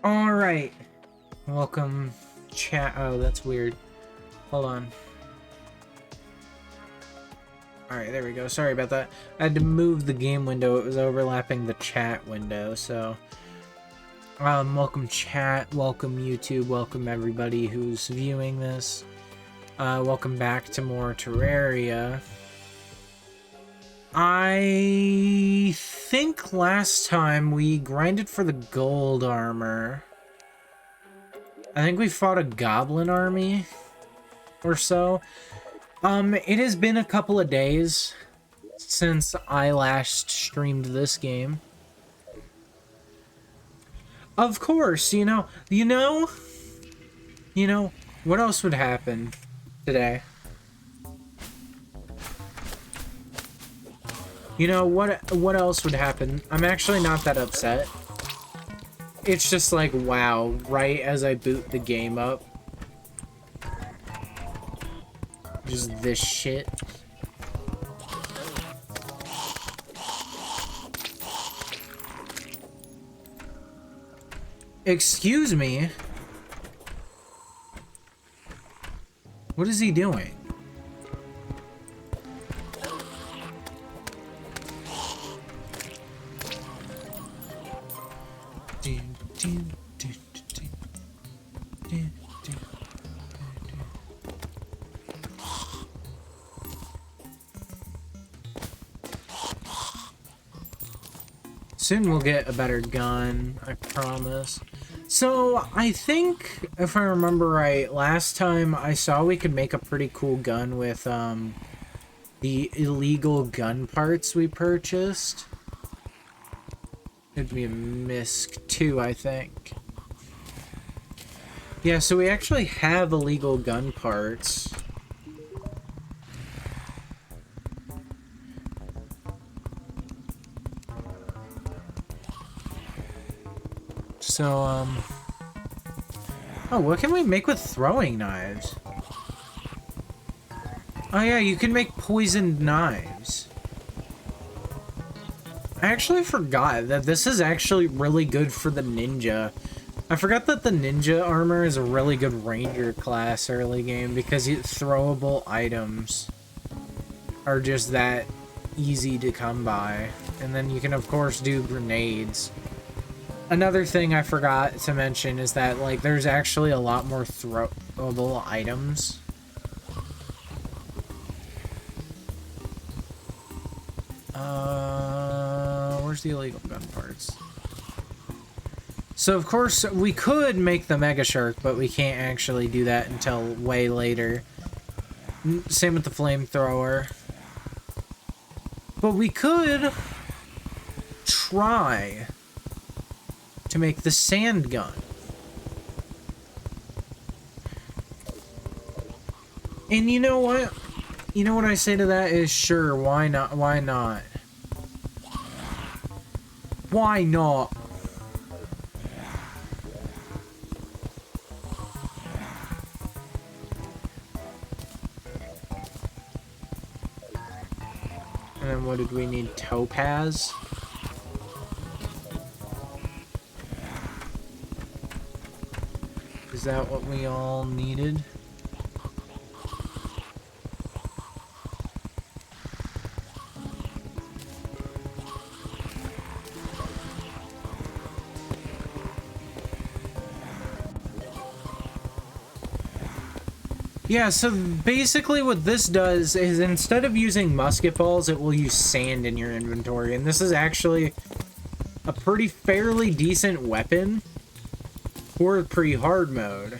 Alright. Welcome, chat. Oh, that's weird. Hold on. Alright, there we go. Sorry about that. I had to move the game window. It was overlapping the chat window, so... welcome chat, welcome YouTube, welcome everybody who's viewing this. Welcome back to more Terraria. I think last time we grinded for the gold armor. I think we fought a goblin army or so. It has been a couple of days since I last streamed this game. Of course, you know, what else would happen today? You know, what else would happen? I'm actually not that upset. It's just like, wow, right as I boot the game up. Just this shit. Excuse me? What is he doing? Soon we'll get a better gun, I promise. So, I think, if I remember right, last time I saw we could make a pretty cool gun with, the illegal gun parts we purchased. It'd be a MISC too, I think. Yeah, so we actually have illegal gun parts. So, oh, what can we make with throwing knives? Oh yeah, you can make poisoned knives. I actually forgot that this is actually really good for the ninja. I forgot that the ninja armor is a really good ranger class early game because throwable items are just that easy to come by. And then you can of course do grenades. Another thing I forgot to mention is that, like, there's actually a lot more throwable items. Where's the illegal gun parts? So, of course, we could make the Mega Shark, but we can't actually do that until way later. Same with the flamethrower. But we could try to make the sand gun. And you know what? You know what I say to that is, sure, why not? Why not? Why not? And then what did we need? Topaz? Is that what we all needed? Yeah, so basically what this does is instead of using musket balls, it will use sand in your inventory. And this is actually a pretty fairly decent weapon for pre-hard mode.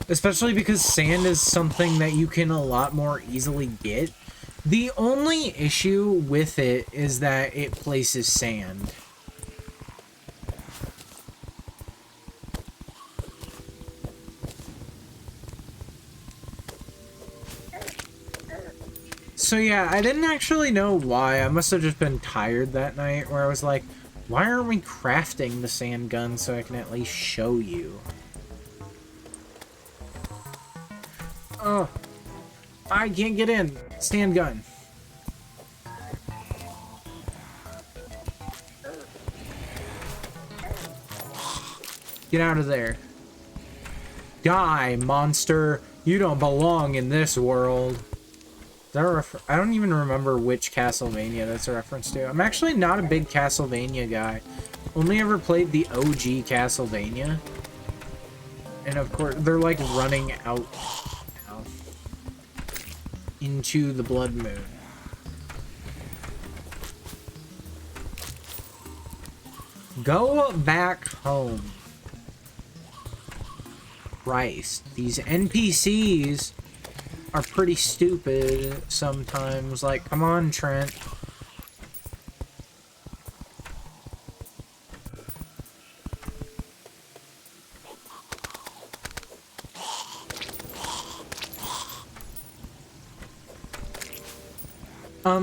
Especially because sand is something that you can a lot more easily get. The only issue with it is that it places sand. So yeah, I didn't actually know why. I must have just been tired that night where I was like, why aren't we crafting the sand gun so I can at least show you? Oh, I can't get in. Sand gun. Get out of there. Die, monster. You don't belong in this world. Is that a I don't even remember which Castlevania that's a reference to. I'm actually not a big Castlevania guy. Only ever played the OG Castlevania. And of course, they're like running out now into the blood moon. Go back home. Christ, these NPCs are pretty stupid sometimes. Like, come on, Trent.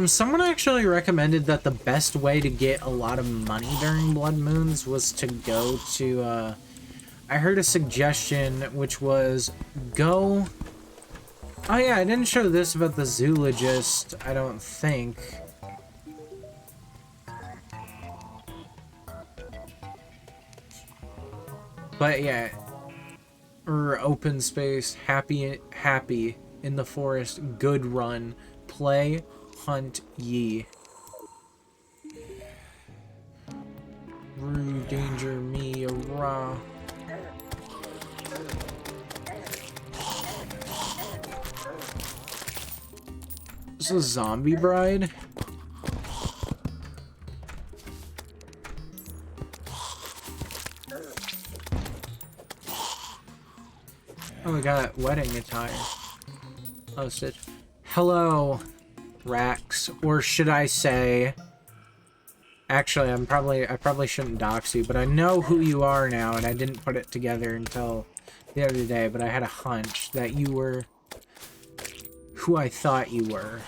Someone actually recommended that the best way to get a lot of money during blood moons was to go to, I heard a suggestion, which was go... Oh yeah, I didn't show this about the zoologist, I don't think. But yeah, or open space, happy in the forest, good run, play, hunt ye. Rue, danger me, raw. This is a zombie bride. Oh, we got wedding attire. Oh, Stitch. Hello, Rax, or should I say? Actually, I probably shouldn't dox you, but I know who you are now, and I didn't put it together until the other day. But I had a hunch that you were who I thought you were.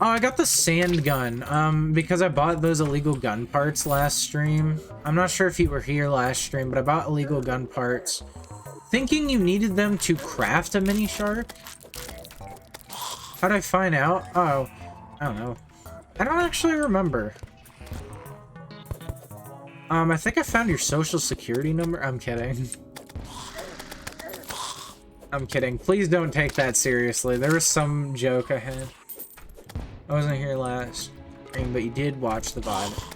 Oh, I got the sand gun, because I bought those illegal gun parts last stream. I'm not sure if you were here last stream, but I bought illegal gun parts, thinking you needed them to craft a mini shark. How'd I find out? Oh, I don't know. I don't actually remember. I think I found your social security number. I'm kidding. I'm kidding. Please don't take that seriously. There was some joke I had. I wasn't here last stream, but you did watch the VOD.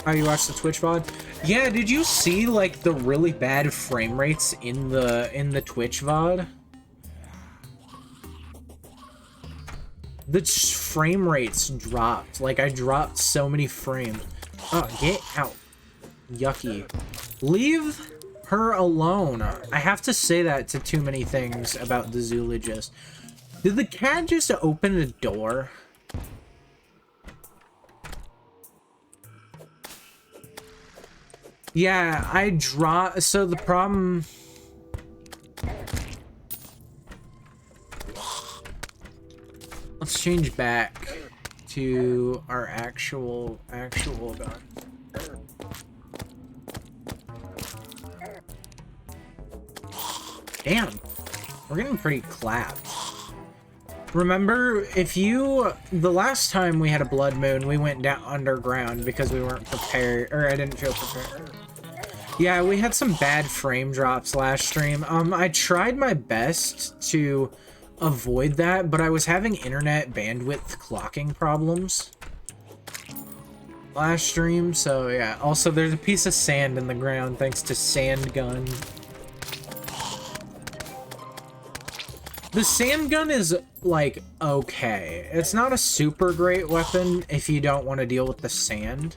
Oh, you watched the Twitch VOD? Yeah, did you see, like, the really bad frame rates in the Twitch VOD? The frame rates dropped. Like, I dropped so many frames. Oh, get out. Yucky. Leave her alone. I have to say that to too many things about the zoologist. Did the cat just open a door? Yeah, I draw. So the problem. Let's change back to our actual gun. Damn, we're getting pretty clapped. Remember, the last time we had a blood moon, we went down underground because we weren't prepared, or I didn't feel prepared. Yeah, we had some bad frame drops last stream. I tried my best to avoid that, but I was having internet bandwidth clocking problems last stream, so yeah. Also, there's a piece of sand in the ground thanks to sand gun. The sand gun is, like, okay. It's not a super great weapon if you don't want to deal with the sand.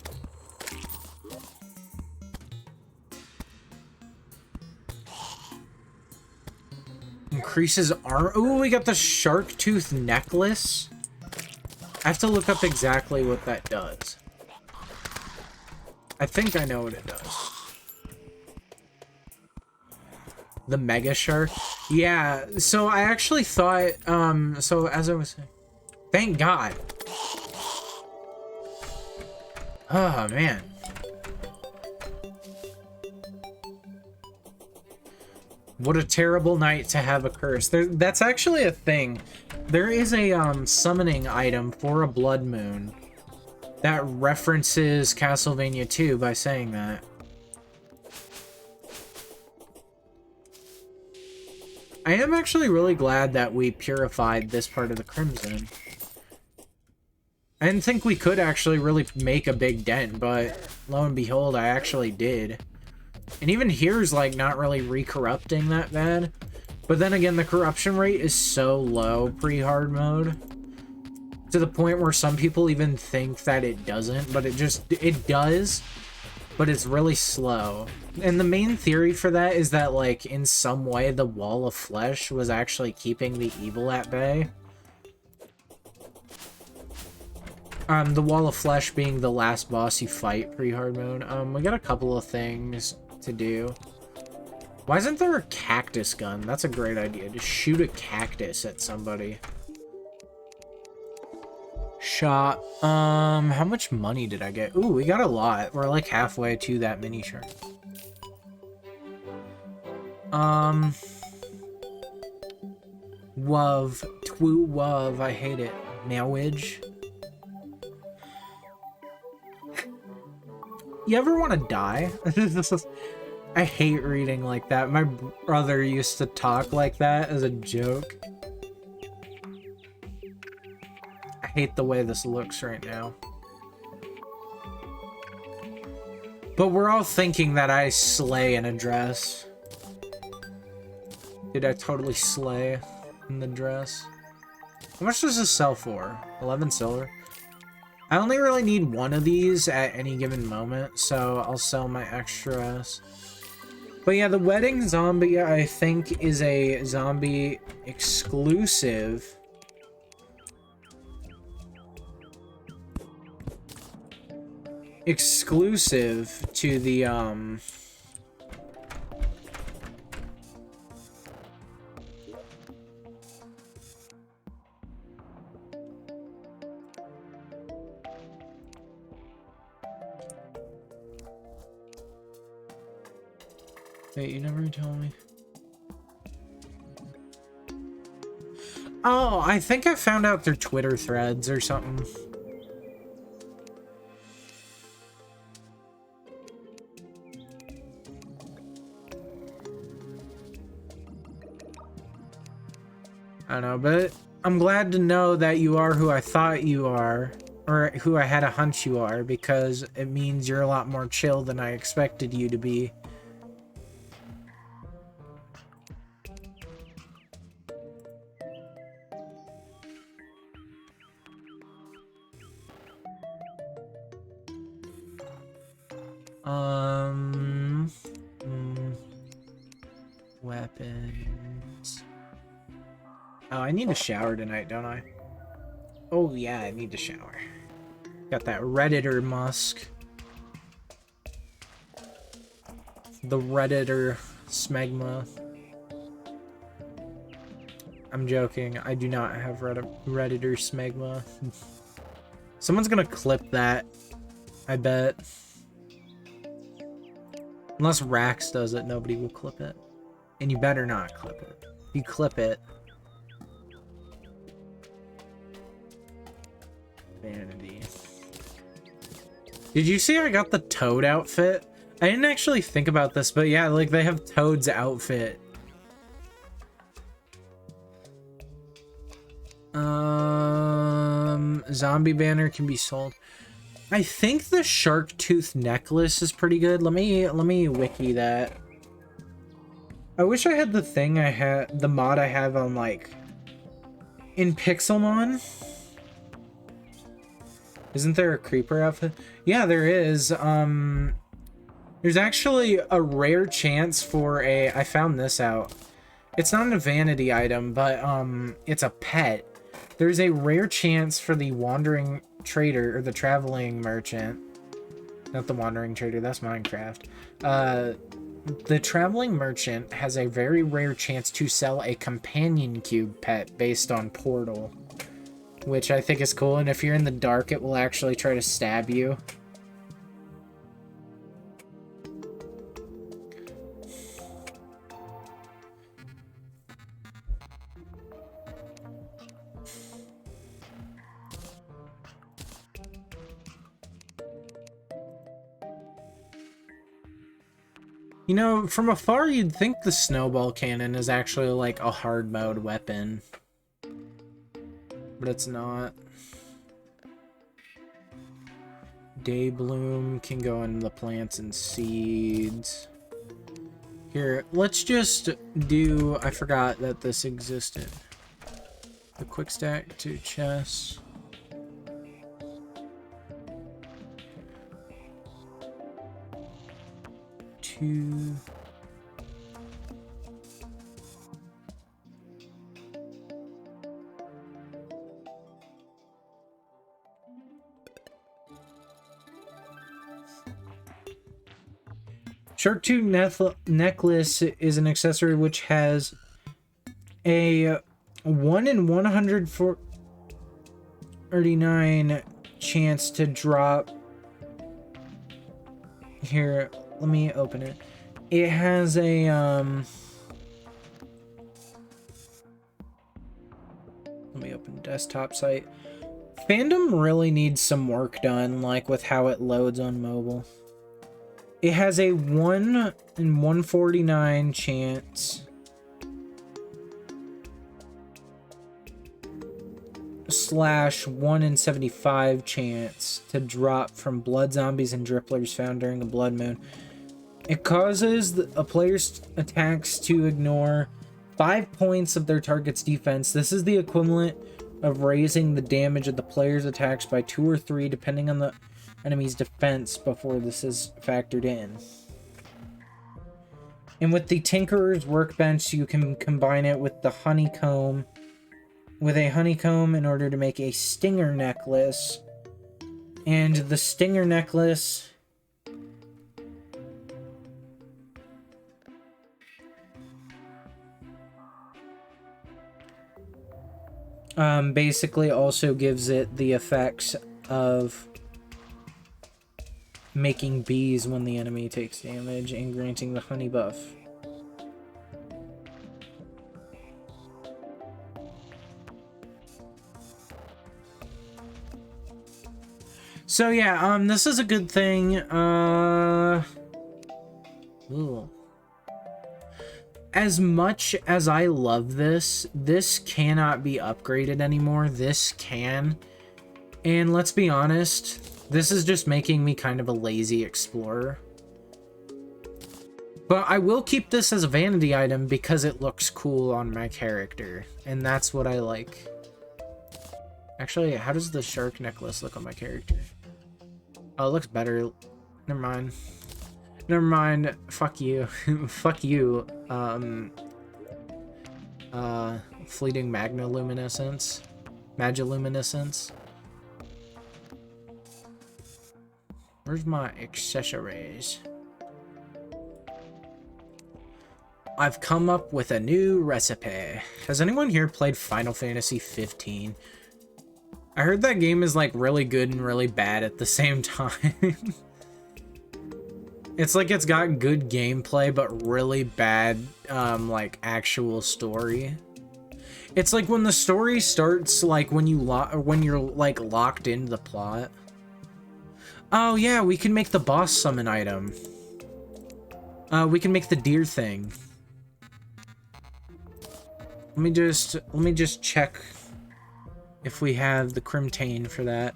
Increases armor. Ooh, we got the shark tooth necklace. I have to look up exactly what that does. I think I know what it does. The mega shark. Yeah, so I actually thought, so as I was saying, thank God. Oh, man. What a terrible night to have a curse. That's actually a thing. There is a, summoning item for a blood moon. that references Castlevania 2 by saying that. I am actually really glad that we purified this part of the Crimson. I didn't think we could actually really make a big dent, but lo and behold, I actually did. And even here's like not really re-corrupting that bad. But then again, the corruption rate is so low pre-hard mode. To the point where some people even think that it doesn't, but it does. But it's really slow. And the main theory for that is that, like, in some way, the wall of flesh was actually keeping the evil at bay. The wall of flesh being the last boss you fight pre-hard mode. We got a couple of things to do. Why isn't there a cactus gun? That's a great idea. Just shoot a cactus at somebody. Shot. How much money did I get? Ooh, we got a lot. We're like halfway to that mini shirt. Wuv. Twoo wuv. I hate it. Marriage. You ever want to die? I hate reading like that. My brother used to talk like that as a joke. I hate the way this looks right now. But we're all thinking that I slay in a dress. Did I totally slay in the dress? How much does this sell for? 11 silver? I only really need one of these at any given moment, so I'll sell my extras. But yeah, the wedding zombie, I think, is a zombie exclusive. Exclusive to the, Wait, you never told me. Oh, I think I found out their Twitter threads or something. I don't know, but I'm glad to know that you are who I thought you are, or who I had a hunch you are, because it means you're a lot more chill than I expected you to be. Weapons. Oh, I need a shower tonight, don't I? Oh yeah, I need to shower. Got that Redditor musk. The Redditor smegma. I'm joking. I do not have Redditor smegma. Someone's gonna clip that, I bet. Unless Rax does it, nobody will clip it. And you better not clip it. If you clip it... Vanity. Did you see I got the Toad outfit? I didn't actually think about this, but yeah, like, they have Toad's outfit. Zombie banner can be sold. I think the shark tooth necklace is pretty good. Let me wiki that. I wish I had the thing I had, the mod I have on, like, in Pixelmon. Isn't there a creeper outfit? Yeah, there is. There's actually a rare chance for a, I found this out. It's not a vanity item, but it's a pet. There's a rare chance for the wandering trader, or the traveling merchant. Not the wandering trader, that's Minecraft. The traveling merchant has a very rare chance to sell a companion cube pet based on Portal, which I think is cool, and if you're in the dark, it will actually try to stab you. You know, from afar, you'd think the snowball cannon is actually like a hard mode weapon. But it's not. Day bloom can go in the plants and seeds. Here, let's just do... I forgot that this existed. The quick stack to chests. Two... Shark Tooth necklace is an accessory which has a 1 in 149 chance to drop. Here, let me open it. It has a let me open desktop site. Fandom really needs some work done, like with how it loads on mobile. It has a 1 in 149 chance / 1 in 75 chance to drop from blood zombies and dripplers found during a blood moon. It causes a player's attacks to ignore 5 points of their target's defense. This is the equivalent of raising the damage of the player's attacks by 2 or 3 depending on the enemy's defense before this is factored in. And with the Tinkerer's Workbench, you can combine it with the honeycomb, with a honeycomb in order to make a stinger necklace. And the stinger necklace basically also gives it the effects of making bees when the enemy takes damage and granting the honey buff. So yeah, this is a good thing. Ooh. As much as I love this, this cannot be upgraded anymore. This can. And let's be honest, this is just making me kind of a lazy explorer. But I will keep this as a vanity item because it looks cool on my character. And that's what I like. Actually, how does the shark necklace look on my character? Oh, it looks better. Never mind. Never mind. Fuck you. Fuck you. Fleeting Magiluminescence. Where's my accessories? I've come up with a new recipe. Has anyone here played Final Fantasy 15? I heard that game is like really good and really bad at the same time. It's like it's got good gameplay but really bad like actual story. It's like when the story starts, like when you're like locked into the plot. Oh yeah, we can make the boss summon item. We can make the deer thing. Let me just check if we have the Crimtane for that.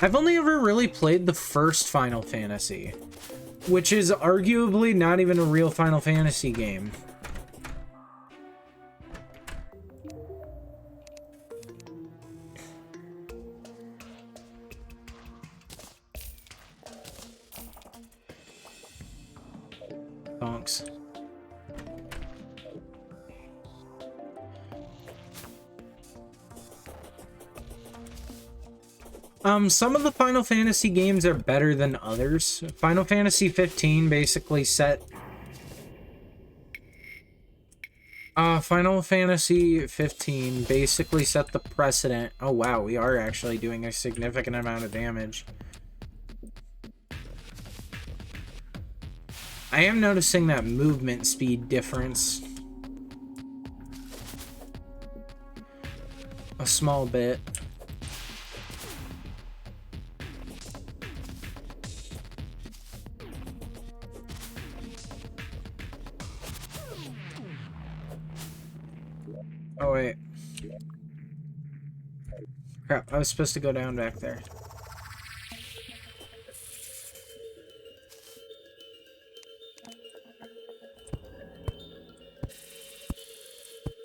I've only ever really played the first Final Fantasy, which is arguably not even a real Final Fantasy game. Bonks. Some of the Final Fantasy games are better than others. Final Fantasy 15 basically set... Final Fantasy 15 basically set the precedent. Oh wow, we are actually doing a significant amount of damage. I am noticing that movement speed difference. A small bit. Oh, wait. Crap, I was supposed to go down back there.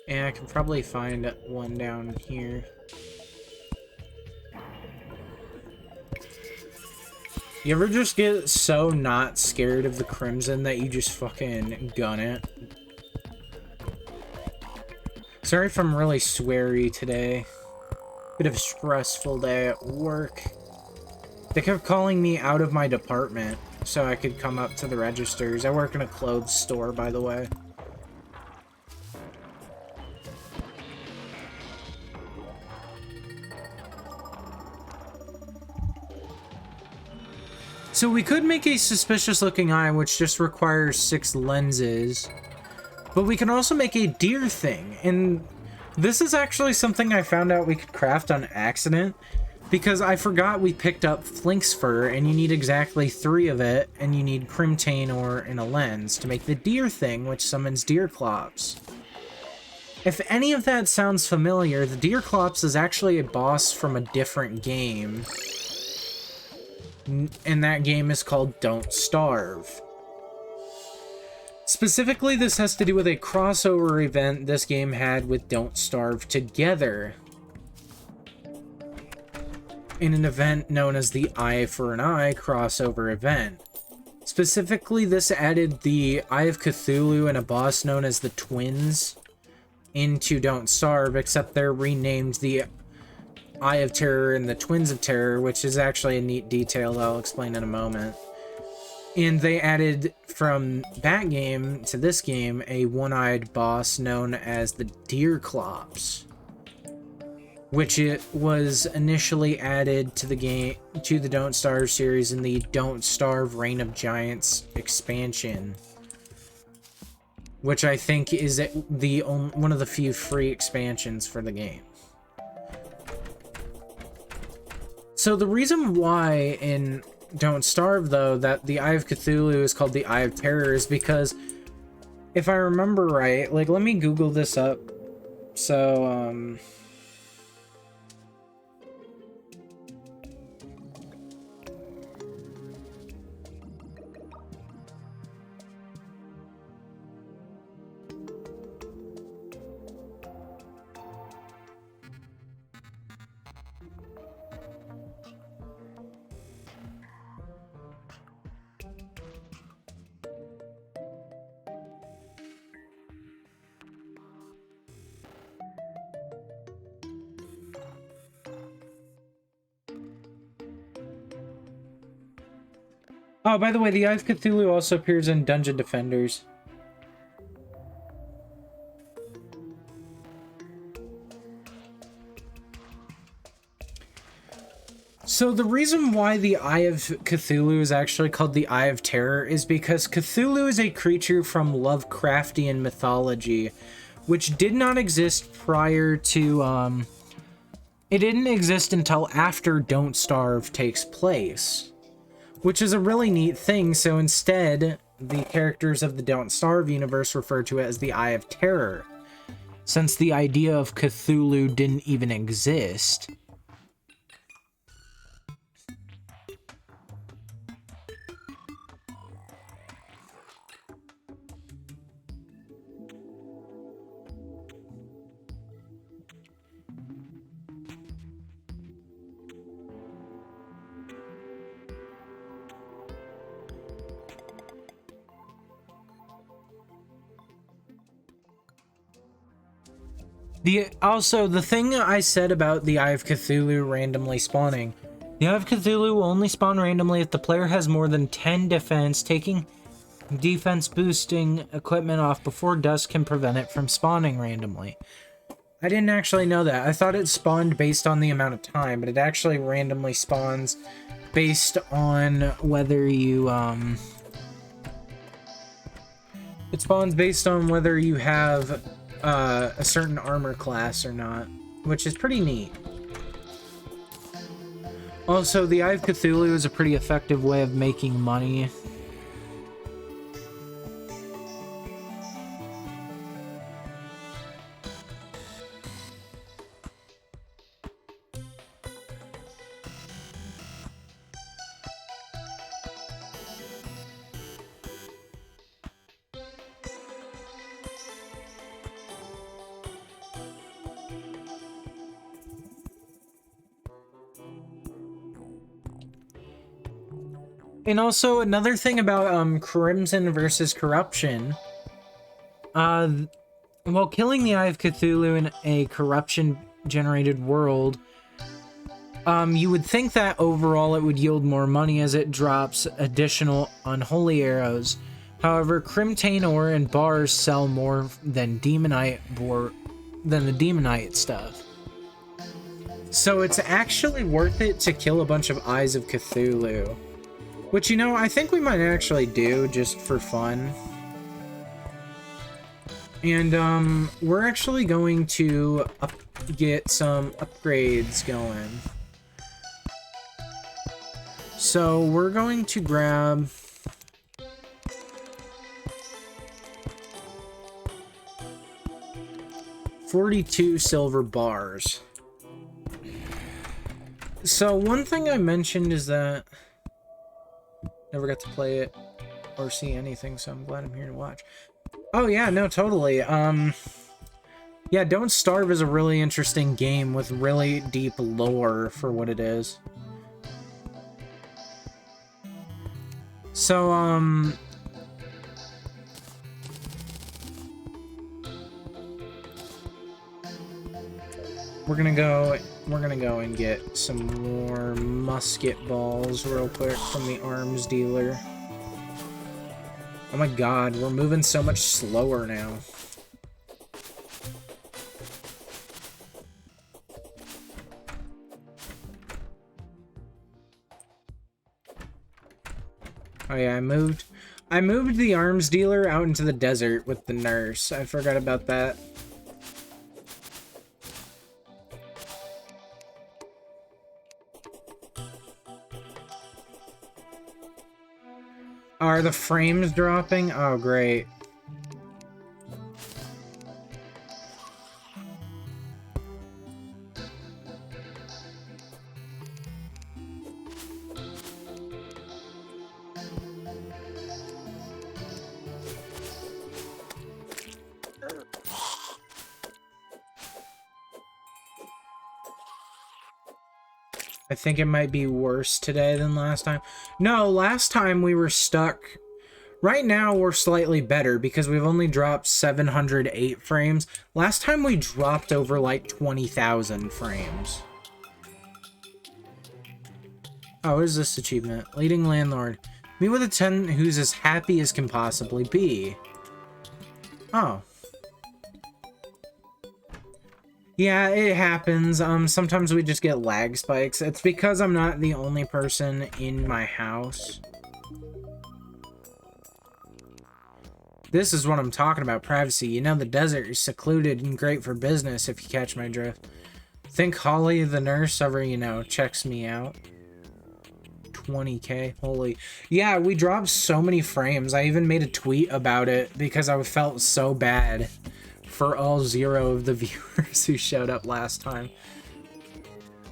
And I can probably find one down here. You ever just get so not scared of the Crimson that you just fucking gun it? Sorry if I'm really sweary today. Bit of a stressful day at work. They kept calling me out of my department so I could come up to the registers. I work in a clothes store, by the way. So we could make a suspicious looking eye, which just requires 6 lenses. But we can also make a deer thing. And this is actually something I found out we could craft on accident. Because I forgot we picked up Flink's fur, and you need exactly 3 of it, and you need Crimtane ore and a lens to make the deer thing, which summons deer clops. If any of that sounds familiar, the deer clops is actually a boss from a different game. And that game is called Don't Starve. Specifically, this has to do with a crossover event this game had with Don't Starve together. In an event known as the Eye for an Eye crossover event. Specifically, this added the Eye of Cthulhu and a boss known as the Twins into Don't Starve, except they're renamed the Eye of Terror and the Twins of Terror, which is actually a neat detail that I'll explain in a moment. And they added from that game to this game a one-eyed boss known as the Deer Clops, which it was initially added to the game, to the Don't Starve series in the Don't Starve Reign of Giants expansion, which I think is one of the few free expansions for the game. So the reason why in Don't Starve, though, that the Eye of Cthulhu is called the Eye of Terror is because, if I remember right, like, let me Google this up. So, oh, by the way, the Eye of Cthulhu also appears in Dungeon Defenders. So the reason why the Eye of Cthulhu is actually called the Eye of Terror is because Cthulhu is a creature from Lovecraftian mythology, which did not exist prior to, it didn't exist until after Don't Starve takes place, which is a really neat thing. So instead, the characters of the Don't Starve universe refer to it as the Eye of Terror, since the idea of Cthulhu didn't even exist. Also, the thing I said about the Eye of Cthulhu randomly spawning. The Eye of Cthulhu will only spawn randomly if the player has more than 10 defense, taking defense boosting equipment off before dusk can prevent it from spawning randomly. I didn't actually know that. I thought it spawned based on the amount of time, but it actually randomly spawns based on whether you, it spawns based on whether you have a certain armor class or not, which is pretty neat. Also, the Eye of Cthulhu is a pretty effective way of making money. And also another thing about Crimson versus Corruption. While killing the Eye of Cthulhu in a corruption-generated world, you would think that overall it would yield more money as it drops additional unholy arrows. However, Crimtane ore and bars sell more than the Demonite stuff. So it's actually worth it to kill a bunch of Eyes of Cthulhu. Which, you know, I think we might actually do just for fun. And, we're actually going to get some upgrades going. So, we're going to grab... $42 silver bars. So, one thing I mentioned is that... Never got to play it or see anything, so I'm glad I'm here to watch. Oh yeah, no, totally. Yeah, Don't Starve is a really interesting game with really deep lore for what it is. So, we're gonna go and get some more musket balls real quick from the arms dealer. Oh my god, we're moving so much slower now. Oh yeah, I moved the arms dealer out into the desert with the nurse. I forgot about that. Are the frames dropping? Oh, great. I think it might be worse today than last time. No, last time we were stuck. Right now we're slightly better because we've only dropped 708 frames. Last time we dropped over like 20,000 frames. Oh, what is this achievement? Leading landlord. Meet with a tenant who's as happy as can possibly be. Oh. Yeah, it happens. Sometimes we just get lag spikes. It's because I'm not the only person in my house. This is what I'm talking about, privacy. You know, the desert is secluded and great for business, if you catch my drift. Think Holly, the nurse, ever, you know, checks me out. 20k, holy. Yeah, we dropped so many frames. I even made a tweet about it because I felt so bad for all 0 of the viewers who showed up last time.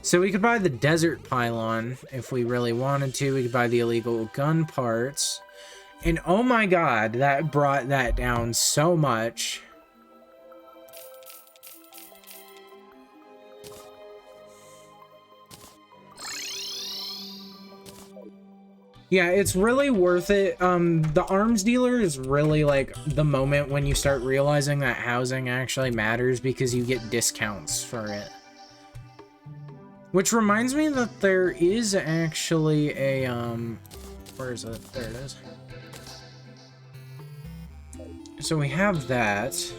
So we could buy the desert pylon if we really wanted to. We could buy the illegal gun parts. And oh my god, that brought that down so much. Yeah, it's really worth it. The arms dealer is really like the moment when you start realizing that housing actually matters because you get discounts for it. Which reminds me that there is actually a, where is it? There it is. So we have that.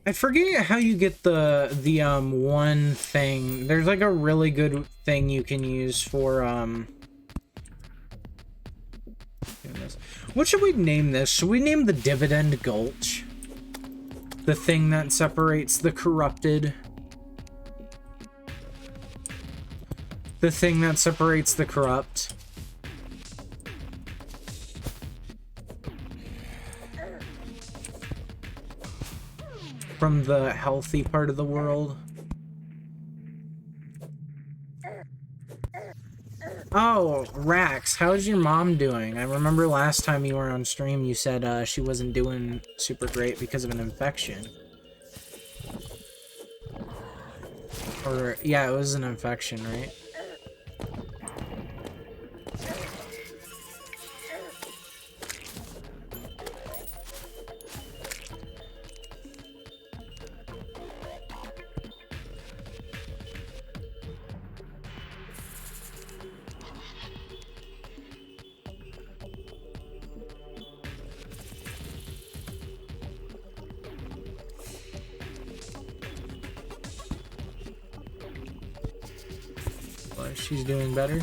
I forget how you get the one thing. There's like a really good thing you can use for what should we name this? Should we name the Dividend Gulch? The thing that separates the corrupted. The thing that separates the corrupt. from the healthy part of the world. Oh, Rax, how's your mom doing? I remember last time you were on stream, you said she wasn't doing super great because of an infection. Or, yeah, it was an infection, right? She's doing better.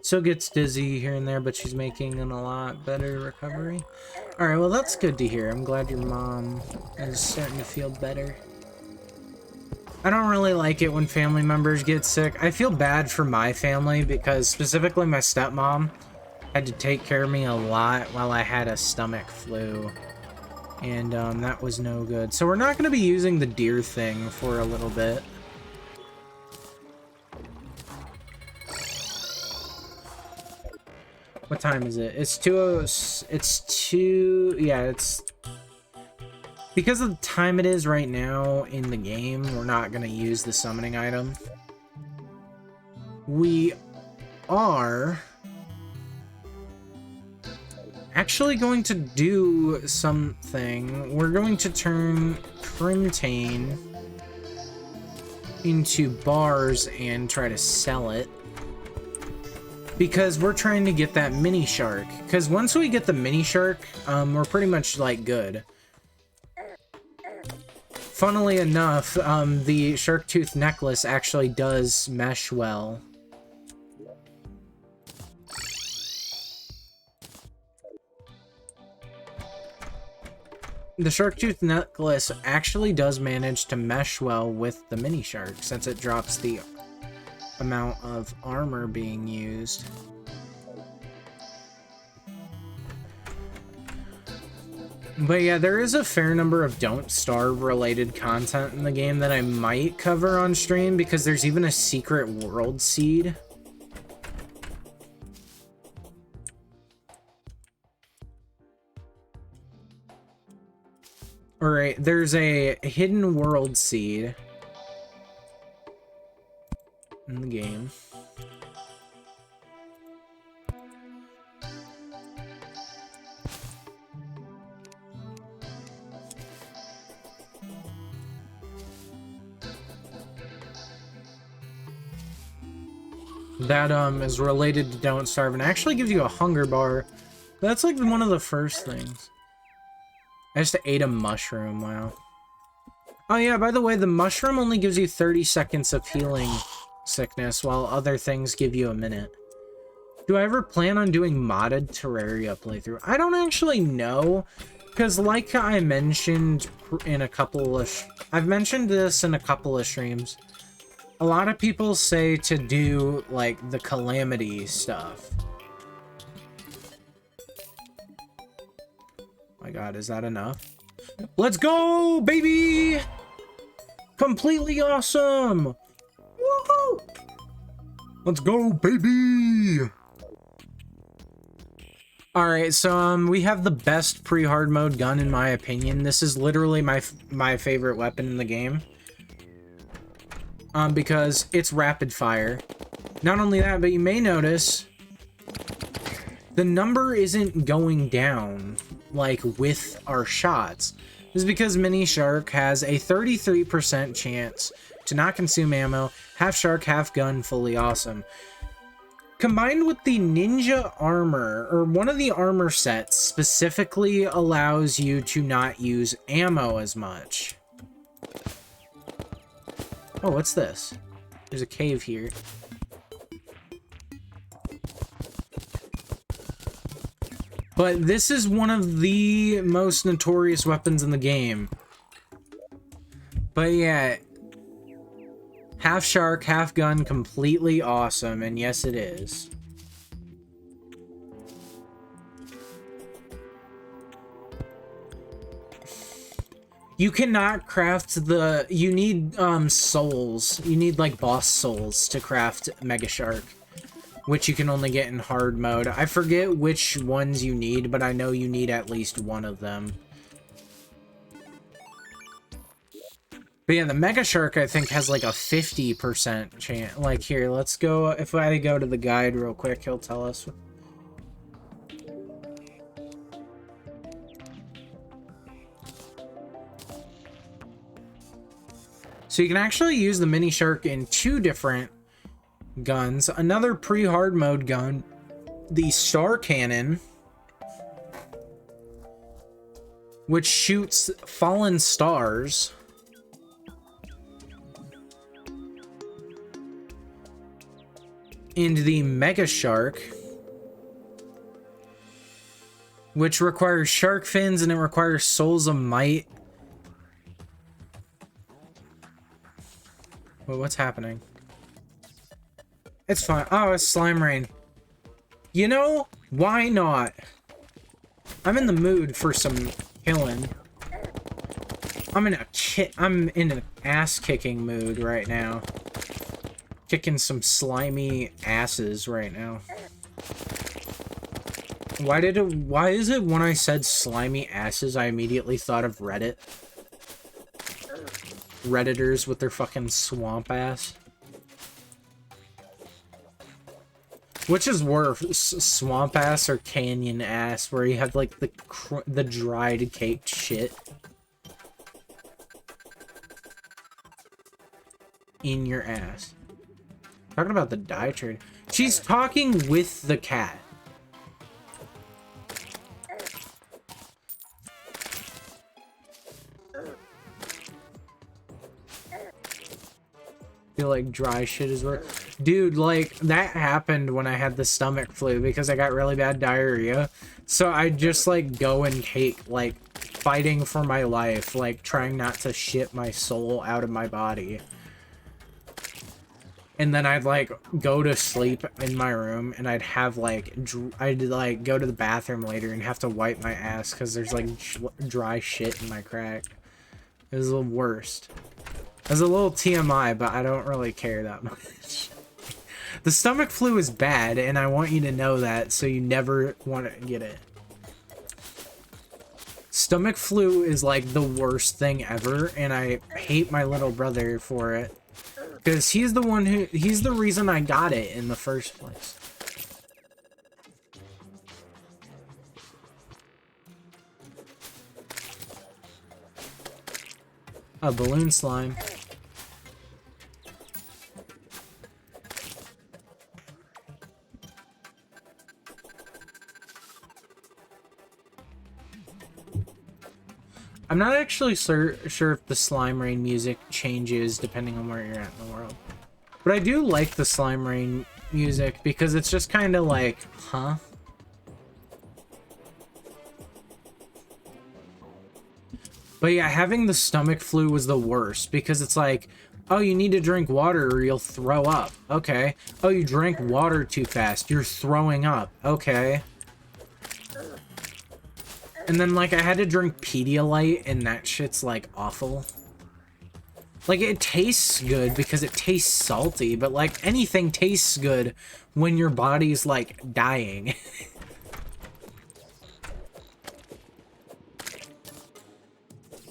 Still gets dizzy here and there, but she's making a lot better recovery. Alright, well that's good to hear. I'm glad your mom is starting to feel better. I don't really like it when family members get sick. I feel bad for my family because specifically my stepmom had to take care of me a lot while I had a stomach flu. And that was no good. So we're not going to be using the deer thing for a little bit. What time is it? It's 2:00. It's 2. Yeah, it's because of the time it is right now in the game. We're not gonna use the summoning item. We are actually going to do something. We're going to turn Primtane into bars and try to sell it. Because we're trying to get that mini shark. Because once we get the mini shark, we're pretty much, like, good. Funnily enough, the shark tooth necklace actually does mesh well. The shark tooth necklace actually does manage to mesh well with the mini shark, since it drops the amount of armor being used. But yeah, there is a fair number of Don't Starve related content in the game that I might cover on stream, because there's even a secret world seed. Alright, there's a hidden world seed in the game. That is related to Don't Starve and actually gives you a hunger bar. That's like one of the first things. I just ate a mushroom, wow. Oh yeah, by the way, the mushroom only gives you 30 seconds of healing sickness, while other things give you a minute. Do I ever plan on doing modded Terraria playthrough? I don't actually know, because like I mentioned in a couple of... I've mentioned this in a couple of streams. A lot of people say to do, like, the Calamity stuff. My god, is that enough? Let's go, baby! Completely awesome! Woohoo! Let's go, baby! Alright, so, we have the best pre-hard mode gun, in my opinion. This is literally my favorite weapon in the game. Because it's rapid fire. Not only that, but you may notice the number isn't going down, like, with our shots. This is because Mini Shark has a 33% chance to not consume ammo, half shark, half gun, fully awesome. Combined with the ninja armor, or one of the armor sets specifically allows you to not use ammo as much. Oh, what's this? There's a cave here. But this is one of the most notorious weapons in the game. But yeah, half shark, half gun, completely awesome, and yes it is. You cannot craft the... You need, souls. You need, like, boss souls to craft Mega Shark, which you can only get in hard mode. I forget which ones you need, but I know you need at least one of them. But yeah, the Mega Shark, I think, has like a 50% chance. Like, here, let's go. If I go to the guide real quick, he'll tell us. So you can actually use the Mini Shark in 2 different guns. Another pre-hard mode gun, the Star Cannon, which shoots fallen stars. And the Mega Shark, which requires shark fins and it requires souls of might. Wait, what's happening? It's fine. Oh, it's slime rain. You know, why not? I'm in the mood for some killing. I'm in an ass-kicking mood right now. Kicking some slimy asses right now. Why is it when I said slimy asses, I immediately thought of Reddit? Redditors with their fucking swamp ass. Which is worse, swamp ass or canyon ass, where you have like the dried caked shit in your ass. Talking about the dye trade. She's talking with the cat. Feel like dry shit is worth. Dude, like, that happened when I had the stomach flu because I got really bad diarrhea. So I just, like, go and take, like, fighting for my life, like, trying not to shit my soul out of my body. And then I'd, like, go to sleep in my room, and I'd have, like, I'd, like, go to the bathroom later and have to wipe my ass because there's, like, dry shit in my crack. It was the worst. It was a little TMI, but I don't really care that much. The stomach flu is bad, and I want you to know that, so you never want to get it. Stomach flu is, like, the worst thing ever, and I hate my little brother for it. Because he's the reason I got it in the first place. A balloon slime. I'm not actually sure if the slime rain music changes depending on where you're at in the world. But I do like the slime rain music because it's just kind of like, huh? But yeah, having the stomach flu was the worst because it's like, oh, you need to drink water or you'll throw up. Okay. Oh, you drank water too fast. You're throwing up. Okay. And then, like, I had to drink Pedialyte, and that shit's, like, awful. Like, it tastes good because it tastes salty, but, like, anything tastes good when your body's, like, dying.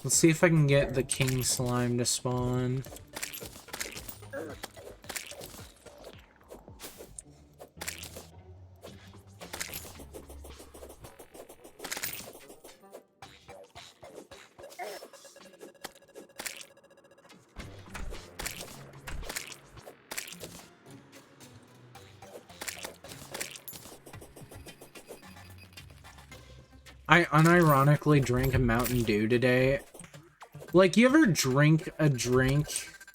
Let's see if I can get the king slime to spawn. I unironically drank a Mountain Dew today. Like, you ever drink a drink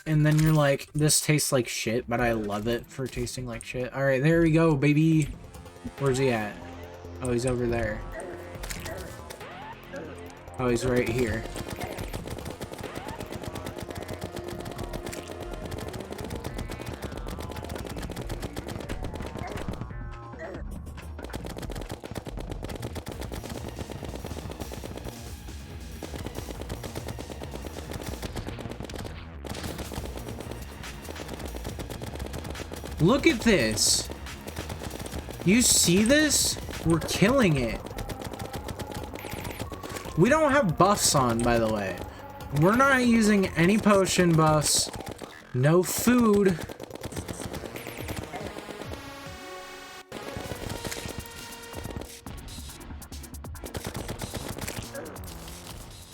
and then you're like, this tastes like shit, but I love it for tasting like shit? Alright, there we go, baby. Where's he at? Oh, he's over there. Oh, he's right here. Look at this. You see this? We're killing it. We don't have buffs on, by the way. We're not using any potion buffs. No food.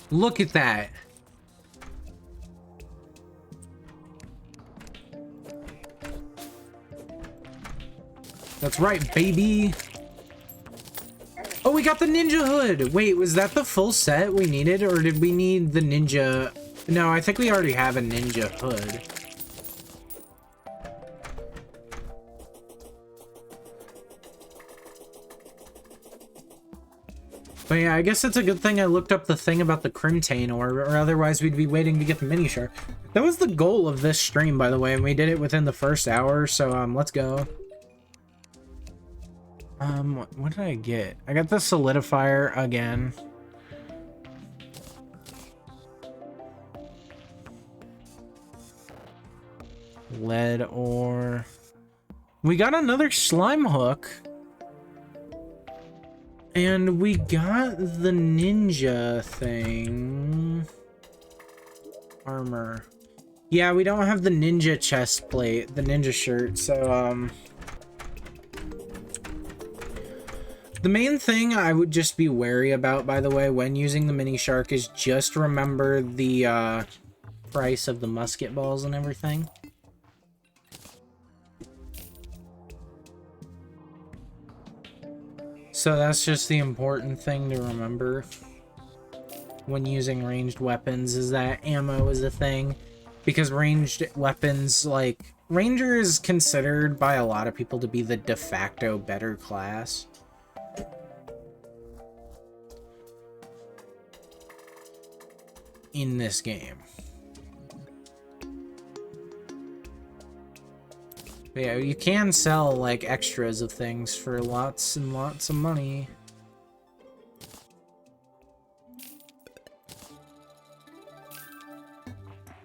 Look at that. That's right, baby. Oh, we got the ninja hood. Wait, was that the full set we needed, or did we need the ninja? No, I think we already have a ninja hood. But yeah, I guess it's a good thing I looked up the thing about the Crimtane, or otherwise we'd be waiting to get the mini shark. That was the goal of this stream, by the way, and we did it within the first hour, so let's go. What did I get? I got the solidifier again. Lead ore. We got another slime hook. And we got the ninja thing. Armor. Yeah, we don't have the ninja chest plate, the ninja shirt, so, the main thing I would just be wary about, by the way, when using the mini shark is just remember the, price of the musket balls and everything. So that's just the important thing to remember when using ranged weapons, is that ammo is a thing. Because ranged weapons, like, Ranger is considered by a lot of people to be the de facto better class. In this game. But yeah, you can sell like extras of things for lots and lots of money.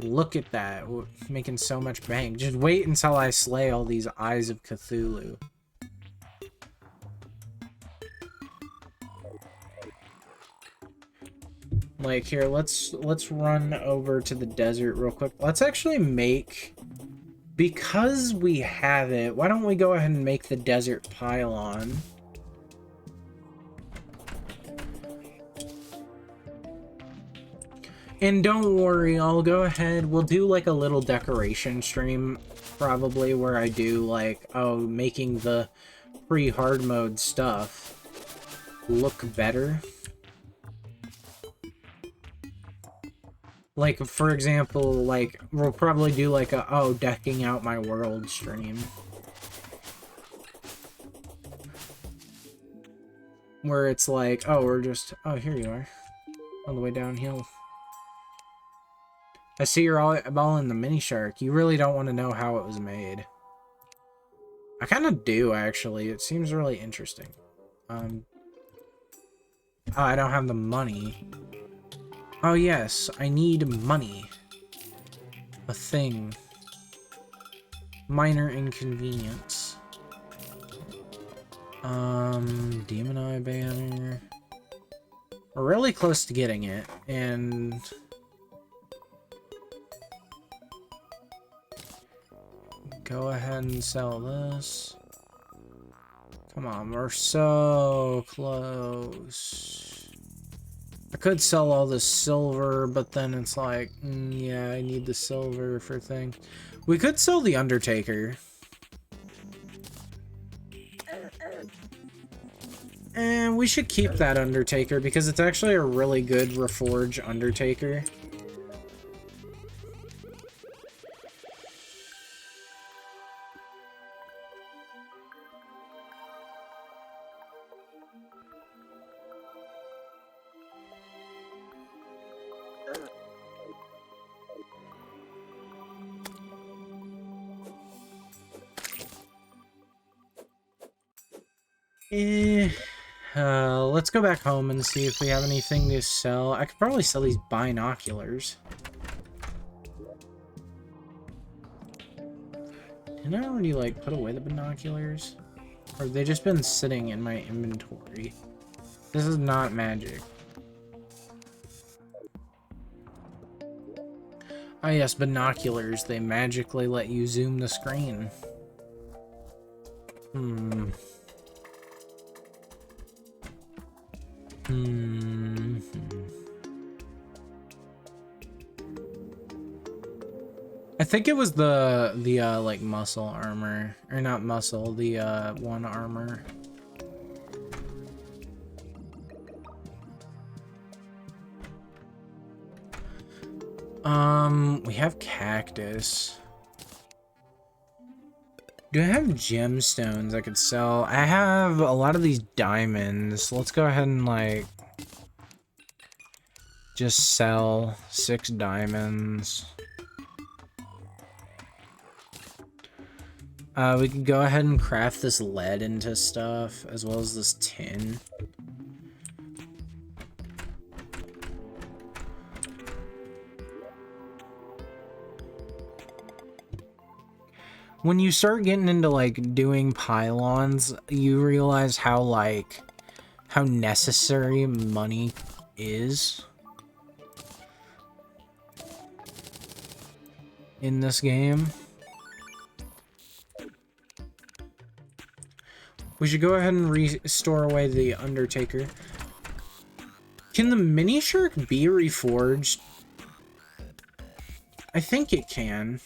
Look at that. We're making so much bank. Just wait until I slay all these Eyes of Cthulhu. Like, here, let's run over to the desert real quick. Let's actually make, because we have it, why don't we go ahead and make the desert pylon? And don't worry, I'll go ahead, we'll do like a little decoration stream, probably, where I do like, oh, making the pre-hard mode stuff look better. Like, for example, like, we'll probably do like a, oh, decking out my world stream. Where it's like, oh, we're just, oh, here you are. On the way downhill. I see you're all in the mini shark. You really don't want to know how it was made. I kind of do, actually. It seems really interesting. Oh, I don't have the money. Oh yes, I need money. A thing. Minor inconvenience. Demon Eye banner. We're really close to getting it, and go ahead and sell this. Come on, we're so close. I could sell all this silver, but then it's like, yeah, I need the silver for things. We could sell the Undertaker. And we should keep that Undertaker because it's actually a really good Reforge Undertaker. Let's go back home and see if we have anything to sell. I could probably sell these binoculars. Didn't I already, like, put away the binoculars? Or have they just been sitting in my inventory? This is not magic. Ah, yes, binoculars. They magically let you zoom the screen. I think it was the like muscle armor, or not muscle, the one armor. We have cactus. Do I have gemstones I could sell? I have a lot of these diamonds. Let's go ahead and like just sell 6 diamonds. We can go ahead and craft this lead into stuff, as well as this tin. When you start getting into, like, doing pylons, you realize how, like, how necessary money is in this game. We should go ahead and restore away the Undertaker. Can the mini shark be reforged? I think it can.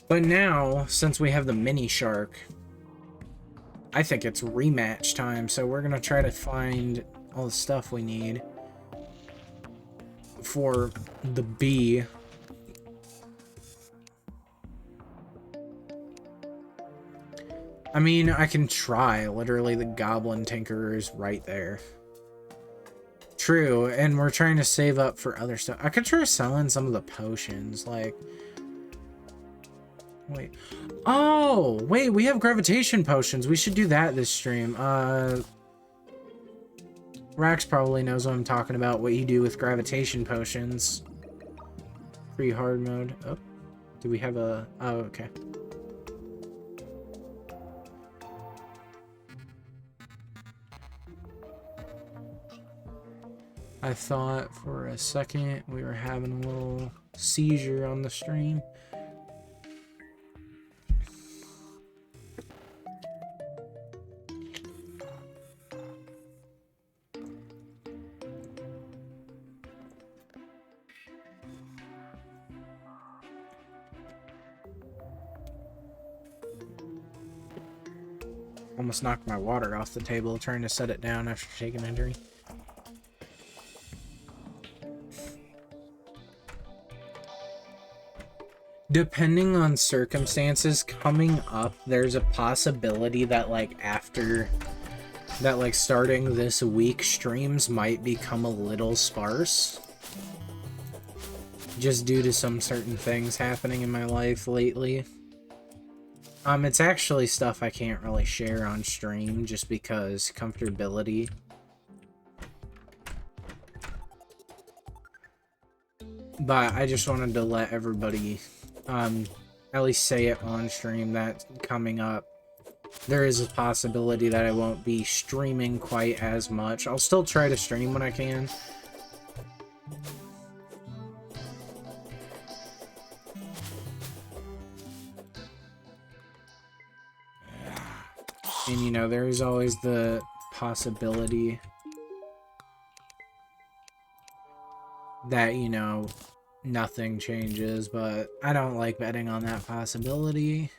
But now, since we have the mini shark, I think it's rematch time, so we're gonna try to find all the stuff we need for the bee. I mean, I can try. Literally, the goblin tinkerer is right there. True, and we're trying to save up for other stuff. I could try selling some of the potions, like... Wait. Oh, wait, we have gravitation potions. We should do that this stream. Rax probably knows what I'm talking about, what you do with gravitation potions. Free hard mode. Oh, do we have a... Oh, okay. I thought for a second we were having a little seizure on the stream. Almost knocked my water off the table trying to set it down after taking a drink. Depending on circumstances coming up, there's a possibility that like after that, like starting this week, streams might become a little sparse. Just due to some certain things happening in my life lately. It's actually stuff I can't really share on stream just because comfortability. But I just wanted to let everybody at least say it on stream that coming up there is a possibility that I won't be streaming quite as much. I'll still try to stream when I can. And you know, there is always the possibility that, you know, nothing changes, but I don't like betting on that possibility.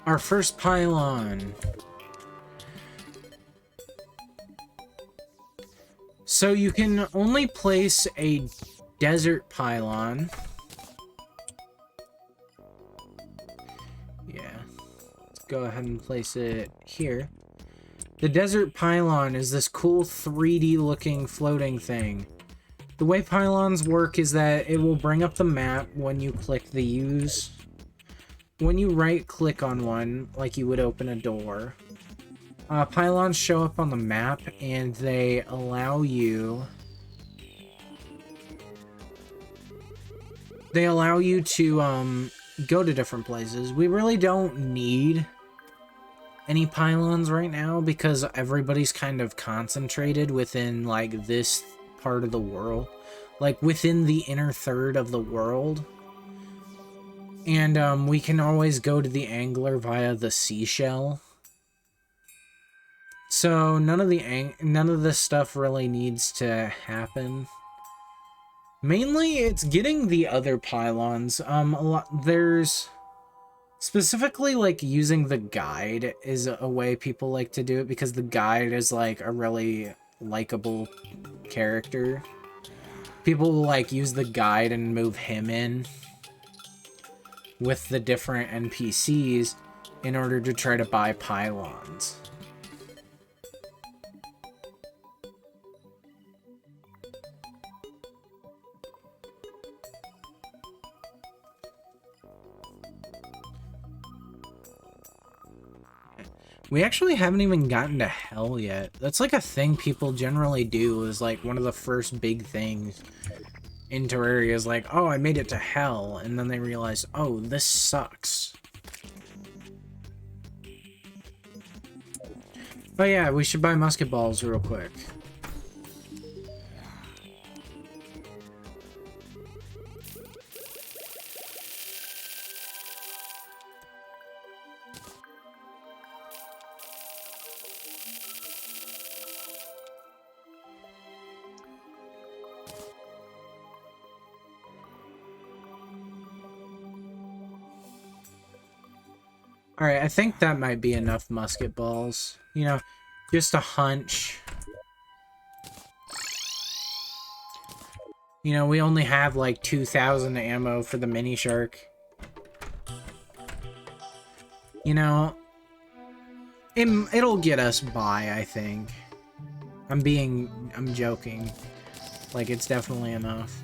Our first pylon. So you can only place a desert pylon. Yeah. Let's go ahead and place it here. The desert pylon is this cool 3D looking floating thing. The way pylons work is that it will bring up the map when you click the use. When you right click on one, like you would open a door, Pylons show up on the map, and they allow you... They allow you to, go to different places. We really don't need any pylons right now because everybody's kind of concentrated within, like, this part of the world. Like, within the inner third of the world. And, we can always go to the angler via the seashell. So, none of this stuff really needs to happen. Mainly, it's getting the other pylons. There's... Specifically, like, using the guide is a way people like to do it, because the guide is, like, a really likable character. People will, like, use the guide and move him in with the different NPCs in order to try to buy pylons. We actually haven't even gotten to hell yet. That's like a thing people generally do, is like one of the first big things in Terraria is like, oh, I made it to hell, and then they realize, oh, this sucks. But yeah, we should buy musket balls real quick. Alright, I think that might be enough musket balls. You know, just a hunch. You know, we only have like 2,000 ammo for the mini shark. You know, it'll get us by, I think. I'm joking. Like, it's definitely enough.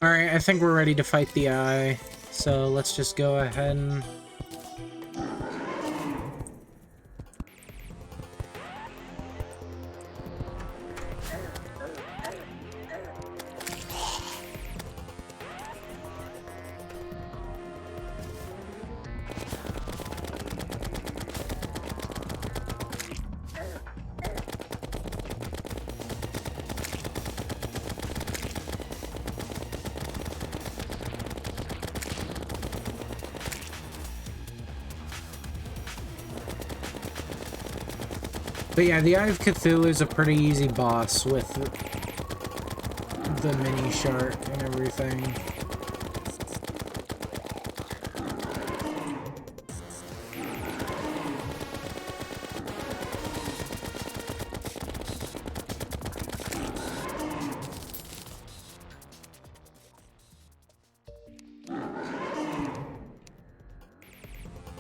Alright, I think we're ready to fight the eye, so let's just go ahead and... But yeah, the Eye of Cthulhu is a pretty easy boss with the mini shark and everything.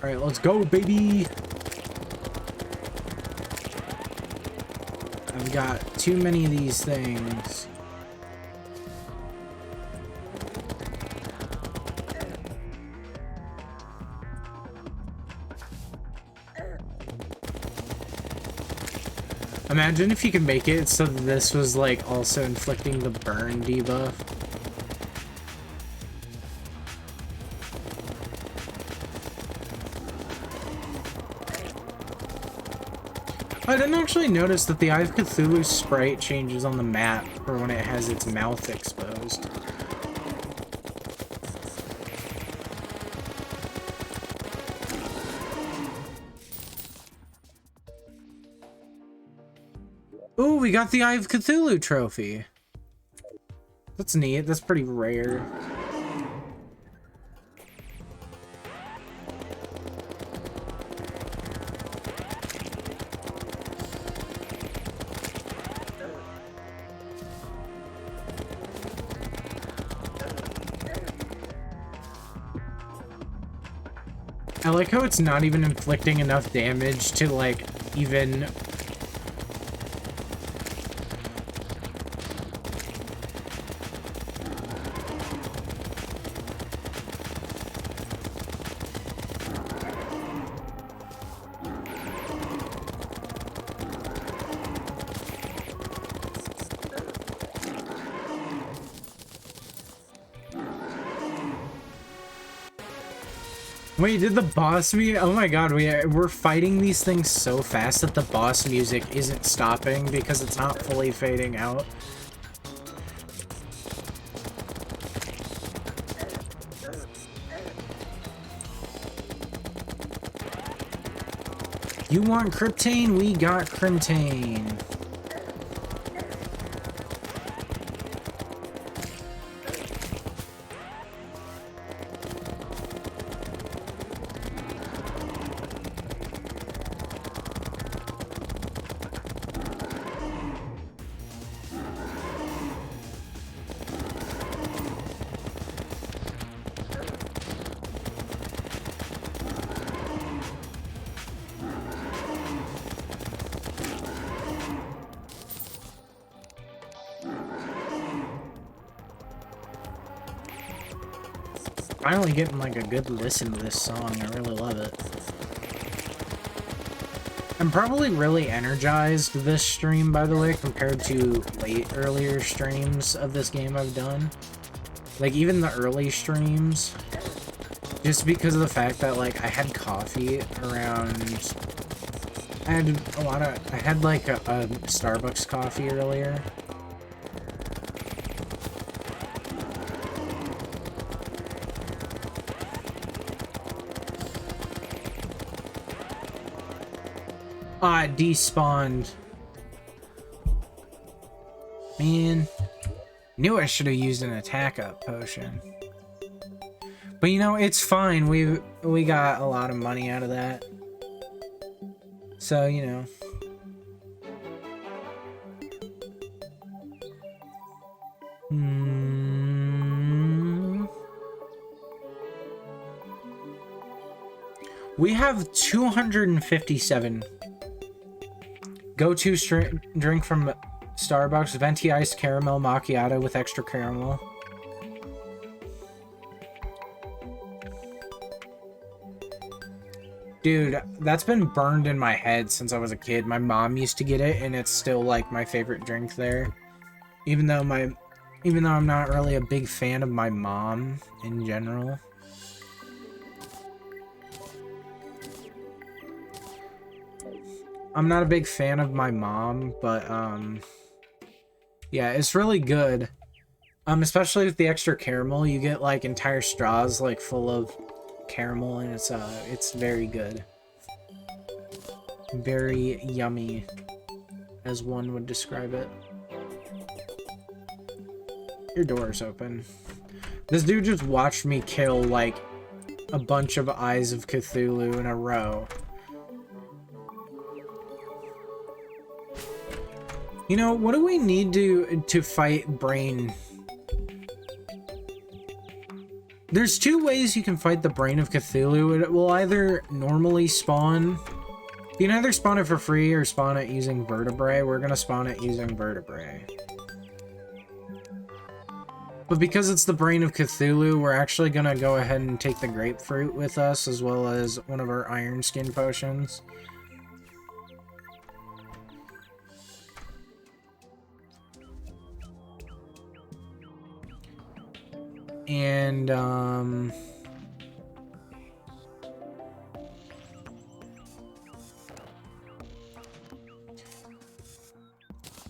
Alright, let's go, baby! I've got too many of these things. Imagine if you could make it so that this was like also inflicting the burn debuff. I didn't actually notice that the Eye of Cthulhu sprite changes on the map for when it has its mouth exposed. Ooh, we got the Eye of Cthulhu trophy. That's neat. That's pretty rare. I like how it's not even inflicting enough damage to, like, even... Wait, did the boss music? Oh my god, we're fighting these things so fast that the boss music isn't stopping because it's not fully fading out. You want Cryptane? We got Cryptane. Finally getting like a good listen to this song. I really love it. I'm probably really energized this stream, by the way, compared to earlier streams of this game I've done. Like, even the early streams. Just because of the fact that, like, I had coffee around... I had like a Starbucks coffee earlier. Ah, it despawned. Man. Knew I should have used an attack up potion. But you know, it's fine. We got a lot of money out of that. So, you know. We have 257. Go-to drink from Starbucks, venti iced caramel macchiato with extra caramel. Dude, that's been burned in my head since I was a kid. My mom used to get it, and it's still like my favorite drink there. Even though I'm not really a big fan of my mom in general. I'm not a big fan of my mom, but, yeah, it's really good. Especially with the extra caramel, you get, like, entire straws, like, full of caramel, and it's very good. Very yummy, as one would describe it. Your door's open. This dude just watched me kill, like, a bunch of Eyes of Cthulhu in a row. You know, what do we need to fight Brain? There's two ways you can fight the Brain of Cthulhu. It will either normally spawn... You can either spawn it for free or spawn it using vertebrae. We're gonna spawn it using vertebrae. But because it's the Brain of Cthulhu, we're actually gonna go ahead and take the grapefruit with us, as well as one of our iron skin potions. And,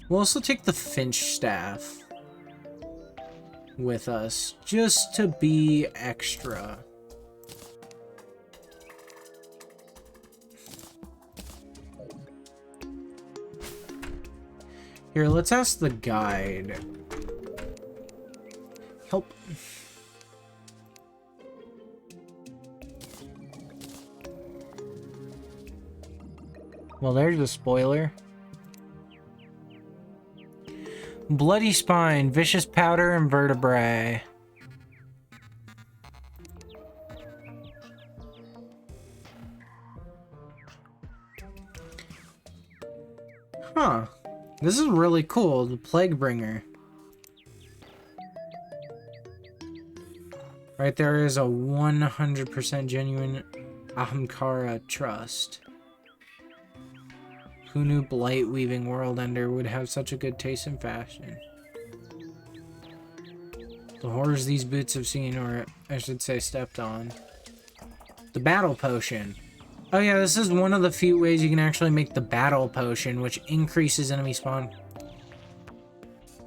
we'll also take the Finch Staff with us, just to be extra. Here, let's ask the guide. Help. Well, there's a spoiler. Bloody Spine, Vicious Powder, and Vertebrae. Huh. This is really cool. The Plague Bringer. Right there is a 100% genuine Ahamkara trust. Who knew Blight Weaving World Ender would have such a good taste in fashion? The horrors these boots have seen, or I should say stepped on. The Battle Potion. Oh yeah, this is one of the few ways you can actually make the Battle Potion, which increases enemy spawn.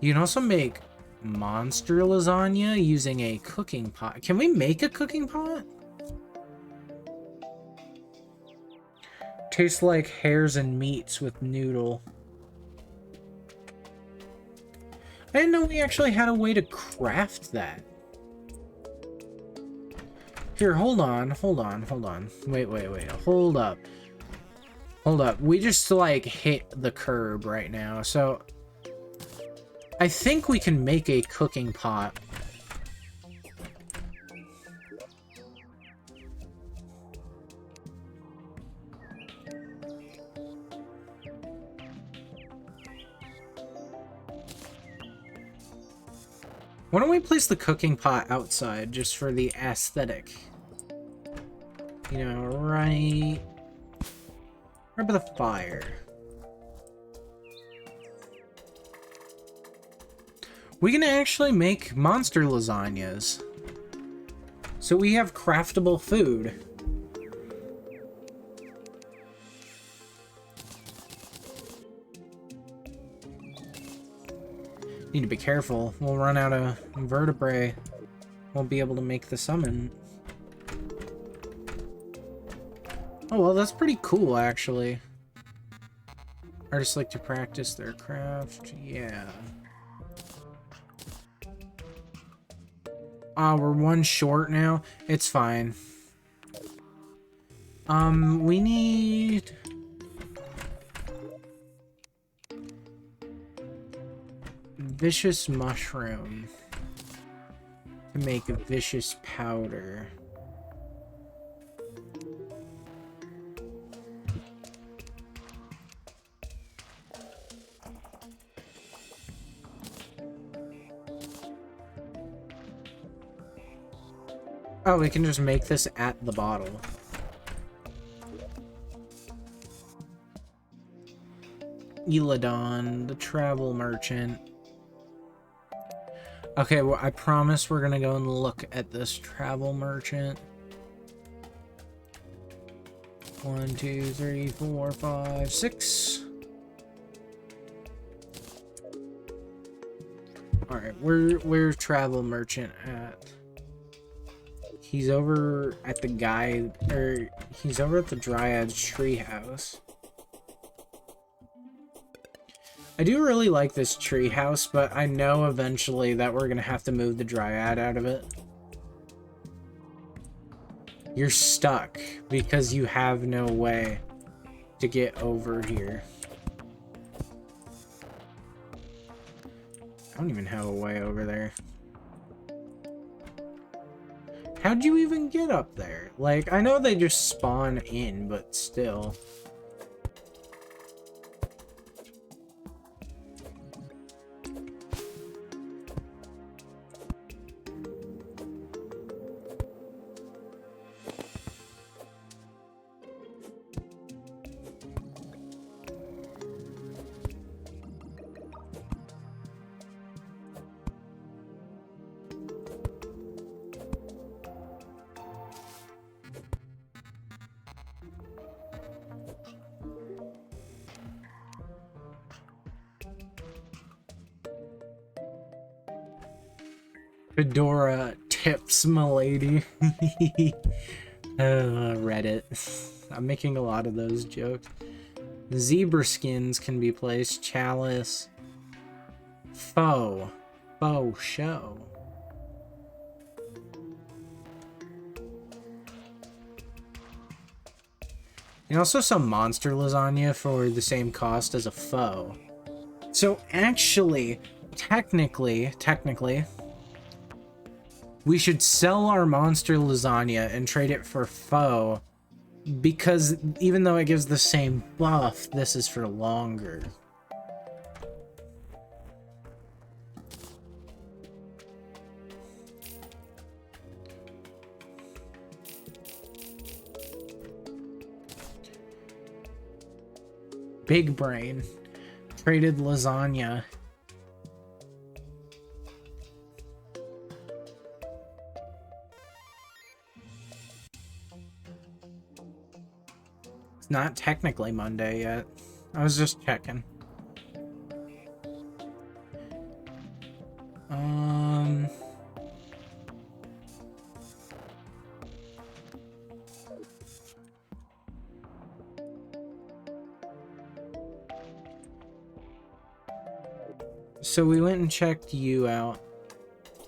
You can also make monster lasagna using a cooking pot. Can we make a cooking pot? Tastes like hairs and meats with noodle. I didn't know we actually had a way to craft that. Here, hold on. Wait, hold up. We just, like, hit the curb right now, so I think we can make a cooking pot. Why don't we place the cooking pot outside just for the aesthetic? You know, right by the fire. We can actually make monster lasagnas. So we have craftable food. Need to be careful. We'll run out of vertebrae. Won't be able to make the summon. Oh, well, that's pretty cool, actually. Artists like to practice their craft. Yeah. We're one short now. It's fine. We need... vicious mushroom to make a vicious powder. Oh, we can just make this at the bottle. Eladon, the travel merchant. Okay, well, I promise we're gonna go and look at this travel merchant. 1, 2, 3, 4, 5, 6. Alright, where's travel merchant at? He's over at the guy, or he's over at the Dryad's treehouse. I do really like this treehouse, but I know eventually that we're gonna have to move the Dryad out of it. You're stuck because you have no way to get over here. I don't even have a way over there. How'd you even get up there? Like, I know they just spawn in, but still. Fedora tips, milady. Reddit. I'm making a lot of those jokes. Zebra skins can be placed. Chalice. Faux show. And also some monster lasagna for the same cost as a faux. So actually, technically, we should sell our monster lasagna and trade it for faux, because even though it gives the same buff, this is for longer. Big brain. Traded lasagna. It's not technically Monday yet. I was just checking. So we went and checked you out.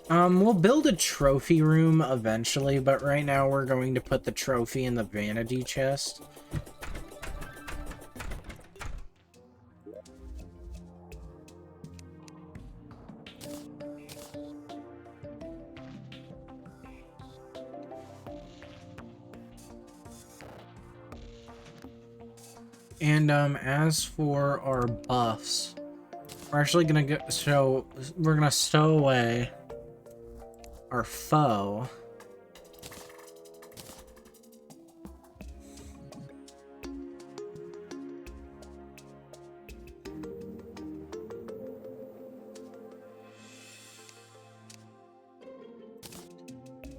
We'll build a trophy room eventually, but right now we're going to put the trophy in the vanity chest. And as for our buffs, we're actually gonna we're gonna stow away our foe.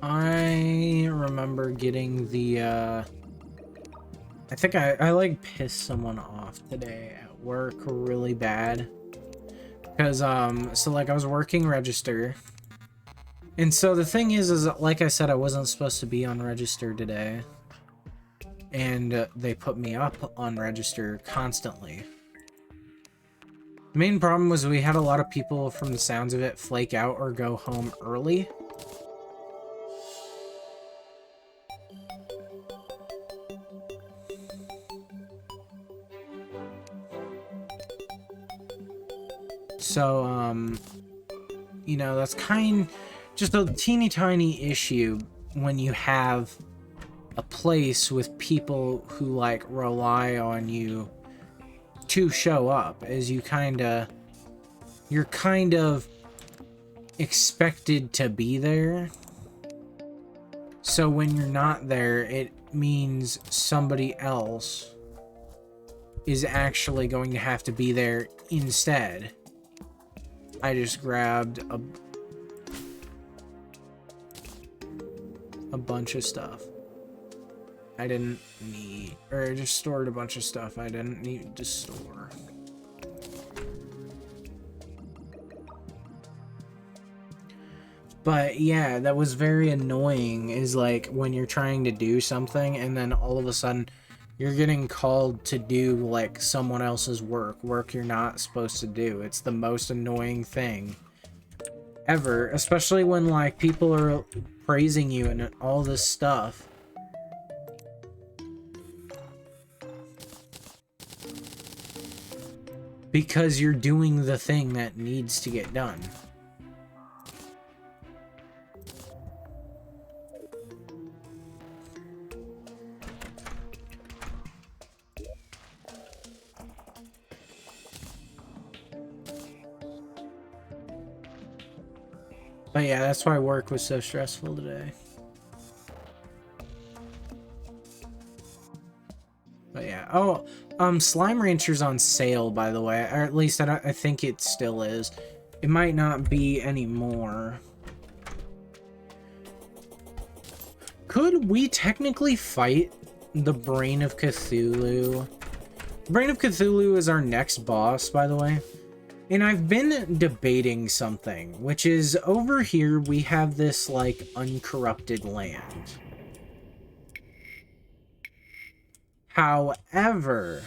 I remember getting the I think I like pissed someone off today at work really bad. Because so like I was working register. And so the thing is like I said, I wasn't supposed to be on register today. And they put me up on register constantly. The main problem was we had a lot of people, from the sounds of it, flake out or go home early. So, you know, that's just a teeny tiny issue when you have a place with people who, like, rely on you to show up, as you're kind of expected to be there. So when you're not there, it means somebody else is actually going to have to be there instead. I just grabbed a bunch of stuff I didn't need, or I just stored a bunch of stuff I didn't need to store. But yeah, that was very annoying, is like when you're trying to do something and then all of a sudden you're getting called to do like someone else's work you're not supposed to do. It's the most annoying thing ever, especially when like people are praising you and all this stuff. Because you're doing the thing that needs to get done. But yeah, that's why work was so stressful today. But yeah, oh, Slime Rancher's on sale, by the way, or at least I think it still is. It might not be anymore. Could we technically fight the Brain of Cthulhu? Brain of Cthulhu is our next boss, by the way. And I've been debating something, which is over here we have this, like, uncorrupted land. However,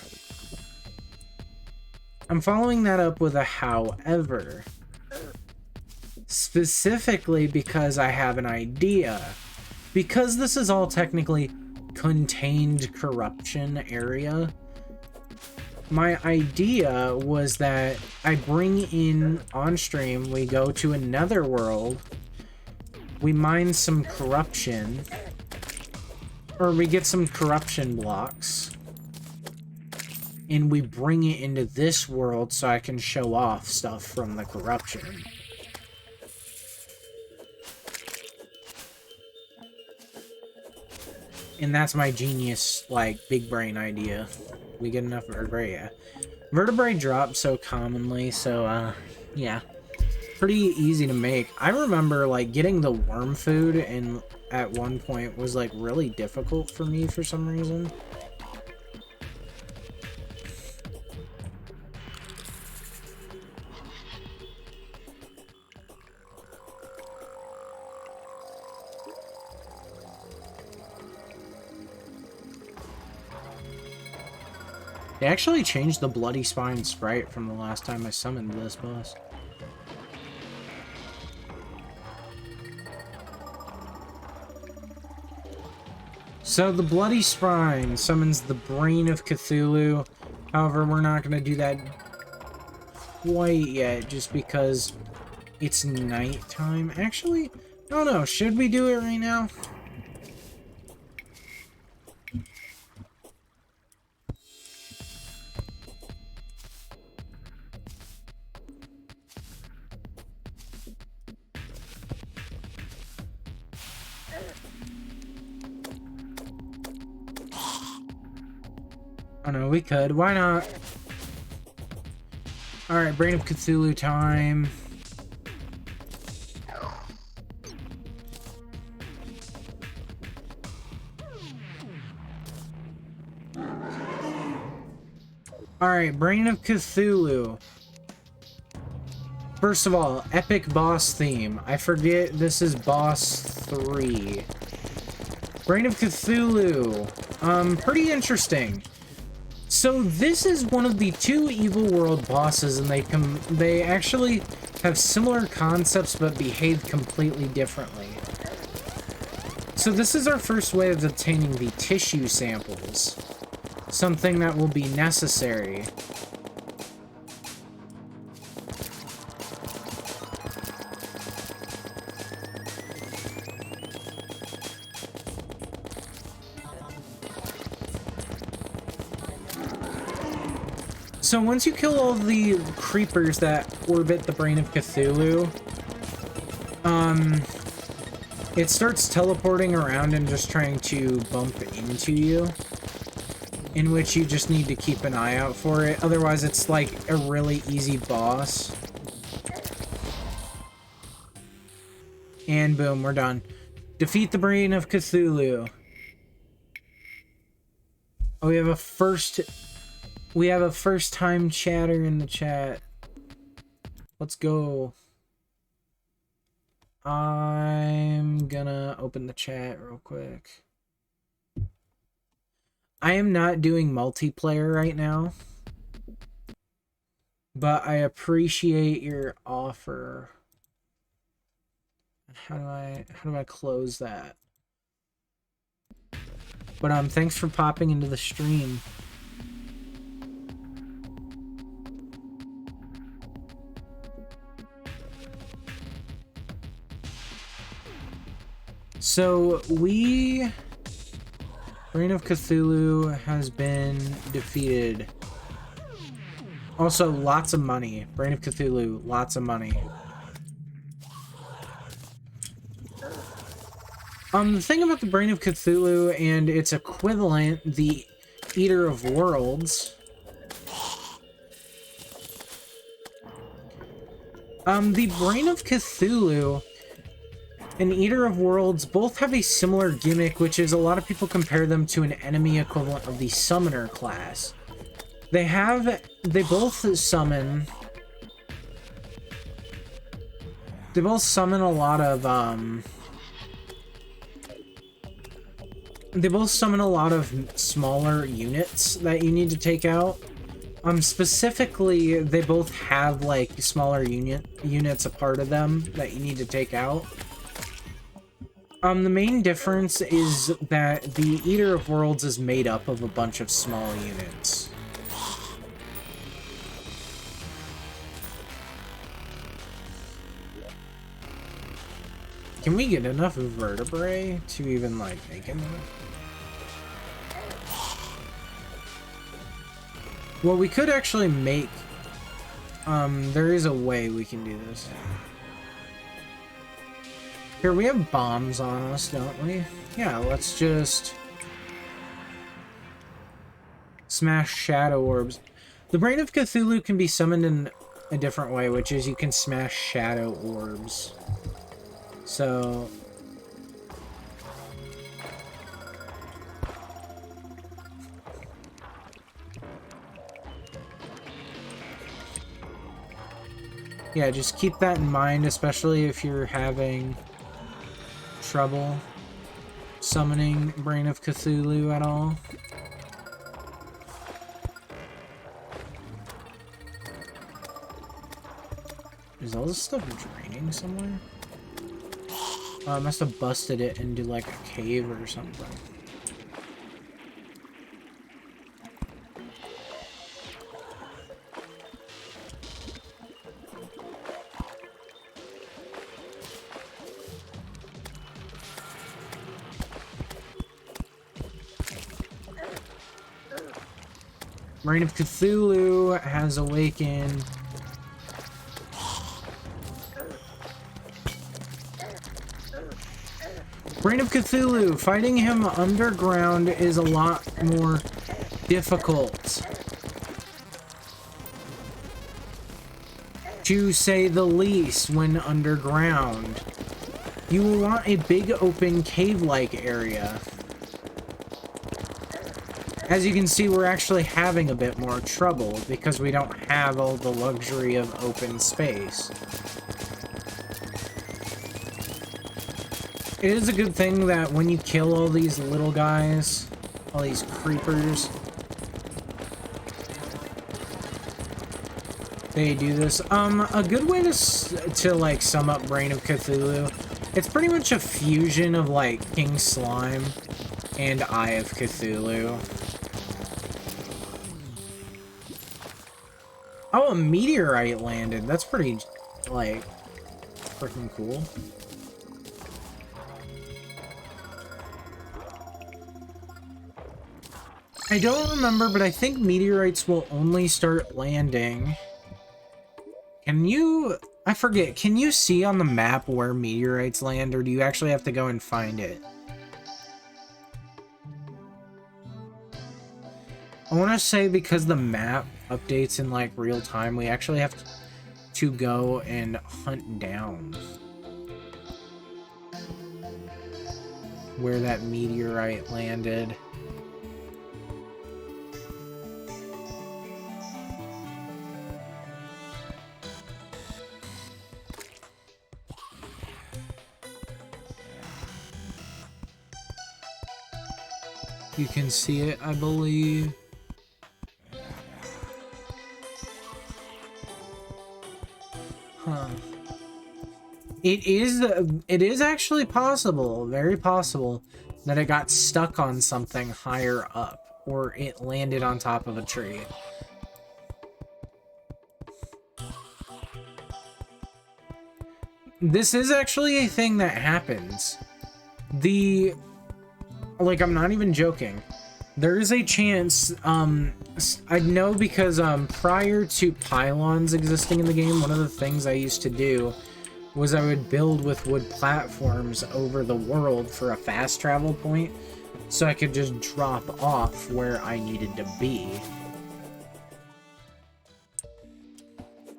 I'm following that up with a however. Specifically because I have an idea. Because this is all technically contained corruption area, my idea was that I bring in on stream, we go to another world, we mine some corruption, or we get some corruption blocks, and we bring it into this world so I can show off stuff from the corruption. And that's my genius, like, big brain idea. We get enough, or great, yeah. Vertebrae drop so commonly, so, yeah. Pretty easy to make. I remember, like, getting the worm food and at one point was, like, really difficult for me for some reason. They actually changed the Bloody Spine sprite from the last time I summoned this boss. So the Bloody Spine summons the Brain of Cthulhu. However, we're not going to do that quite yet, just because it's nighttime. Actually, I don't know. Should we do it right now? Oh no, we could. Why not? Alright, Brain of Cthulhu time. Alright, Brain of Cthulhu. First of all, epic boss theme. I forget this is boss 3. Brain of Cthulhu. Pretty interesting. So this is one of the 2 Evil World bosses, and they actually have similar concepts but behave completely differently. So this is our first way of obtaining the tissue samples, something that will be necessary. So once you kill all the creepers that orbit the Brain of Cthulhu, it starts teleporting around and just trying to bump into you, in which you just need to keep an eye out for it. Otherwise, it's like a really easy boss. And boom, we're done. Defeat the Brain of Cthulhu. Oh, we have a first time chatter in the chat. Let's go. I'm gonna open the chat real quick. I am not doing multiplayer right now, but I appreciate your offer. How do I close that? But thanks for popping into the stream. So, Brain of Cthulhu has been defeated. Also, lots of money. Brain of Cthulhu, lots of money. The thing about the Brain of Cthulhu and its equivalent, the Eater of Worlds. The Brain of Cthulhu and Eater of Worlds both have a similar gimmick, which is a lot of people compare them to an enemy equivalent of the Summoner class. They both summon a lot of smaller units that you need to take out. Specifically, they both have like smaller units a part of them that you need to take out. The main difference is that the Eater of Worlds is made up of a bunch of small units. Can we get enough vertebrae to even, like, make enough? Well, we could actually make... there is a way we can do this. Here, we have bombs on us, don't we? Yeah, let's just... smash shadow orbs. The Brain of Cthulhu can be summoned in a different way, which is you can smash shadow orbs. So... yeah, just keep that in mind, especially if you're having trouble summoning Brain of Cthulhu at all. Is all this stuff draining somewhere? I must have busted it into like a cave or something. Brain of Cthulhu has awakened. Brain of Cthulhu, fighting him underground is a lot more difficult, to say the least, when underground. You will want a big open cave-like area. As you can see, we're actually having a bit more trouble because we don't have all the luxury of open space. It is a good thing that when you kill all these little guys, all these creepers, they do this. A good way to like sum up Brain of Cthulhu, it's pretty much a fusion of like King Slime and Eye of Cthulhu. Oh, a meteorite landed. That's pretty, like, freaking cool. I don't remember, but I think meteorites will only start landing. Can you... I forget. Can you see on the map where meteorites land, or do you actually have to go and find it? I want to say because the map updates in like real time, we actually have to go and hunt down where that meteorite landed. You can see it, I believe. Huh. It is actually possible, very possible, that it got stuck on something higher up, or it landed on top of a tree. This is actually a thing that happens. Like, I'm not even joking. There is a chance, I know because, prior to pylons existing in the game, one of the things I used to do was I would build with wood platforms over the world for a fast travel point, so I could just drop off where I needed to be.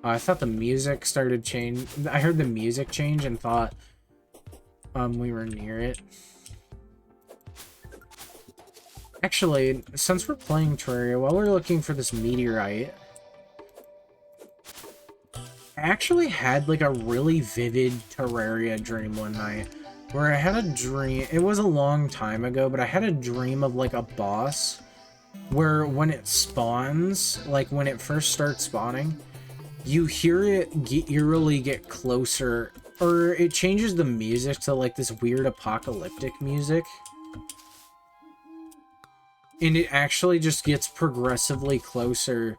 I thought the music started change. I heard the music change and thought, we were near it. Actually, since we're playing Terraria, while we're looking for this meteorite, I actually had like a really vivid Terraria dream one night, where I had a dream. It was a long time ago, but I had a dream of like a boss where when it spawns, like when it first starts spawning, you hear it eerily get closer, or it changes the music to like this weird apocalyptic music. And it actually just gets progressively closer.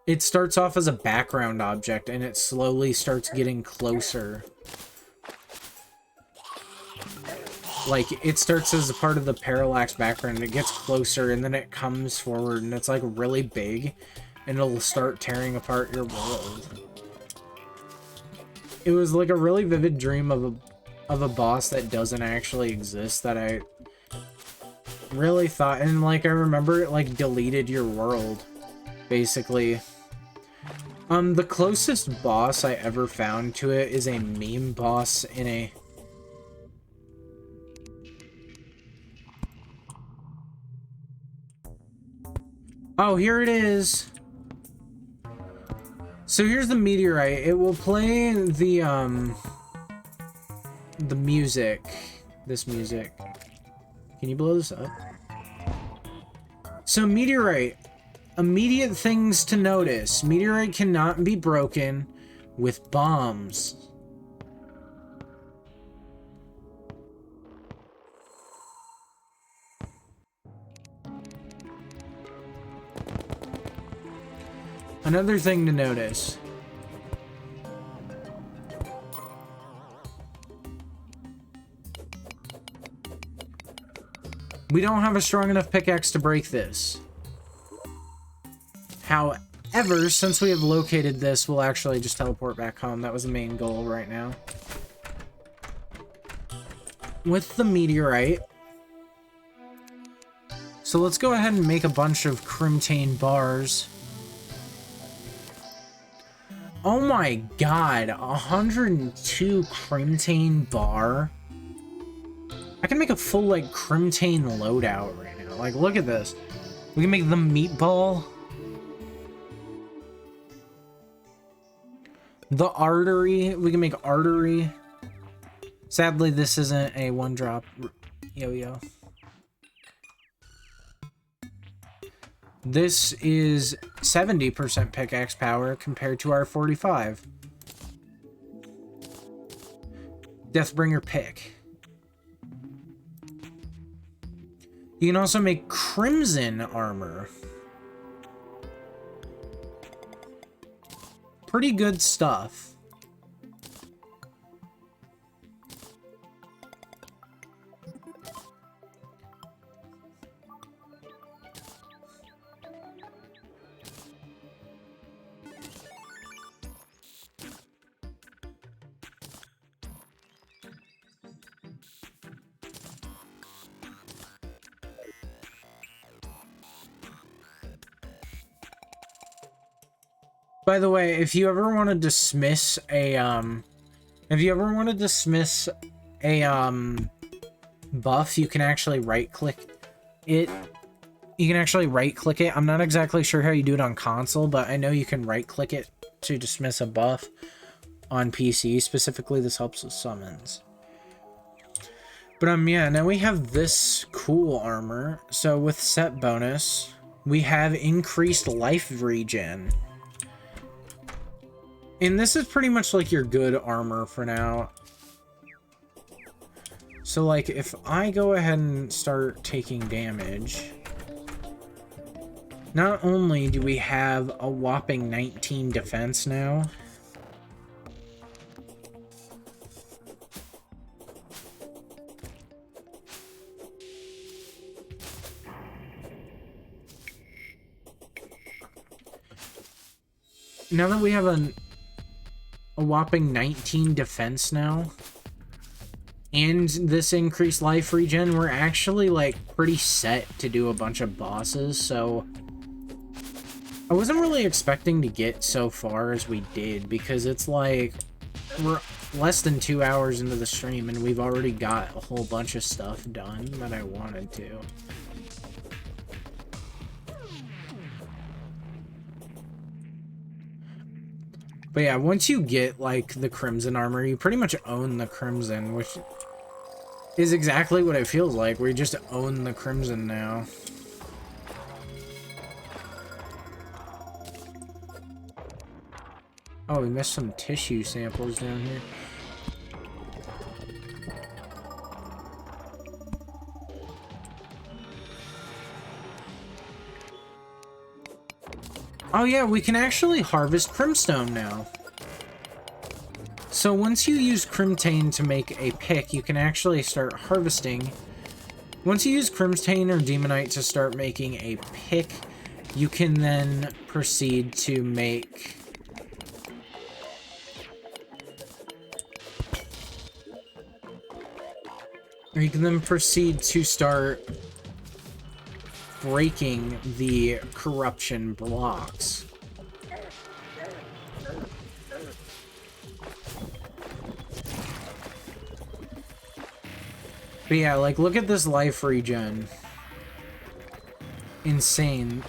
It starts off as a background object, and it slowly starts getting closer. Like, it starts as a part of the parallax background, and it gets closer, and then it comes forward, and it's, like, really big, and it'll start tearing apart your world. It was, like, a really vivid dream of a boss that doesn't actually exist that I really thought, and like I remember it like deleted your world basically The closest boss I ever found to it is a meme boss in a... Oh, here it is. So here's the meteorite. It will play the music. This music. Can you blow this up? So meteorite. Immediate things to notice. Meteorite cannot be broken with bombs. Another thing to notice. We don't have a strong enough pickaxe to break this. However, since we have located this, we'll actually just teleport back home. That was the main goal right now. With the meteorite. So let's go ahead and make a bunch of crimtane bars. Oh my god, 102 crimtane bar. I can make a full, like, crimtane loadout right now. Like, look at this. We can make the meatball. The artery. We can make artery. Sadly, this isn't a one-drop yo-yo. This is 70% pickaxe power compared to our 45. Deathbringer pick. You can also make crimson armor. Pretty good stuff. By the way, if you ever want to dismiss a, buff, you can actually right-click it. You can actually right-click it. I'm not exactly sure how you do it on console, but I know you can right-click it to dismiss a buff on PC. Specifically, this helps with summons. But, yeah, now we have this cool armor. So, with set bonus, we have increased life regen. And this is pretty much like your good armor for now. So, like, if I go ahead and start taking damage, not only do we have a whopping 19 defense now, now that we have a whopping 19 defense now, and this increased life regen, we're actually, like, pretty set to do a bunch of bosses, so I wasn't really expecting to get so far as we did, because it's like, we're less than 2 hours into the stream, and we've already got a whole bunch of stuff done that I wanted to. But yeah, once you get, like, the Crimson armor, you pretty much own the Crimson, which is exactly what it feels like. We just own the Crimson now. Oh, we missed some tissue samples down here. Oh yeah, we can actually harvest Crimstone now. So once you use Crimtane to make a pick, you can actually start harvesting. Once you use Crimtane or Demonite to start making a pick, you can then proceed to make... Or you can then proceed to start breaking the corruption blocks. But yeah, like, look at this life regen. Insane.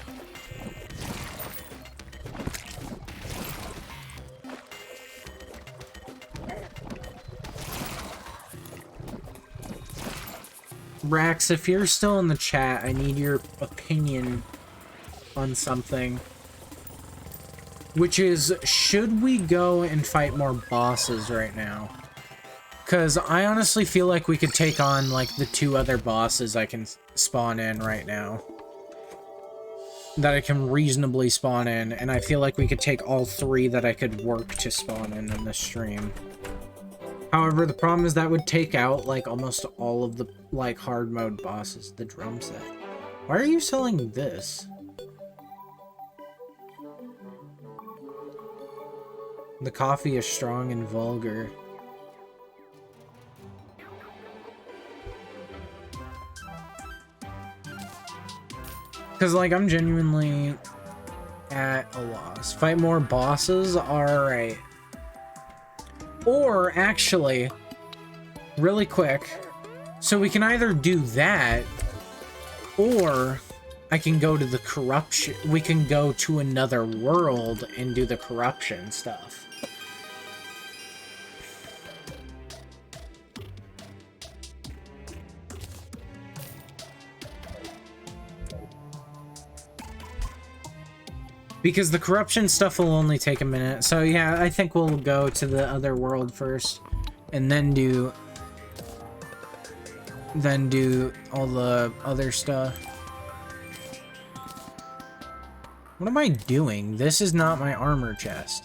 Rax, if you're still in the chat, I need your opinion on something. Which is, should we go and fight more bosses right now? Because I honestly feel like we could take on, like, the 2 other bosses I can spawn in right now. That I can reasonably spawn in, and I feel like we could take all 3 that I could work to spawn in this stream. However, the problem is that would take out, like, almost all of the, like, hard mode bosses. The drum set. Why are you selling this? The coffee is strong and vulgar. Because, like, I'm genuinely at a loss. Fight more bosses? Alright. Or, actually, really quick, so we can either do that, or I can go to the corruption. We can go to another world and do the corruption stuff. Because the corruption stuff will only take a minute. So yeah, I think we'll go to the other world first. And then do all the other stuff. What am I doing? This is not my armor chest.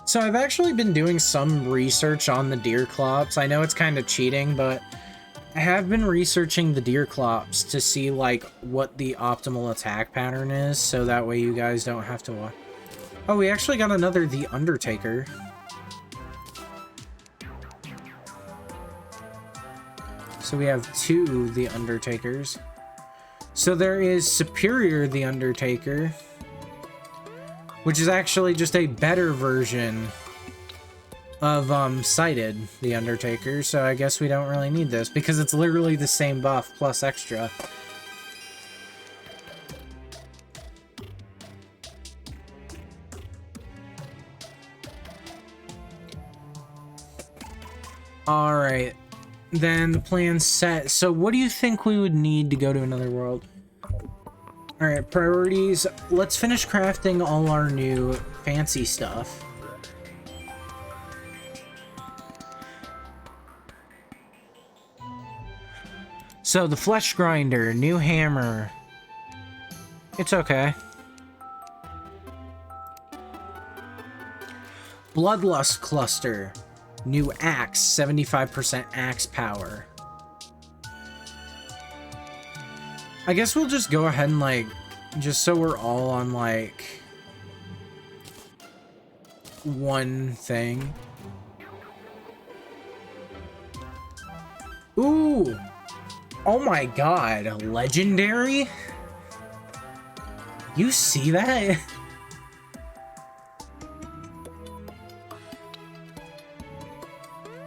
So I've actually been doing some research on the deer clops. I know it's kind of cheating, but I have been researching the deer clops to see, like, what the optimal attack pattern is, so that way you guys don't have to watch. Oh, we actually got another The Undertaker. So we have 2 The Undertakers. So there is Superior The Undertaker, which is actually just a better version of Sighted The Undertaker, so I guess we don't really need this, because it's literally the same buff plus extra. Alright, then the plan's set. So what do you think we would need to go to another world? Alright, priorities. Let's finish crafting all our new fancy stuff. So, the flesh grinder, new hammer. It's okay. Bloodlust cluster, new axe, 75% axe power. I guess we'll just go ahead and, like, just so we're all on, like, one thing. Ooh! Oh my god, legendary? You see that?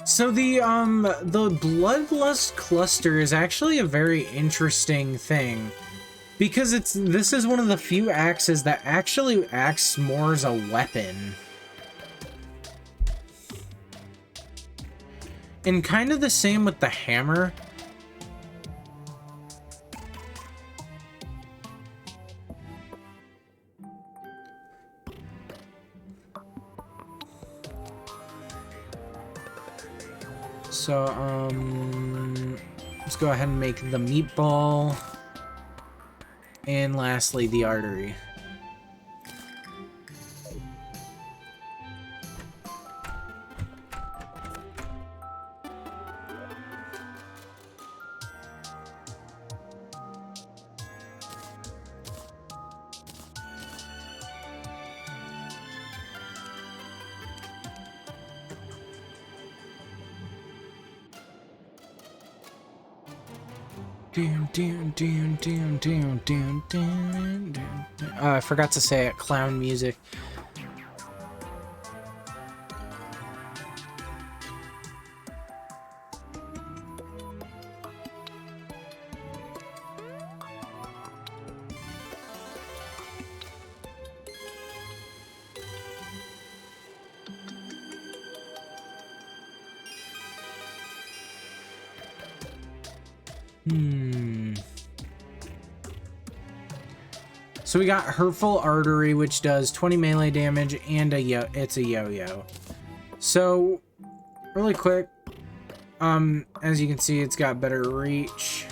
So the Bloodlust cluster is actually a very interesting thing, because this is one of the few axes that actually acts more as a weapon. And kind of the same with the hammer. So, let's go ahead and make the meatball. And lastly, the artery. I forgot to say it. Clown music. So we got Hurtful Artery, which does 20 melee damage, and it's a yo-yo. So, really quick, as you can see, it's got better reach.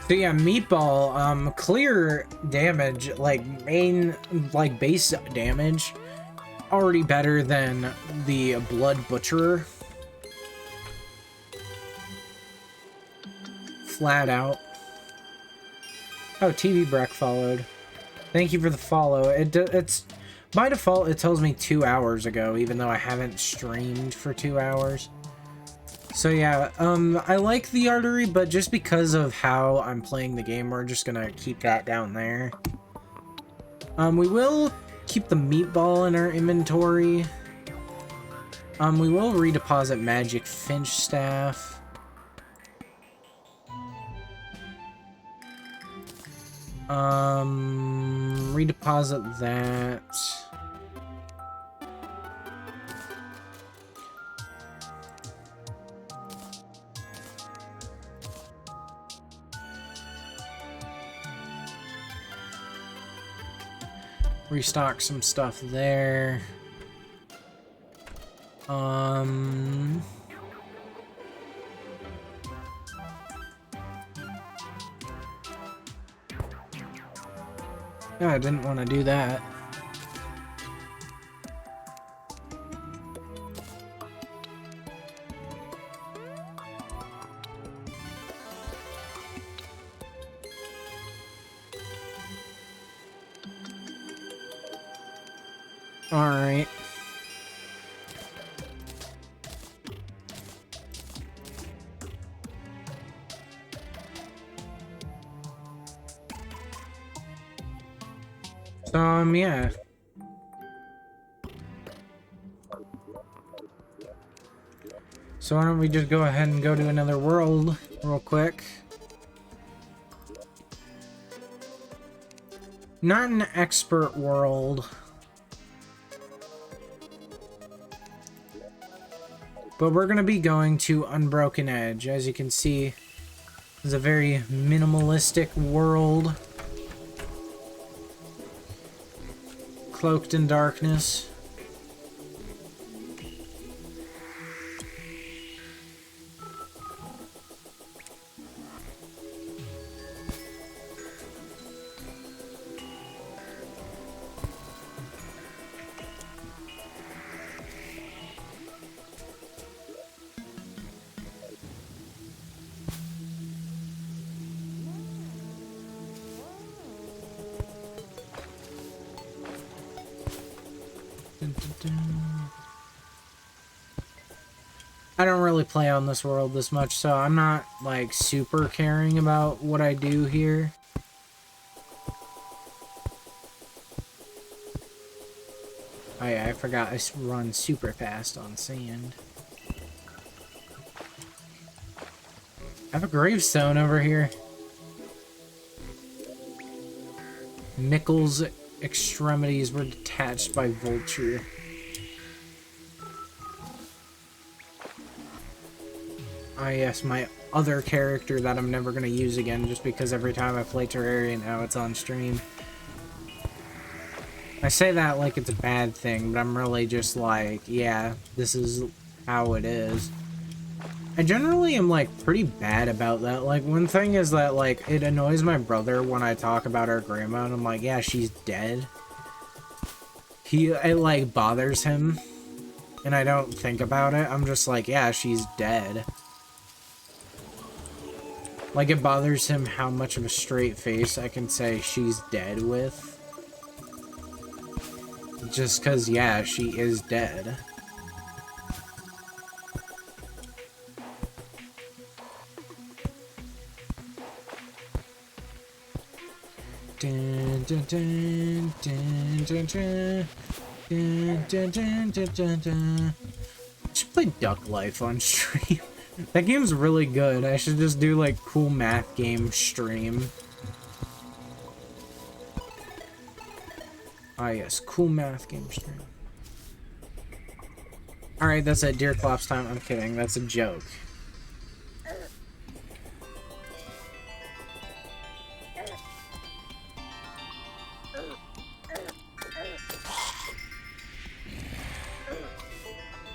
So yeah, Meatball, clear damage, like main, like base damage, already better than the Blood Butcherer. Flat out. Oh, TV Breck followed. Thank you for the follow. It's by default, it tells me 2 hours ago, even though I haven't streamed for 2 hours. So yeah, I like the artery, but just because of how I'm playing the game, we're just gonna keep that down there. We will keep the meatball in our inventory. We will redeposit Magic Finch Staff. Redeposit that. Restock some stuff there. Yeah, I didn't want to do that. Alright. Yeah. So why don't we just go ahead and go to another world real quick. Not an expert world. But we're going to be going to Unbroken Edge. As you can see, it's a very minimalistic world. Cloaked in darkness. I don't really play on this world this much, so I'm not, like, super caring about what I do here. Oh yeah, I forgot I run super fast on sand. I have a gravestone over here. Mickle's extremities were detached by vulture. Ah, yes, my other character that I'm never gonna use again just because every time I play Terraria now it's on stream. I say that like it's a bad thing, but I'm really just like, yeah, this is how it is. I generally am, like, pretty bad about that. Like, one thing is that, like, it annoys my brother when I talk about our grandma, and I'm like, yeah, she's dead. It, like, bothers him, and I don't think about it. I'm just like, yeah, she's dead. Like, it bothers him how much of a straight face I can say she's dead with. Just because, yeah, she is dead. Dun, dun, dun, dun, dun, dun. Dun, dun, dun, dun, dun, dun. I should play Duck Life on stream. That game's really good. I should just do like cool math game stream. Ah yes, cool math game stream. Alright, that's it. Deer Clops time. I'm kidding. That's a joke.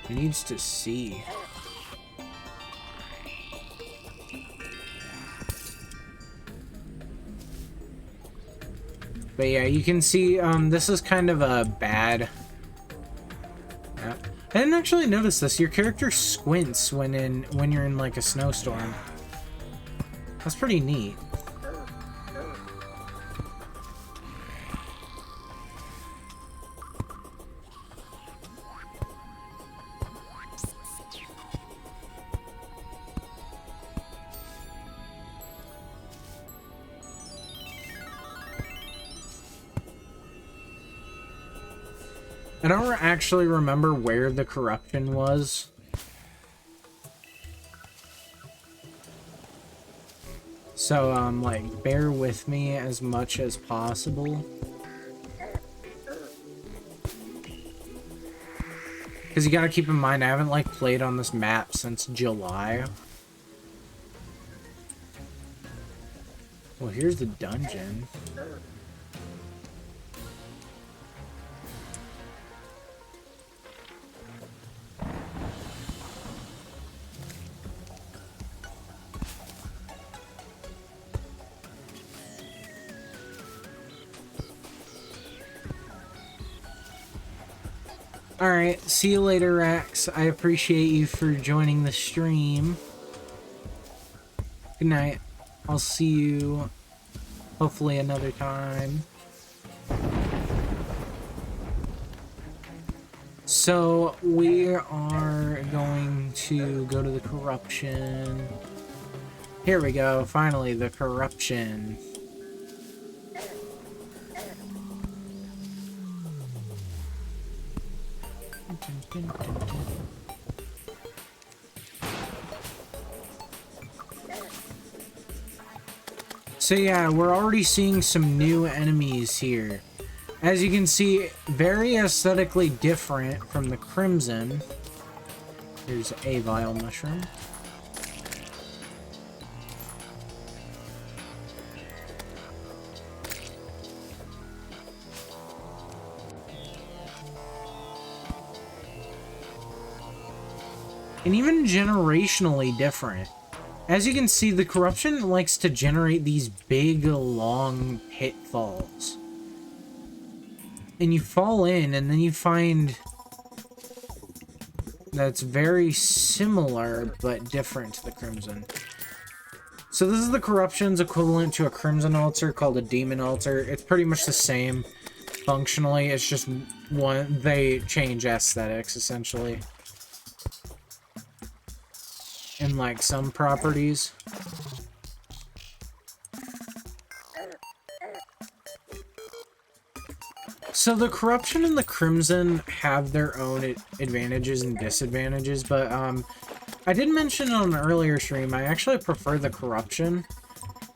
He needs to see. But yeah, you can see, this is kind of a bad... Yeah. I didn't actually notice this. Your character squints when you're in, like, a snowstorm. That's pretty neat. I don't actually remember where the corruption was. So, like, bear with me as much as possible. Because you gotta keep in mind, I haven't, like, played on this map since July. Well, here's the dungeon. Alright, see you later, Rax. I appreciate you for joining the stream. Good night. I'll see you hopefully another time. So, we are going to go to the corruption. Here we go, finally, the corruption. So yeah, we're already seeing some new enemies here. As you can see, very aesthetically different from the Crimson. Here's a vile mushroom. And even generationally different. As you can see, the corruption likes to generate these big, long pitfalls. And you fall in, and then you find that's very similar, but different to the Crimson. So this is the corruption's equivalent to a Crimson altar called a Demon altar. It's pretty much the same functionally. It's just one, they change aesthetics, essentially. And like some properties. So the corruption and the Crimson have their own advantages and disadvantages, but I did mention on an earlier stream, I actually prefer the corruption,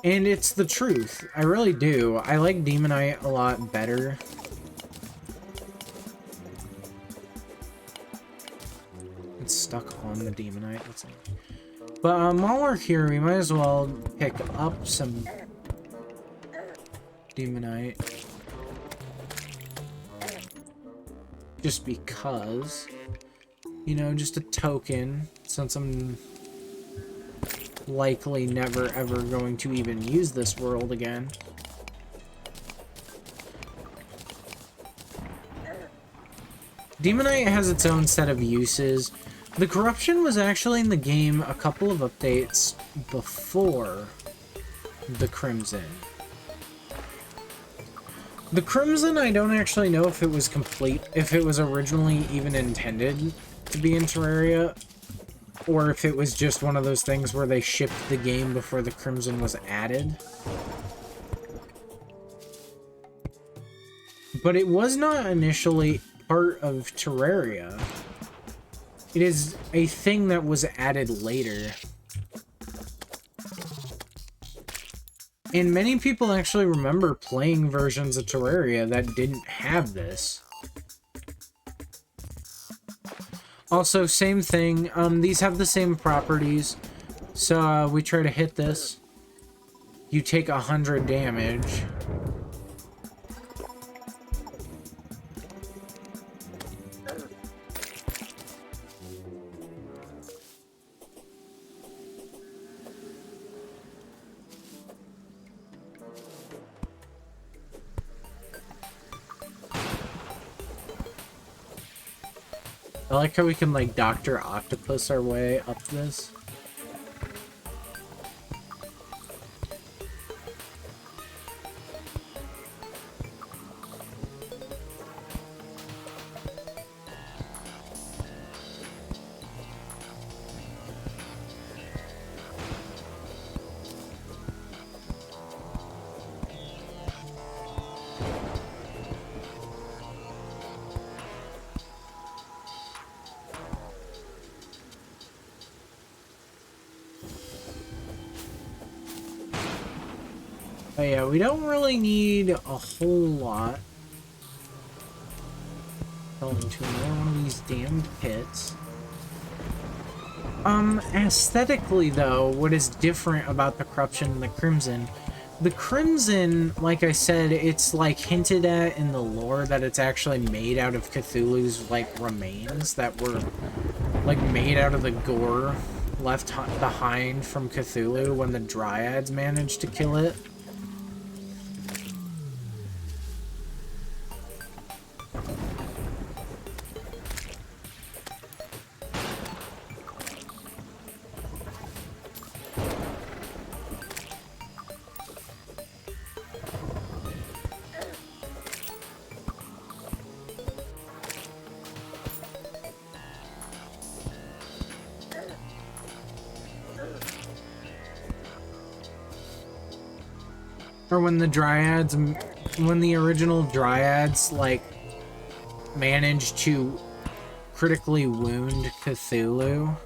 and it's the truth. I really do. I like Demonite a lot better. It's stuck on the Demonite. Let's see. But while we're here, we might as well pick up some demonite. Just because. You know, just a token, since I'm likely never ever going to even use this world again. Demonite has its own set of uses. The corruption was actually in the game a couple of updates before the Crimson. The Crimson, I don't actually know if it was complete, if it was originally even intended to be in Terraria, or if it was just one of those things where they shipped the game before the Crimson was added. But it was not initially part of Terraria. It is a thing that was added later. And many people actually remember playing versions of Terraria that didn't have this. Also, same thing. These have the same properties. So we try to hit this. You take 100 damage. I like how we can, like, Dr. Octopus our way up this. But yeah, we don't really need a whole lot. Fell into another one of these damned pits. Aesthetically though, what is different about the Corruption and the Crimson, like I said, it's like hinted at in the lore that it's actually made out of Cthulhu's like remains that were like made out of the gore left behind from Cthulhu when the Dryads managed to kill it. Or when the original Dryads, like, managed to critically wound Cthulhu.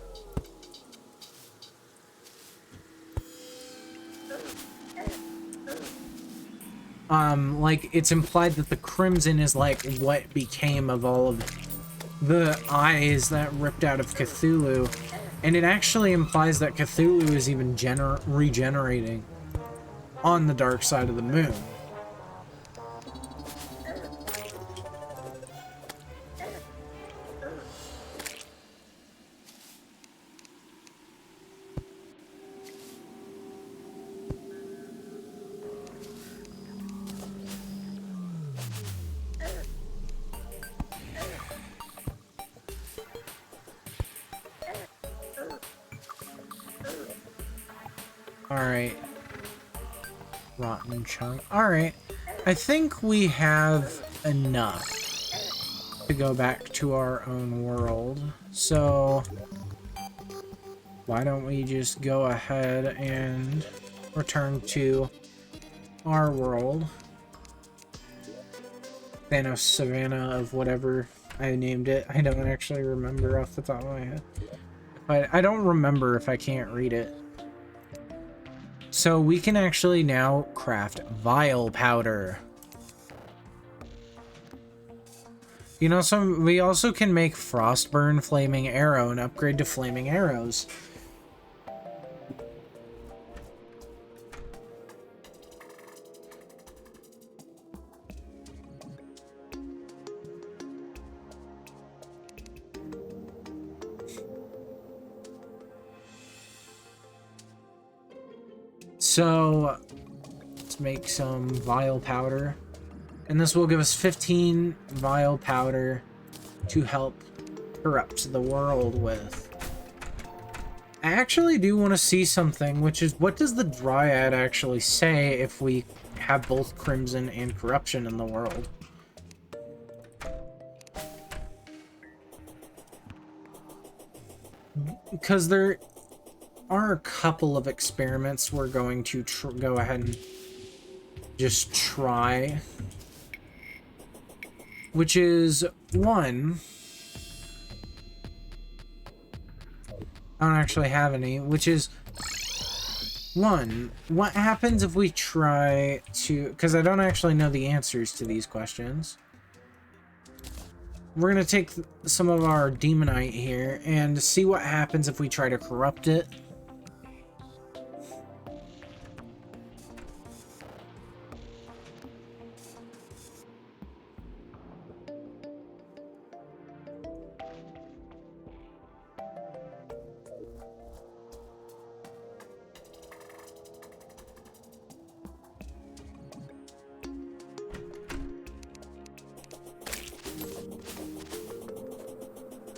Like, it's implied that the Crimson is, like, what became of all of the eyes that ripped out of Cthulhu. And it actually implies that Cthulhu is even regenerating on the dark side of the moon. Alright. Rotten chunk. Alright. I think we have enough to go back to our own world. So, why don't we just go ahead and return to our world. Thanos Savannah of whatever I named it. I don't actually remember off the top of my head. But I don't remember if I can't read it. So we can actually now craft Vile Powder. You know, we also can make Frostburn Flaming Arrow and upgrade to Flaming Arrows. So let's make some vile powder. And this will give us 15 vile powder to help corrupt the world with. I actually do want to see something, which is, what does the Dryad actually say if we have both Crimson and Corruption in the world? Because there are a couple of experiments we're going to go ahead and just try. Which is, one, I don't actually have any, which is, one, what happens if we try to, because I don't actually know the answers to these questions. We're going to take some of our Demonite here and see what happens if we try to corrupt it.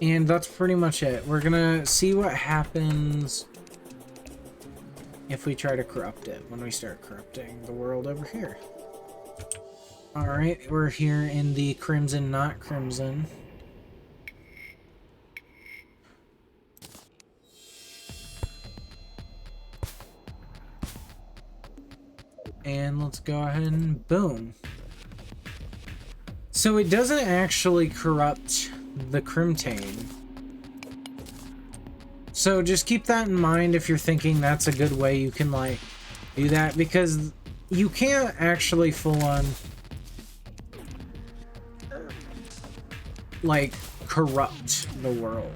And that's pretty much it. We're gonna see what happens if we try to corrupt it when we start corrupting the world over here. Alright, we're here in the Crimson, not Crimson. And let's go ahead and boom. So it doesn't actually corrupt the Crimtane. So just keep that in mind if you're thinking that's a good way you can, like, do that, because you can't actually full-on, like, corrupt the world.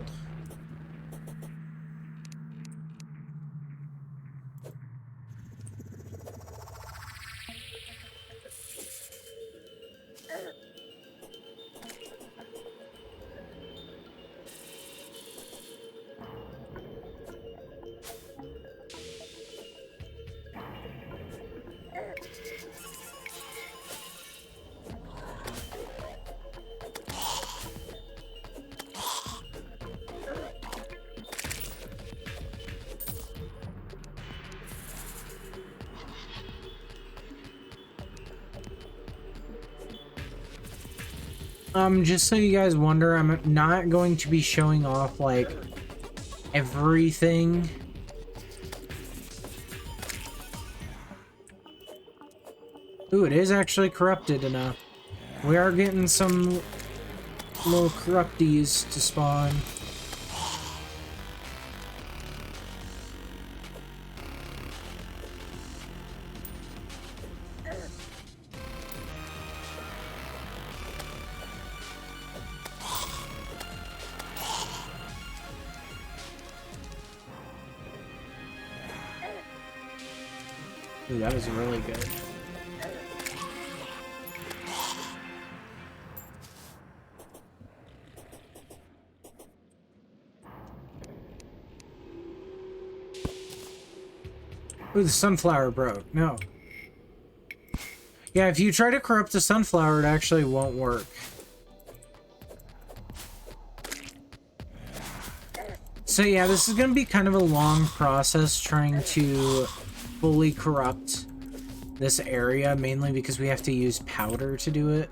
Just so you guys wonder, I'm not going to be showing off, like, everything. Ooh, it is actually corrupted enough. We are getting some little corrupties to spawn. Ooh, that was really good. Ooh, the sunflower broke. No. Yeah, if you try to corrupt the sunflower, it actually won't work. So yeah, this is going to be kind of a long process trying to fully corrupt this area, mainly because we have to use powder to do it.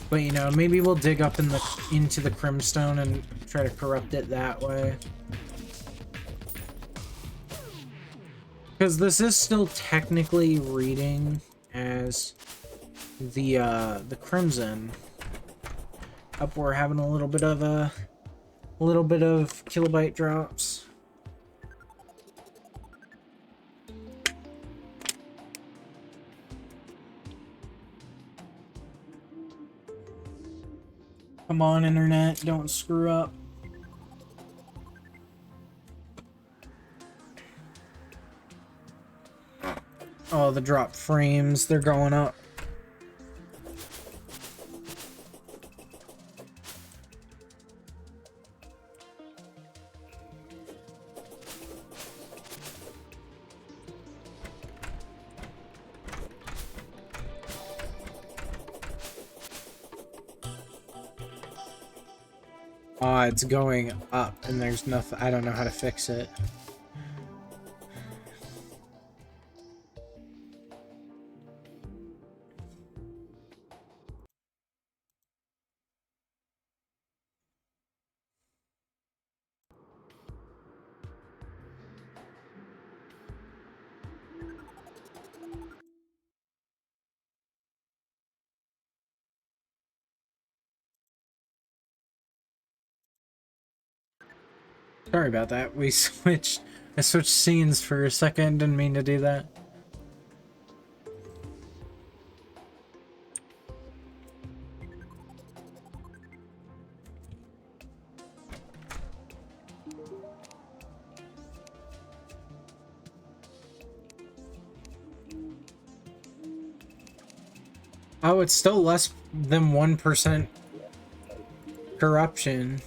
But you know, maybe we'll dig up into the Crimstone and try to corrupt it that way. Because this is still technically reading as the Crimson. Up, we're having a little bit of kilobyte drops. Come on, internet, don't screw up. Oh, the drop frames, they're going up. It's going up, and there's nothing. I don't know how to fix it. Sorry about that. I switched scenes for a second. Didn't mean to do that. Oh, it's still less than 1% corruption.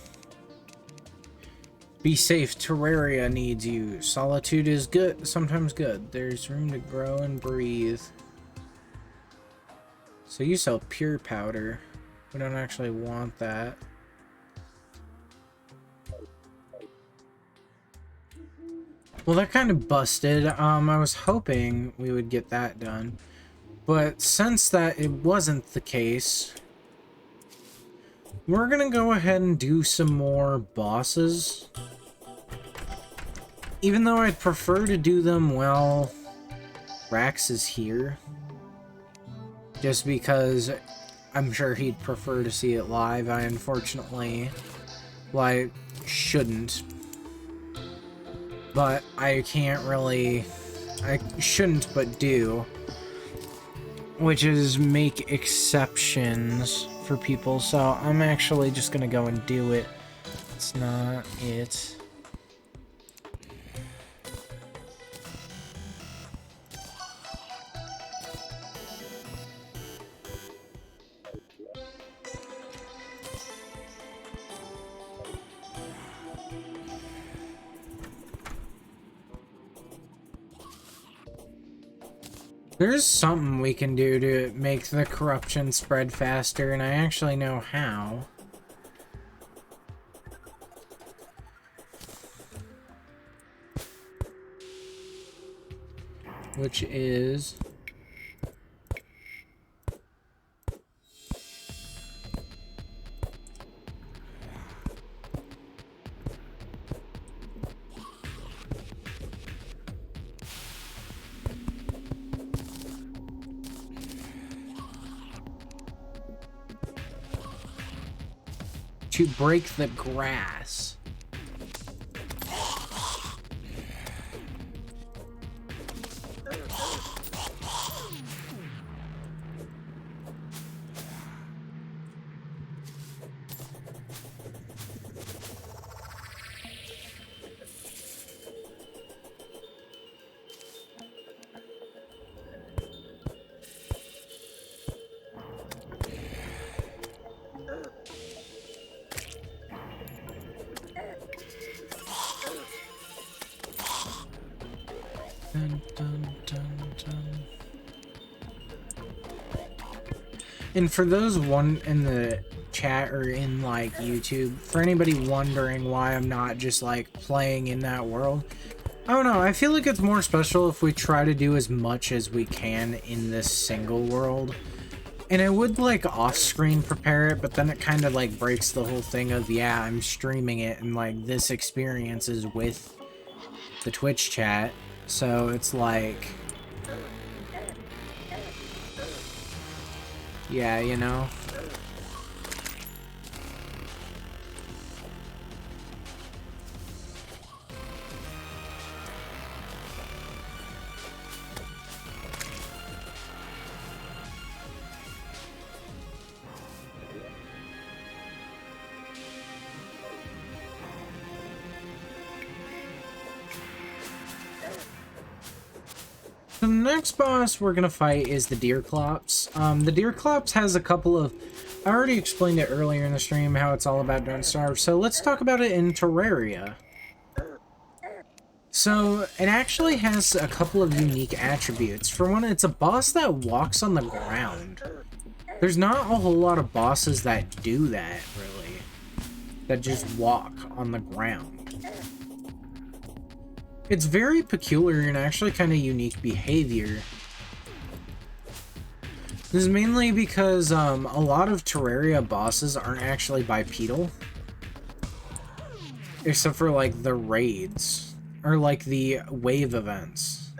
Be safe, Terraria needs you. Solitude is good, sometimes good. There's room to grow and breathe. So you sell pure powder. We don't actually want that. Well, that kind of busted. I was hoping we would get that done. But since that it wasn't the case, we're gonna go ahead and do some more bosses. Even though I'd prefer to do them while Rax is here. Just because I'm sure he'd prefer to see it live. I unfortunately, well, I shouldn't. But I can't really, I shouldn't but do. Which is make exceptions for people. So I'm actually just gonna go and do it. It's not it. There's something we can do to make the corruption spread faster, and I actually know how. Which is... to break the grass. Dun, dun, dun, dun. And for those one in the chat or in like YouTube, for anybody wondering why I'm not just like playing in that world, I don't know, I feel like it's more special if we try to do as much as we can in this single world. And I would like off-screen prepare it, but then it kind of like breaks the whole thing of, yeah, I'm streaming it and like this experience is with the Twitch chat. So it's like, yeah, you know. The next boss we're gonna fight is the Deerclops. The Deerclops has a couple of... I already explained it earlier in the stream how it's all about Don't Starve, so let's talk about it in Terraria. So, it actually has a couple of unique attributes. For one, it's a boss that walks on the ground. There's not a whole lot of bosses that do that, really. that just walk on the ground. It's very peculiar and actually kind of unique behavior. This is mainly because a lot of Terraria bosses aren't actually bipedal. Except for like the raids, or like the wave events.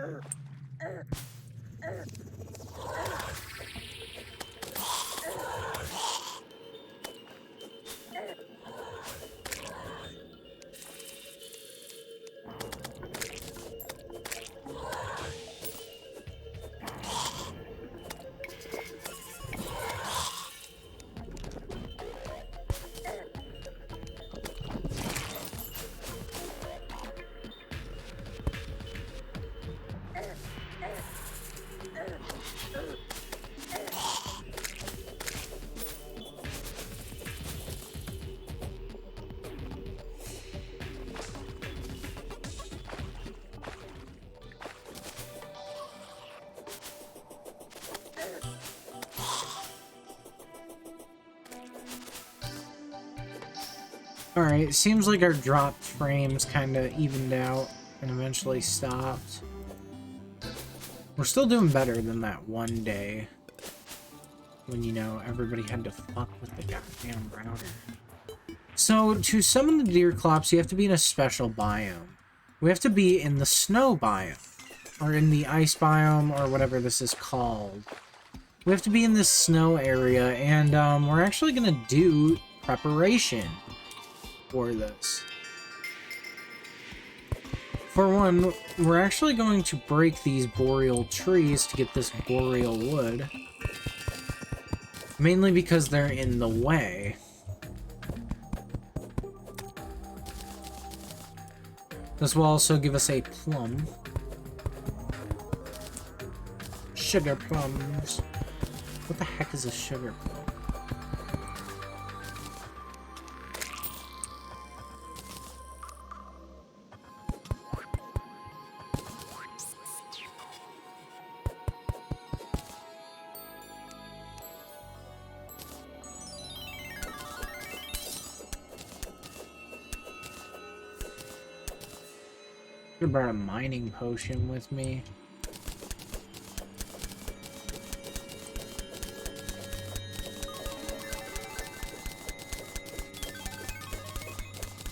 Alright, seems like our dropped frames kind of evened out and eventually stopped. We're still doing better than that one day when, you know, everybody had to fuck with the goddamn router. So, to summon the deer clops, you have to be in a special biome. We have to be in the snow biome, or in the ice biome, or whatever this is called. We have to be in this snow area, and we're actually going to do preparation for this. For one, we're actually going to break these boreal trees to get this boreal wood. Mainly because they're in the way. This will also give us a plum. Sugar plums. What the heck is a sugar plum? I brought a mining potion with me.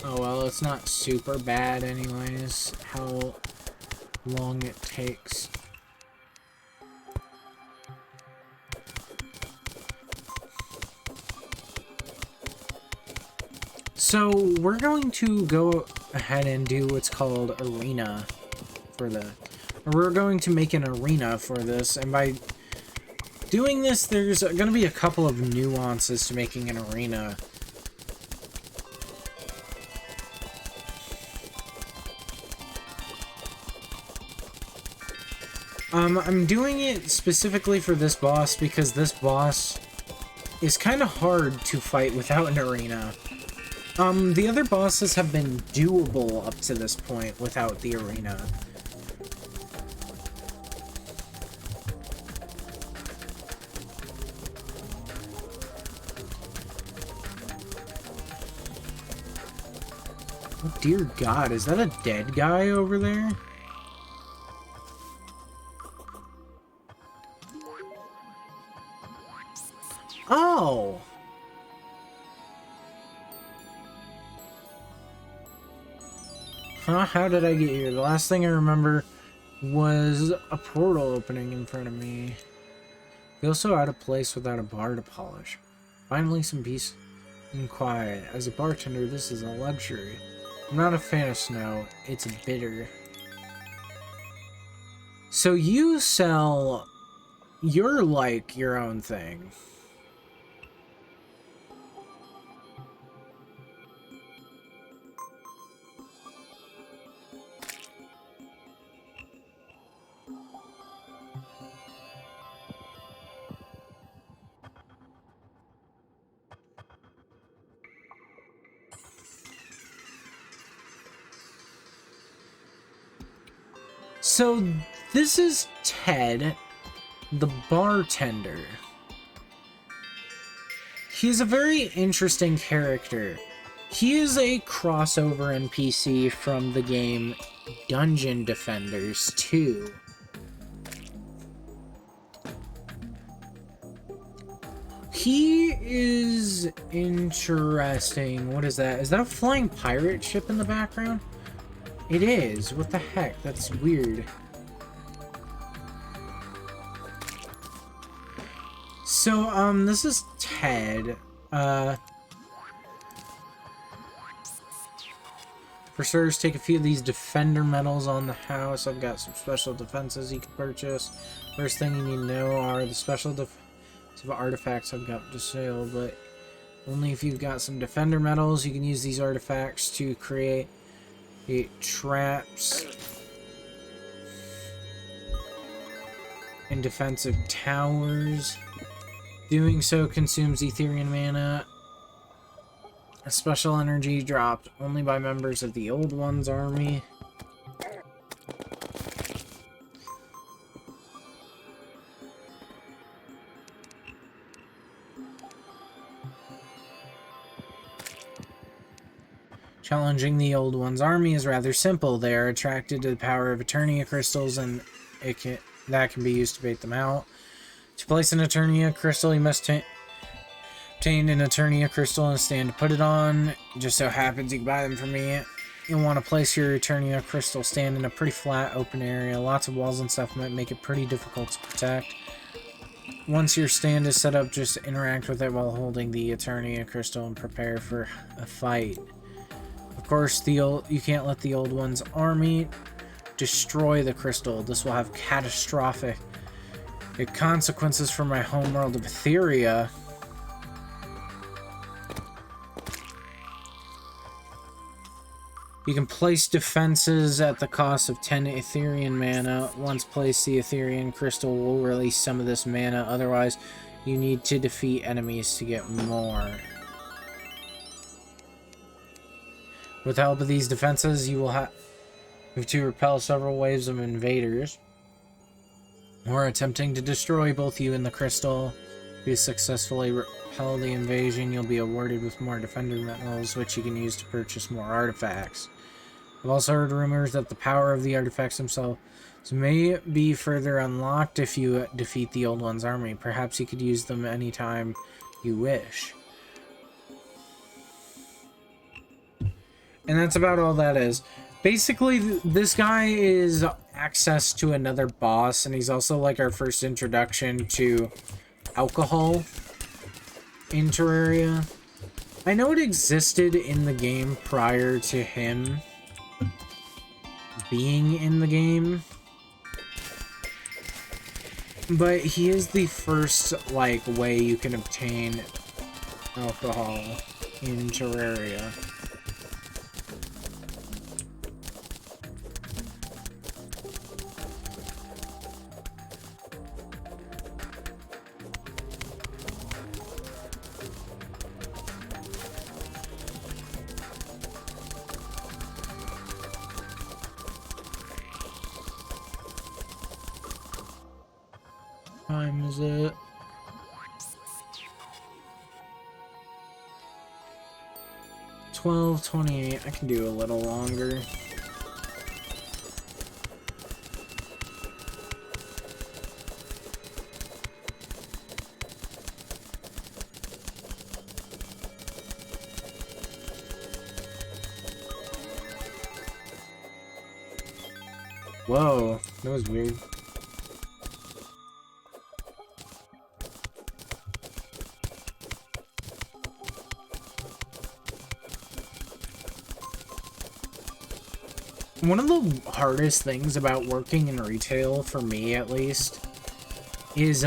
Oh well, it's not super bad anyways, how long it takes. So, we're going to go ahead and do what's called arena for we're going to make an arena for this, and by doing this, there's going to be a couple of nuances to making an arena. I'm doing it specifically for this boss because this boss is kind of hard to fight without an arena. The other bosses have been doable up to this point without the arena. Oh dear God, is that a dead guy over there? Oh! Huh? How did I get here? The last thing I remember was a portal opening in front of me. Feel so out of place without a bar to polish. Finally some peace and quiet. As a bartender, this is a luxury. I'm not a fan of snow. It's bitter. So you sell... You're like your own thing. So, this is Ted, the bartender. He's a very interesting character. He is a crossover NPC from the game Dungeon Defenders 2. He is interesting. What is that? Is that a flying pirate ship in the background? It is. What the heck? That's weird. So, this is Ted. For starters, take a few of these defender medals on the house. I've got some special defenses you can purchase. First thing you need to know are the special artifacts I've got disabled, but only if you've got some defender medals. You can use these artifacts to create traps and defensive towers. Doing so consumes Etherian mana. A special energy dropped only by members of the Old One's army. Challenging the Old One's army is rather simple. They are attracted to the power of Eternia crystals, and that can be used to bait them out. To place an Eternia crystal, you must obtain an Eternia crystal and stand to put it on. It just so happens you can buy them from me. You'll want to place your Eternia crystal stand in a pretty flat, open area. Lots of walls and stuff might make it pretty difficult to protect. Once your stand is set up, just interact with it while holding the Eternia crystal and prepare for a fight. Of course, you can't let the Old One's army destroy the crystal. This will have catastrophic consequences for my homeworld of Etheria. You can place defenses at the cost of 10 Etherian mana. Once placed, the Etherian crystal will release some of this mana. Otherwise, you need to defeat enemies to get more. With the help of these defenses, you will have to repel several waves of invaders who are attempting to destroy both you and the crystal. If you successfully repel the invasion, you'll be awarded with more defender metals, which you can use to purchase more artifacts. I've also heard rumors that the power of the artifacts themselves may be further unlocked if you defeat the Old One's army. Perhaps you could use them anytime you wish. And that's about all that is. Basically, this guy is access to another boss, and he's also like our first introduction to alcohol in Terraria. I know it existed in the game prior to him being in the game, but he is the first like way you can obtain alcohol in Terraria. Time is it? $12:28. I can do a little longer. Whoa, that was weird. One of the hardest things about working in retail, for me at least, is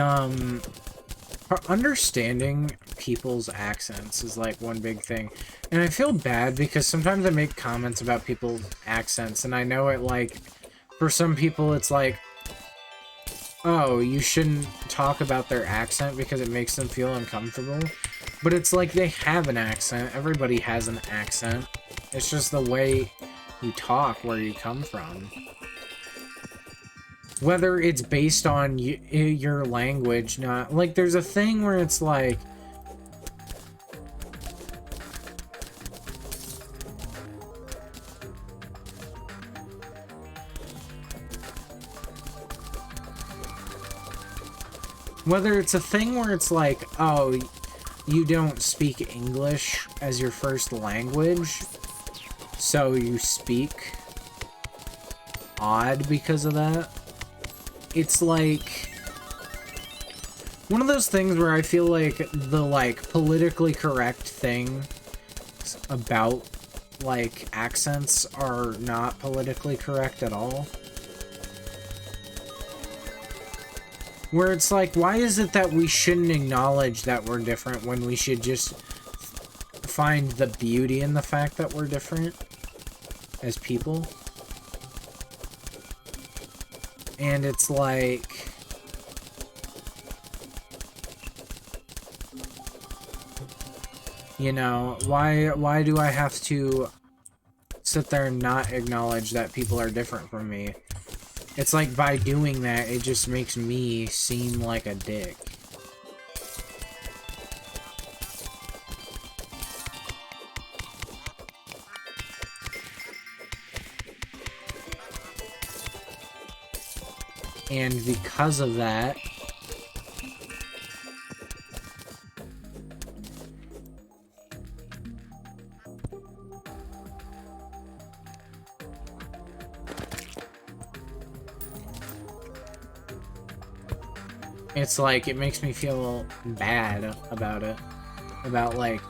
understanding people's accents is like one big thing. And I feel bad because sometimes I make comments about people's accents, and I know it, like, for some people it's like, oh, you shouldn't talk about their accent because it makes them feel uncomfortable. But it's like they have an accent. Everybody has an accent. It's just the way you talk where you come from. Whether it's based on your language, not like there's a thing where it's like Whether it's a thing where it's like, oh, you don't speak English as your first language, so you speak odd because of that. It's like one of those things where I feel like the like politically correct thing about like accents are not politically correct at all. Where it's like, why is it that we shouldn't acknowledge that we're different when we should just find the beauty in the fact that we're different as people? And it's like, you know, why do I have to sit there and not acknowledge that people are different from me? It's like by doing that, it just makes me seem like a dick. And because of that, it's like, it makes me feel bad about it. About, like,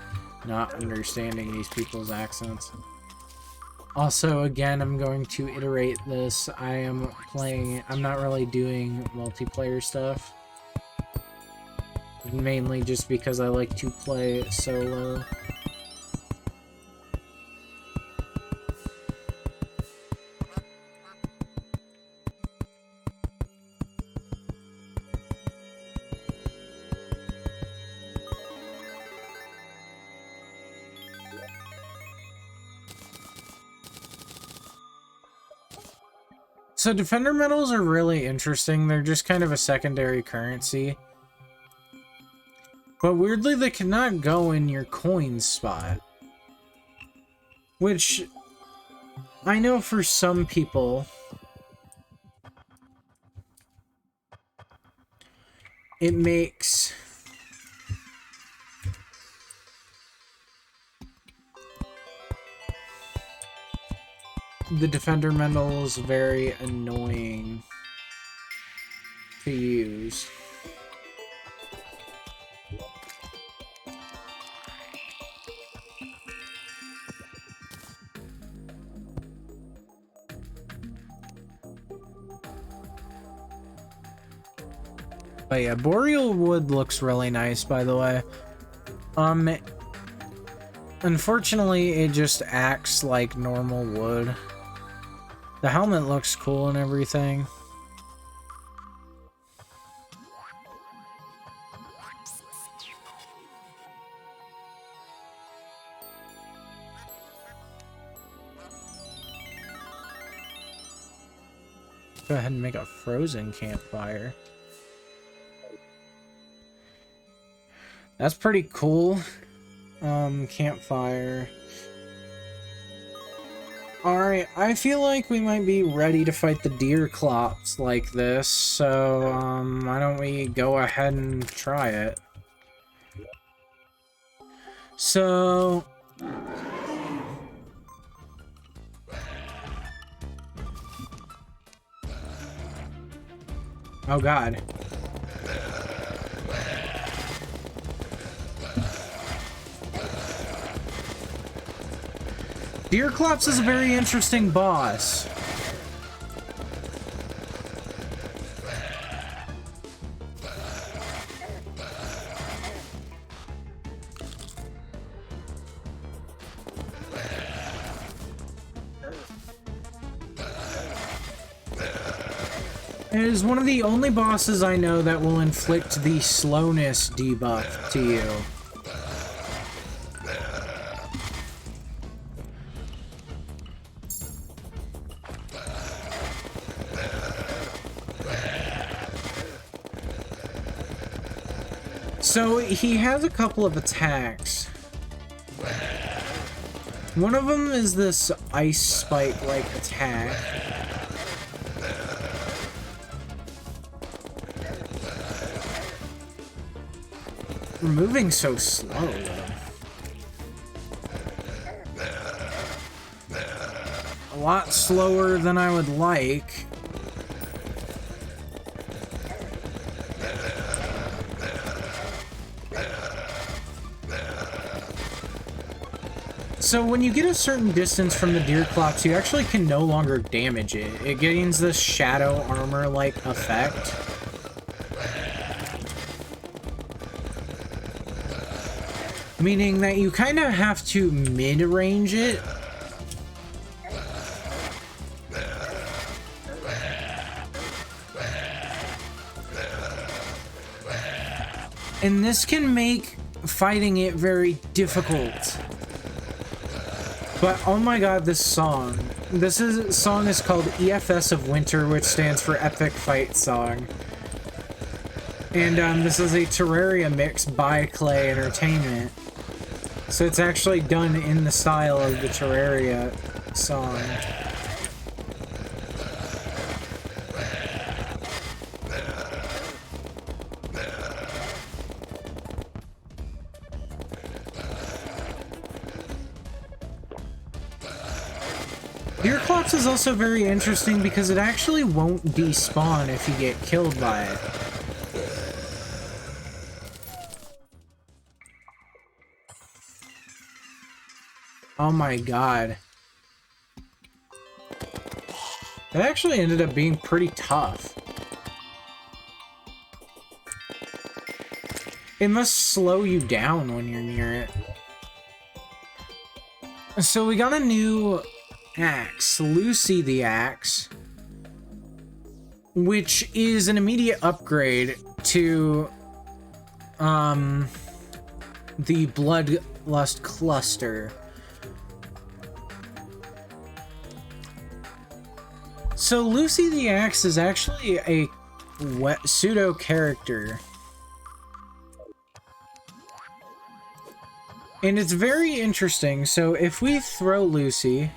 not understanding these people's accents. Also, again, I'm going to iterate this. I'm not really doing multiplayer stuff. Mainly just because I like to play solo. So defender medals are really interesting. They're just kind of a secondary currency. But weirdly, they cannot go in your coins spot. Which, I know for some people, it makes the defender medals very annoying to use. But yeah, boreal wood looks really nice, by the way. Unfortunately, it just acts like normal wood. The helmet looks cool and everything. Go ahead and make a frozen campfire. That's pretty cool. Campfire. Alright, I feel like we might be ready to fight the deer clops like this, so, why don't we go ahead and try it? So... oh god. Deerclops is a very interesting boss. It is one of the only bosses I know that will inflict the slowness debuff to you. So he has a couple of attacks. One of them is this ice spike-like attack. We're moving so slow, a lot slower than I would like. So when you get a certain distance from the Deerclops, you actually can no longer damage it. It gains this shadow armor-like effect. Meaning that you kind of have to mid-range it. And this can make fighting it very difficult. But oh my god, this song. Song is called EFS of Winter, which stands for Epic Fight Song. And this is a Terraria mix by Clay Entertainment. So it's actually done in the style of the Terraria song. Deerclops is also very interesting because it actually won't despawn if you get killed by it. Oh my god. That actually ended up being pretty tough. It must slow you down when you're near it. So we got a new axe, Lucy the Axe, which is an immediate upgrade to the Bloodlust Cluster. So Lucy the Axe is actually a pseudo character. And it's very interesting. So if we throw Lucy,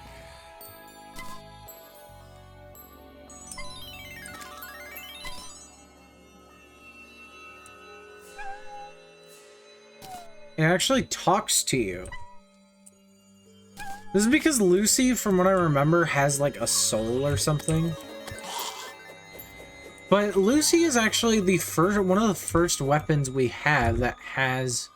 it actually talks to you. This is because Lucy, from what I remember, has like a soul or something. But Lucy is actually one of the first weapons we have that has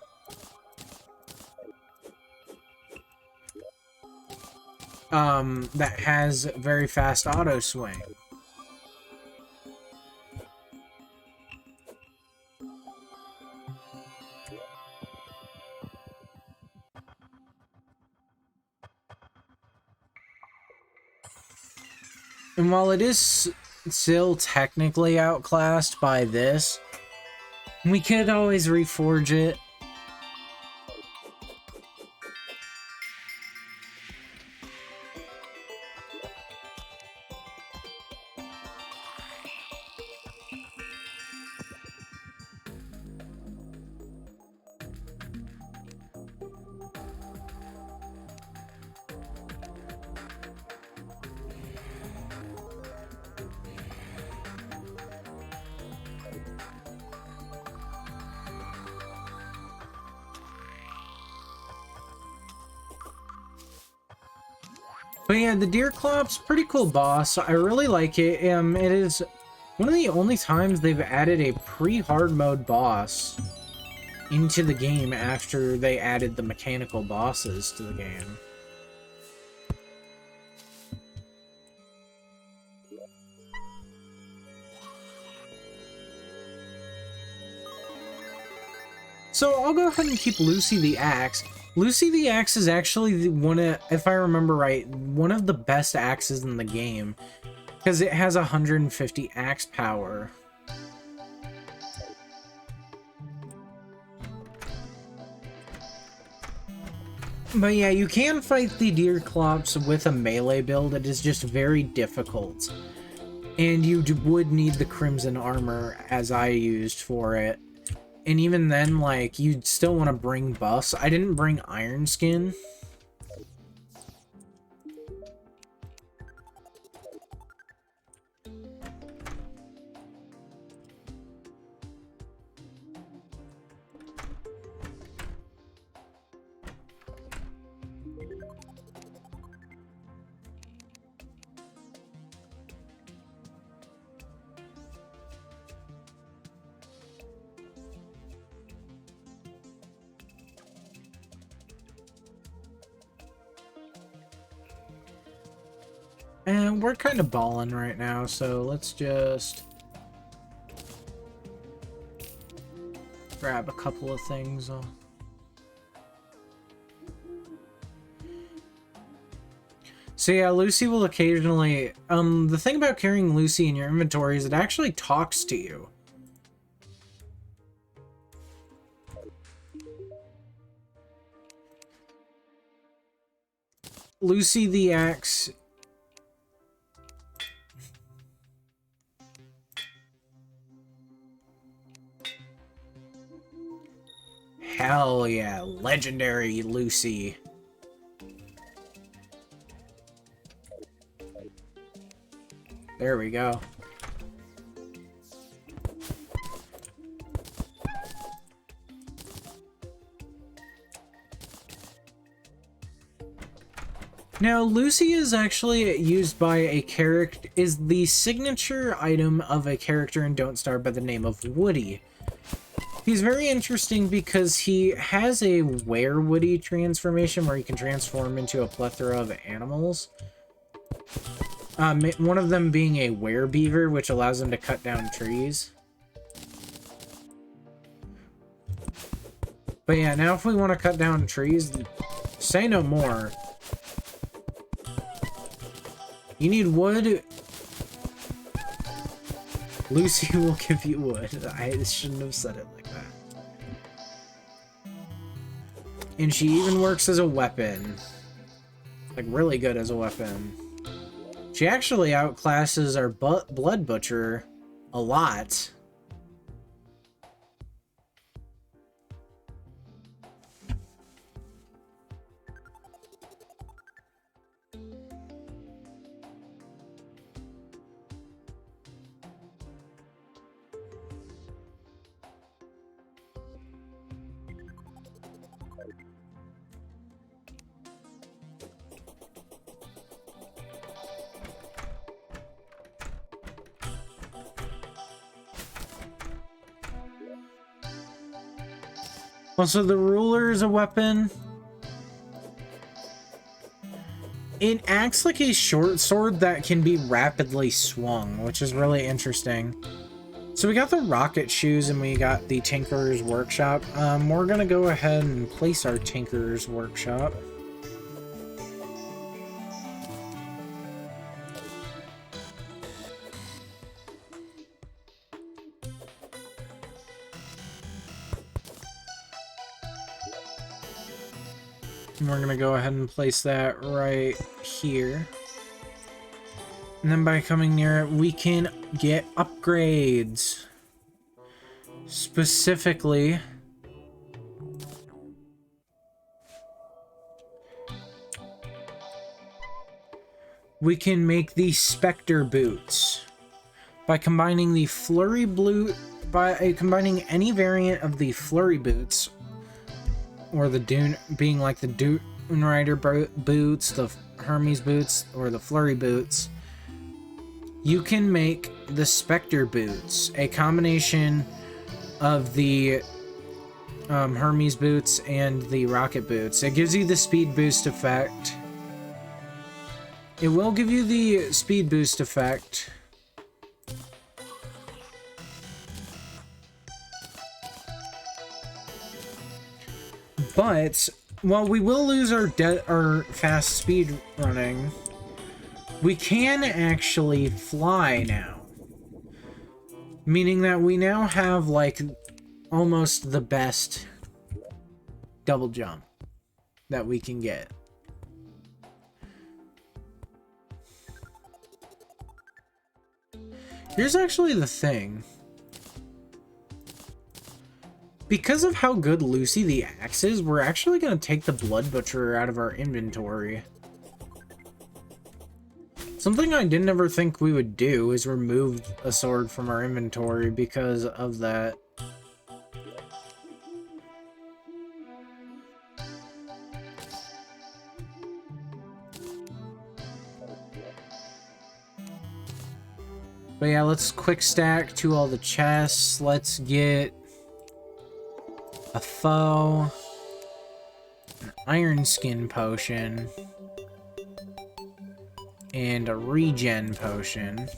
very fast auto swing. And while it is still technically outclassed by this, we could always reforge it. But yeah, the Deerclops, pretty cool boss. I really like it. It is one of the only times they've added a pre-hard mode boss into the game after they added the mechanical bosses to the game. So I'll go ahead and keep Lucy the Axe. Lucy the Axe is actually if I remember right, one of the best axes in the game, because it has 150 axe power. But yeah, you can fight the Deerclops with a melee build. It is just very difficult. And you would need the Crimson Armor, as I used for it. And even then, like, you'd still want to bring buffs. I didn't bring Iron Skin. And we're kind of balling right now, so let's just grab a couple of things. So yeah, Lucy will occasionally... the thing about carrying Lucy in your inventory is it actually talks to you. Lucy the Axe... Hell yeah, legendary Lucy. There we go. Now, Lucy is actually used by a character, is the signature item of a character in Don't Starve by the name of Woody. He's very interesting because he has a were-Woody transformation where he can transform into a plethora of animals. One of them being a were-beaver, which allows him to cut down trees. But yeah, now if we want to cut down trees, say no more. You need wood. Lucy will give you wood. I shouldn't have said it like that. And she even works as a weapon. Like, really good as a weapon. She actually outclasses our Blood Butcher a lot. Also, the ruler is a weapon. It acts like a short sword that can be rapidly swung, which is really interesting. So we got the rocket shoes and we got the Tinkerer's Workshop. We're gonna go ahead and place our Tinkerer's Workshop. And we're gonna go ahead and place that right here. And then by coming near it, we can get upgrades. Specifically, we can make the Spectre boots by combining the Flurry Blue, by combining any variant of the Flurry boots, or the Dune, being like the Dune Rider boots, the Hermes boots, or the Flurry boots. You can make the Spectre boots, a combination of the Hermes boots and the rocket boots. It gives you the speed boost effect. It will give you the speed boost effect. But while we will lose our fast speed running, we can actually fly now. Meaning that we now have, like, almost the best double jump that we can get. Here's actually the thing. Because of how good Lucy the Axe is, we're actually going to take the Blood Butcher out of our inventory. Something I didn't ever think we would do is remove a sword from our inventory because of that. But yeah, let's quick stack to all the chests. Let's get a foe, an iron skin potion, and a regen potion.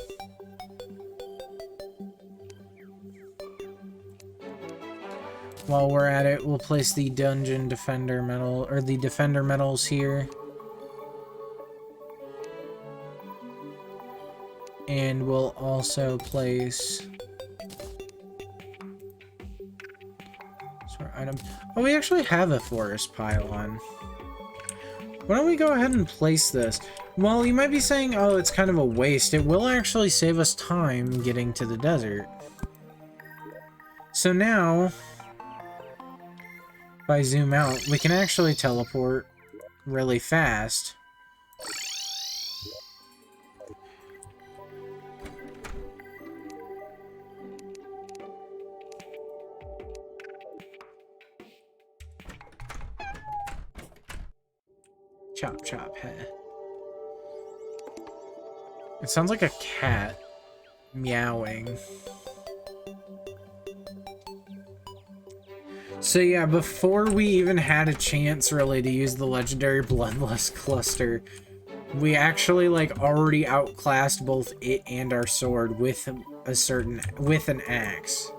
While we're at it, we'll place the dungeon defender medal, or the defender medals here. And we'll also place... item. Oh, we actually have a forest pylon. Why don't we go ahead and place this? Well, you might be saying, oh, it's kind of a waste. It will actually save us time getting to the desert. So now, if I zoom out, we can actually teleport really fast. Chop, chop, hey. It sounds like a cat meowing. So yeah, before we even had a chance really to use the legendary Bloodlust Cluster, we actually like already outclassed both it and our sword with an axe.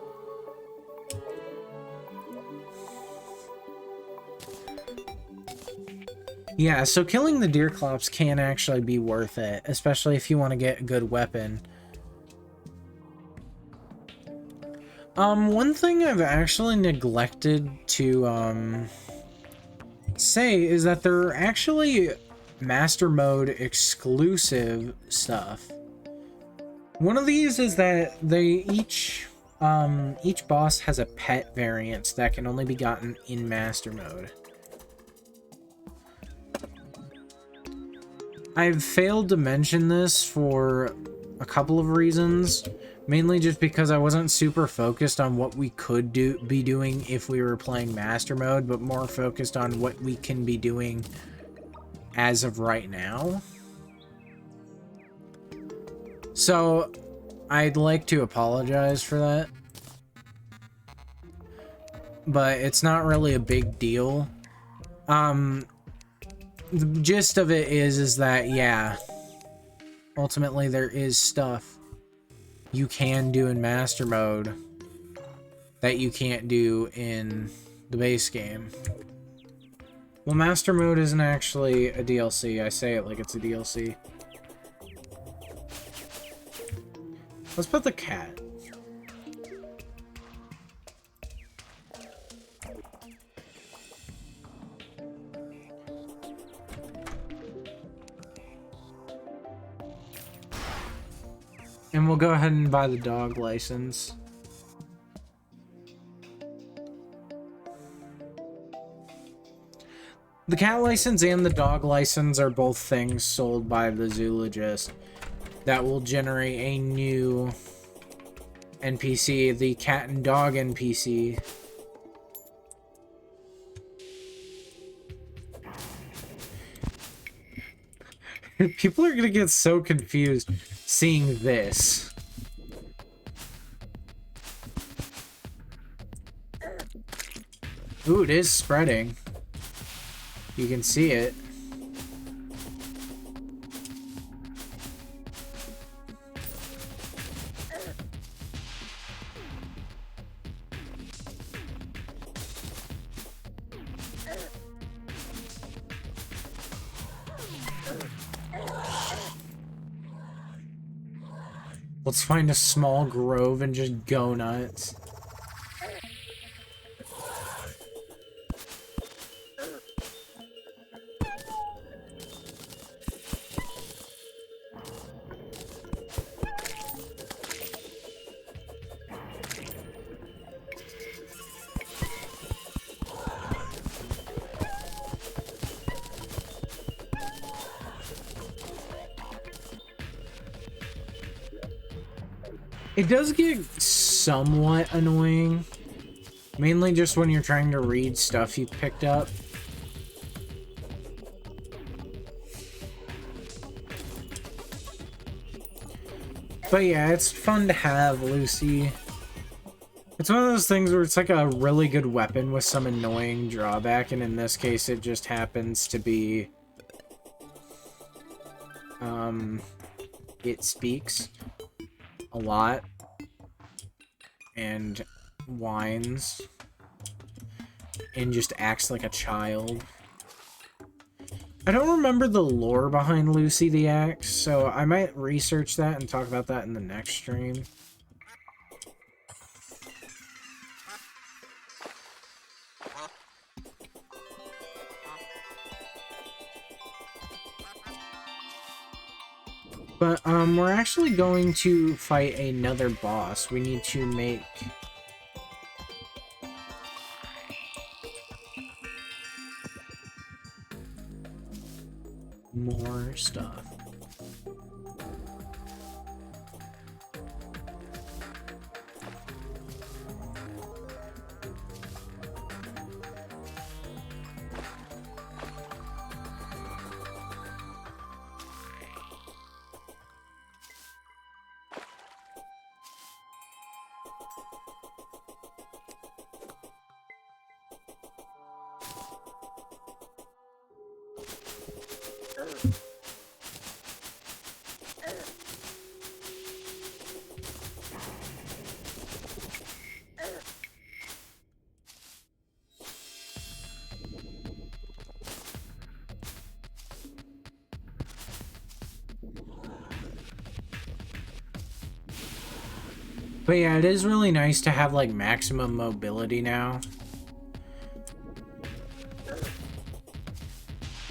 Yeah, so killing the Deerclops can actually be worth it, especially if you want to get a good weapon. One thing I've actually neglected to, say is that there are actually Master Mode exclusive stuff. One of these is that each boss has a pet variant that can only be gotten in Master Mode. I've failed to mention this for a couple of reasons, mainly just because I wasn't super focused on what we could be doing if we were playing Master Mode, but more focused on what we can be doing as of right now. So, I'd like to apologize for that, but it's not really a big deal. The gist of it is that, yeah, ultimately there is stuff you can do in Master Mode that you can't do in the base game. Well, Master Mode isn't actually a DLC. I say it like it's a DLC. Let's put the cat. And we'll go ahead and buy the dog license. The cat license and the dog license are both things sold by the zoologist that will generate a new NPC, the cat and dog NPC. People are gonna get so confused seeing this. Ooh, it is spreading. You can see it. Let's find a small grove and just go nuts. It does get somewhat annoying, mainly just when you're trying to read stuff you picked up. But yeah, it's fun to have, Lucy. It's one of those things where it's like a really good weapon with some annoying drawback, and in this case it just happens to be it speaks a lot and whines and just acts like a child. I don't remember the lore behind Lucy the Axe, so I might research that and talk about that in the next stream. But, we're actually going to fight another boss. We need to make... more stuff. But yeah, it is really nice to have, like, maximum mobility now.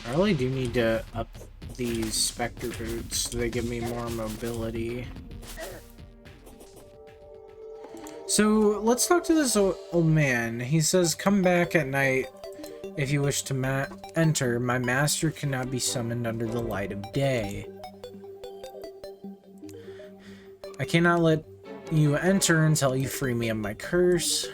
I really do need to up these Spectre boots so they give me more mobility. So, let's talk to this old man. He says, "Come back at night if you wish to enter. My master cannot be summoned under the light of day. I cannot let you enter until you free me of my curse."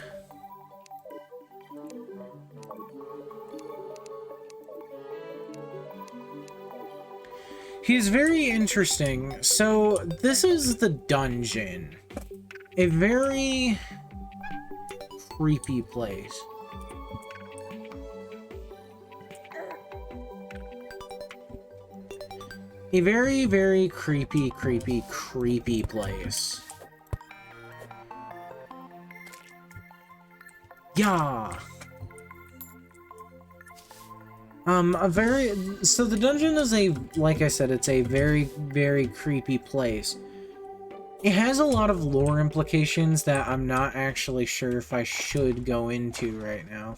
He is very interesting. So, this is the dungeon. A very creepy place. A very, very creepy place. Yeah. So the dungeon is like I said, it's a very, very creepy place. It has a lot of lore implications that I'm not actually sure if I should go into right now.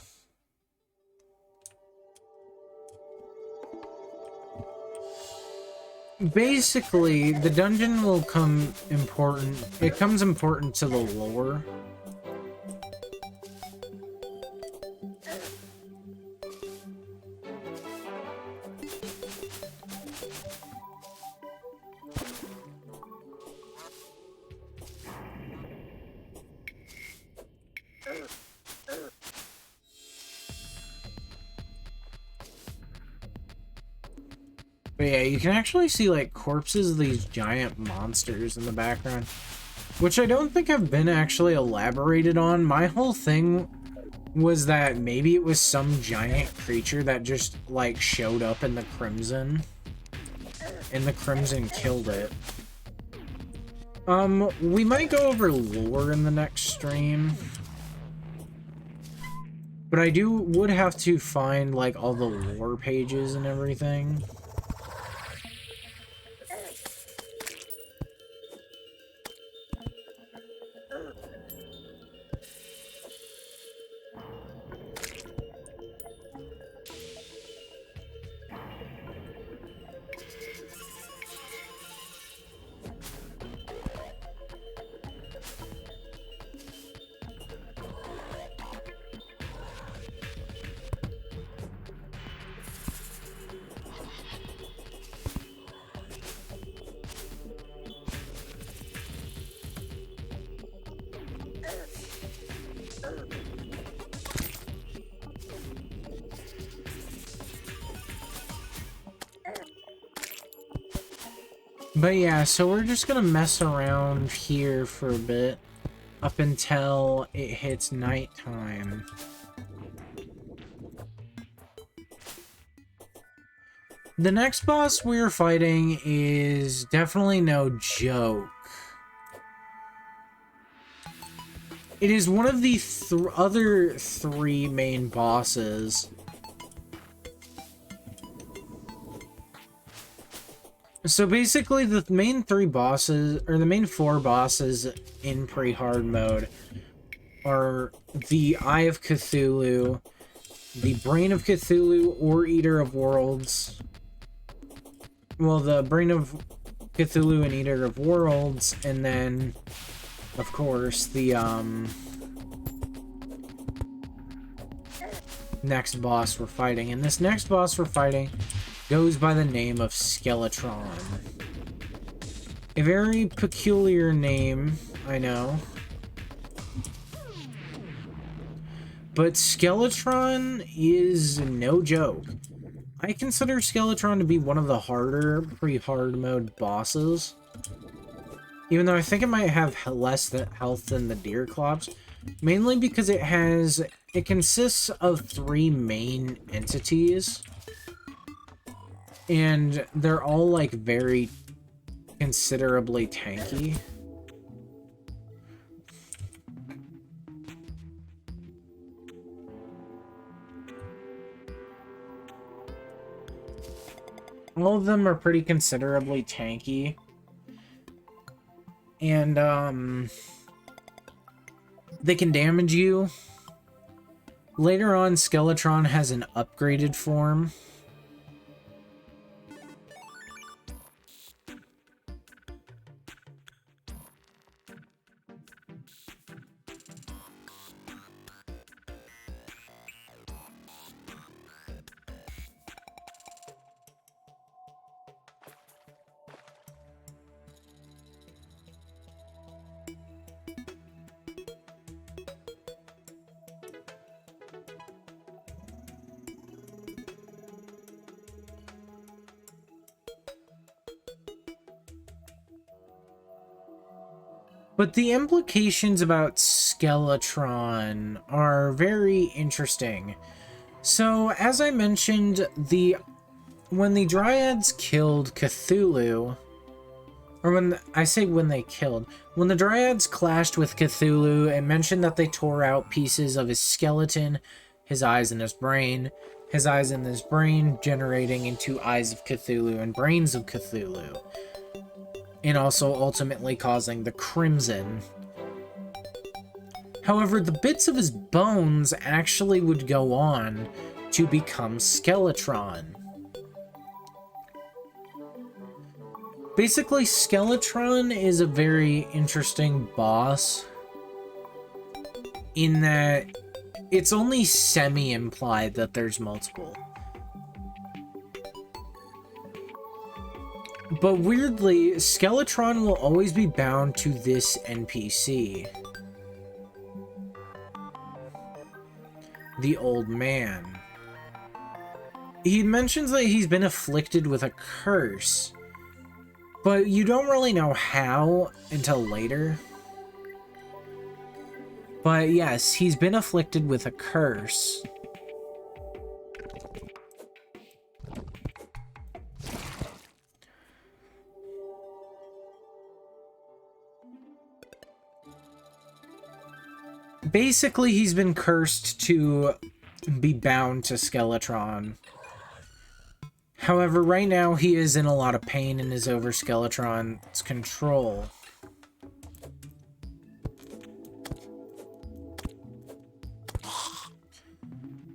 Basically, the dungeon will come important. It comes important to the lore. But yeah, you can actually see, like, corpses of these giant monsters in the background, which I don't think have been actually elaborated on. My whole thing was that maybe it was some giant creature that just, like, showed up in the Crimson, and the Crimson killed it. We might go over lore in the next stream, but I would have to find, like, all the lore pages and everything. But yeah, so we're just gonna mess around here for a bit up until it hits nighttime. The next boss we're fighting is definitely no joke. It is one of the other three main bosses. So basically the main three bosses, or the main four bosses in pre-hard mode are the Eye of Cthulhu, the Brain of Cthulhu, or Eater of Worlds. Well, the Brain of Cthulhu and Eater of Worlds, and then, of course, the, next boss we're fighting. And this next boss we're fighting goes by the name of Skeletron. A very peculiar name, I know. But Skeletron is no joke. I consider Skeletron to be one of the harder pre-hard mode bosses. Even though I think it might have less health than the Deerclops. Mainly because it consists of three main entities. And they're all like very considerably tanky. All of them are pretty considerably tanky. And, they can damage you. Later on, Skeletron has an upgraded form. But the implications about Skeletron are very interesting. So, as I mentioned, when the Dryads killed Cthulhu, or when the Dryads clashed with Cthulhu, it mentioned that they tore out pieces of his skeleton, his eyes and his brain generating into Eyes of Cthulhu and Brains of Cthulhu. And also ultimately causing the Crimson. However, the bits of his bones actually would go on to become Skeletron. Basically, Skeletron is a very interesting boss in that it's only semi-implied that there's multiple. But weirdly, Skeletron will always be bound to this NPC. The old man. He mentions that he's been afflicted with a curse, but you don't really know how until later. But yes, he's been afflicted with a curse. Basically, he's been cursed to be bound to Skeletron. However, right now he is in a lot of pain and is over Skeletron's control.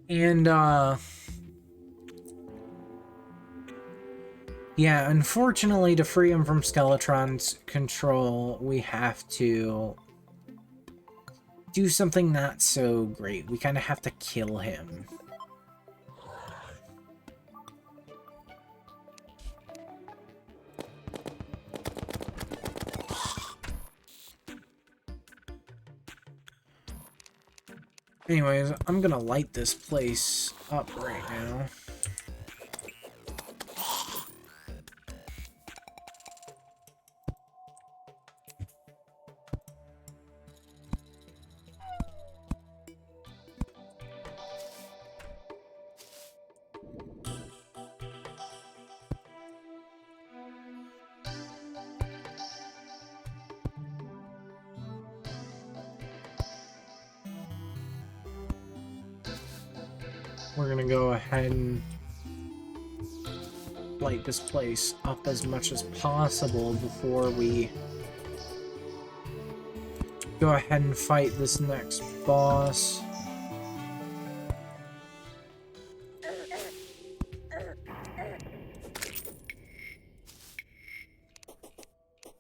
And, yeah, unfortunately, to free him from Skeletron's control, we have to do something not so great. We kind of have to kill him. Anyways, I'm gonna light this place up right now. we're gonna go ahead and light this place up as much as possible before we go ahead and fight this next boss.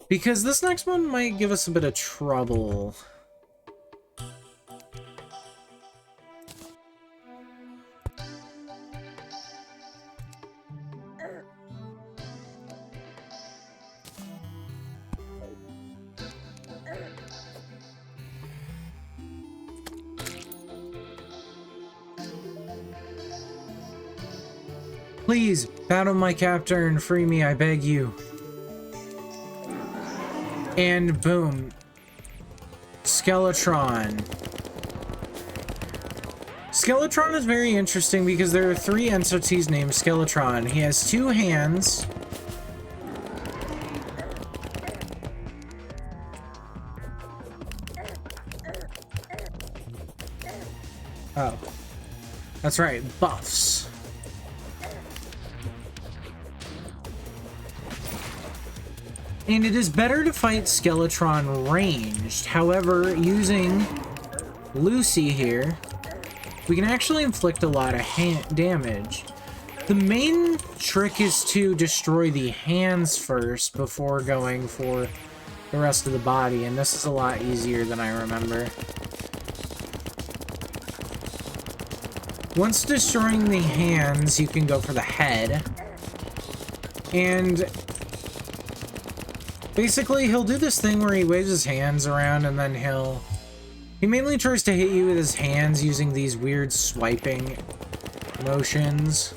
Because this next one might give us a bit of trouble. Please, battle my captor and free me, I beg you. And boom. Skeletron. Skeletron is very interesting because there are 3 entities named Skeletron. He has 2 hands. Oh. That's right, buffs. And it is better to fight Skeletron ranged. However, using Lucy here, we can actually inflict a lot of damage. The main trick is to destroy the hands first before going for the rest of the body, and this is a lot easier than I remember. Once destroying the hands, you can go for the head. And basically, he'll do this thing where he waves his hands around and then he mainly tries to hit you with his hands using these weird swiping motions.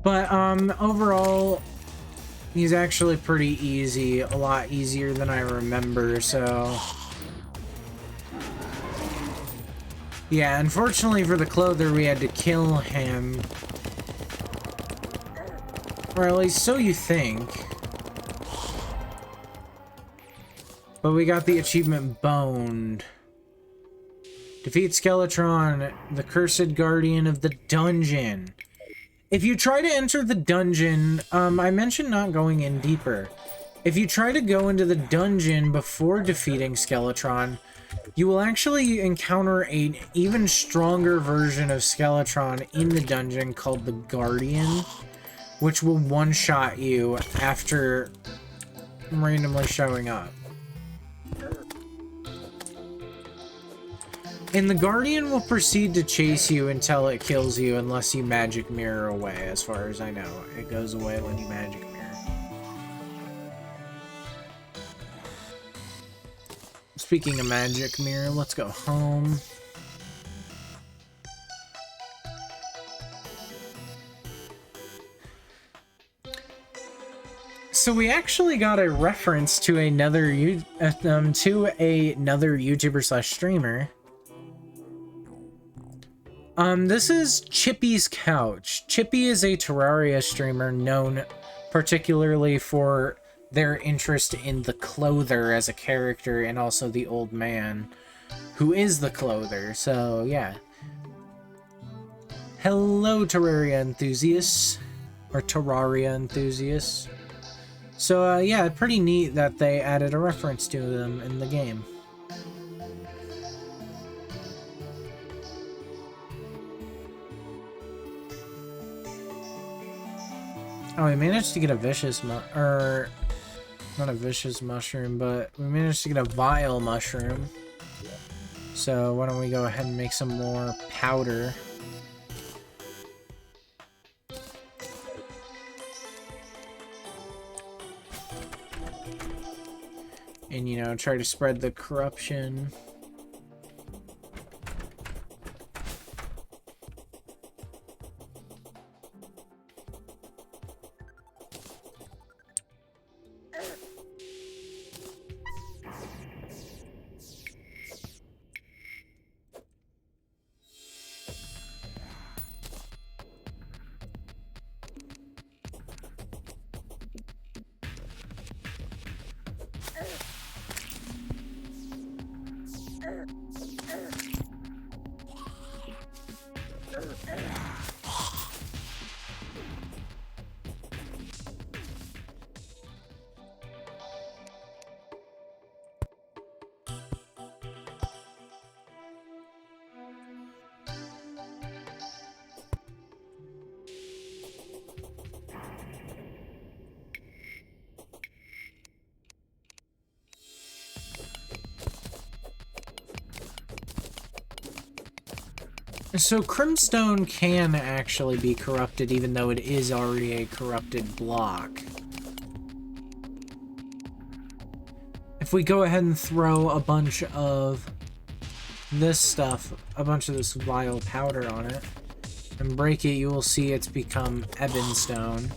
But, overall, he's actually pretty easy, a lot easier than I remember, so... Yeah, unfortunately for the Clother, we had to kill him. Or at least so you think. But we got the achievement Boned. Defeat Skeletron, the cursed guardian of the dungeon. If you try to enter the dungeon, I mentioned not going in deeper. If you try to go into the dungeon before defeating Skeletron, you will actually encounter an even stronger version of Skeletron in the dungeon called the Guardian, which will one-shot you after randomly showing up. And the Guardian will proceed to chase you until it kills you unless you magic mirror away, as far as I know. It goes away when you magic mirror. Speaking of magic mirror, let's go home. So we actually got a reference to another YouTuber/streamer. This is Chippy's Couch. Chippy is a Terraria streamer known particularly for their interest in the Clother as a character and also the old man who is the Clother. So, yeah. Hello, Terraria enthusiasts. Or Terraria enthusiasts. So, yeah, pretty neat that they added a reference to them in the game. Oh, we managed to get a vicious not a vicious mushroom, but we managed to get a vile mushroom. So why don't we go ahead and make some more powder. And, you know, try to spread the corruption. So Crimstone can actually be corrupted even though it is already a corrupted block. If we go ahead and throw a bunch of this stuff, a bunch of this vile powder on it, and break it, you will see it's become Ebonstone.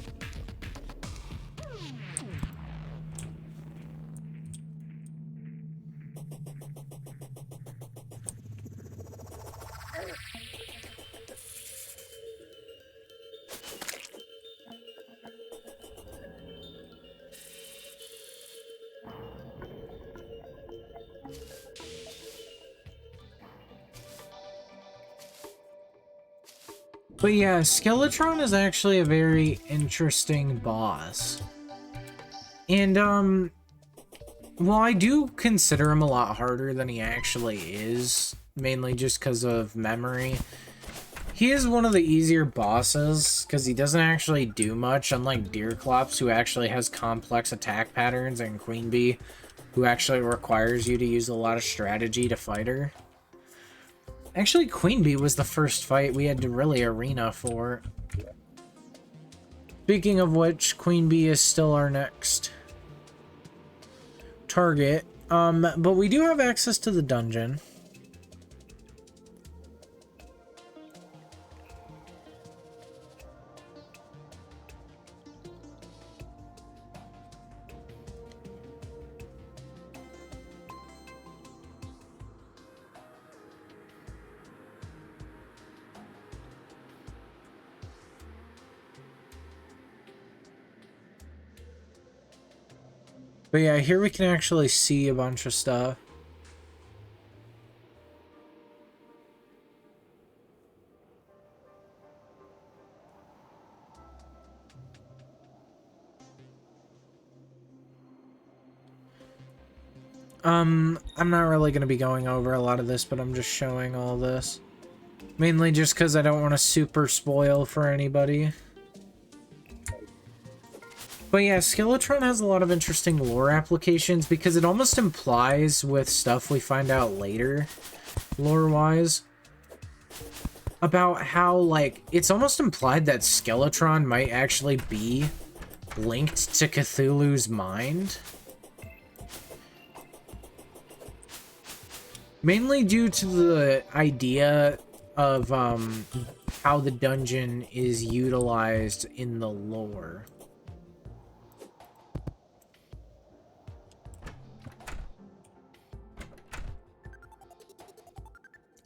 But yeah, Skeletron is actually a very interesting boss. And, well, I do consider him a lot harder than he actually is, mainly just because of memory. He is one of the easier bosses, because he doesn't actually do much, unlike Deerclops, who actually has complex attack patterns, and Queen Bee, who actually requires you to use a lot of strategy to fight her. Actually, Queen Bee was the first fight we had to really arena for. Speaking of which, Queen Bee is still our next target. But we do have access to the dungeon. But yeah, here we can actually see a bunch of stuff. I'm not really going to be going over a lot of this, but I'm just showing all this. Mainly just because I don't want to super spoil for anybody. But yeah, Skeletron has a lot of interesting lore applications because it almost implies with stuff we find out later, lore-wise, about how, like, it's almost implied that Skeletron might actually be linked to Cthulhu's mind. Mainly due to the idea of how the dungeon is utilized in the lore.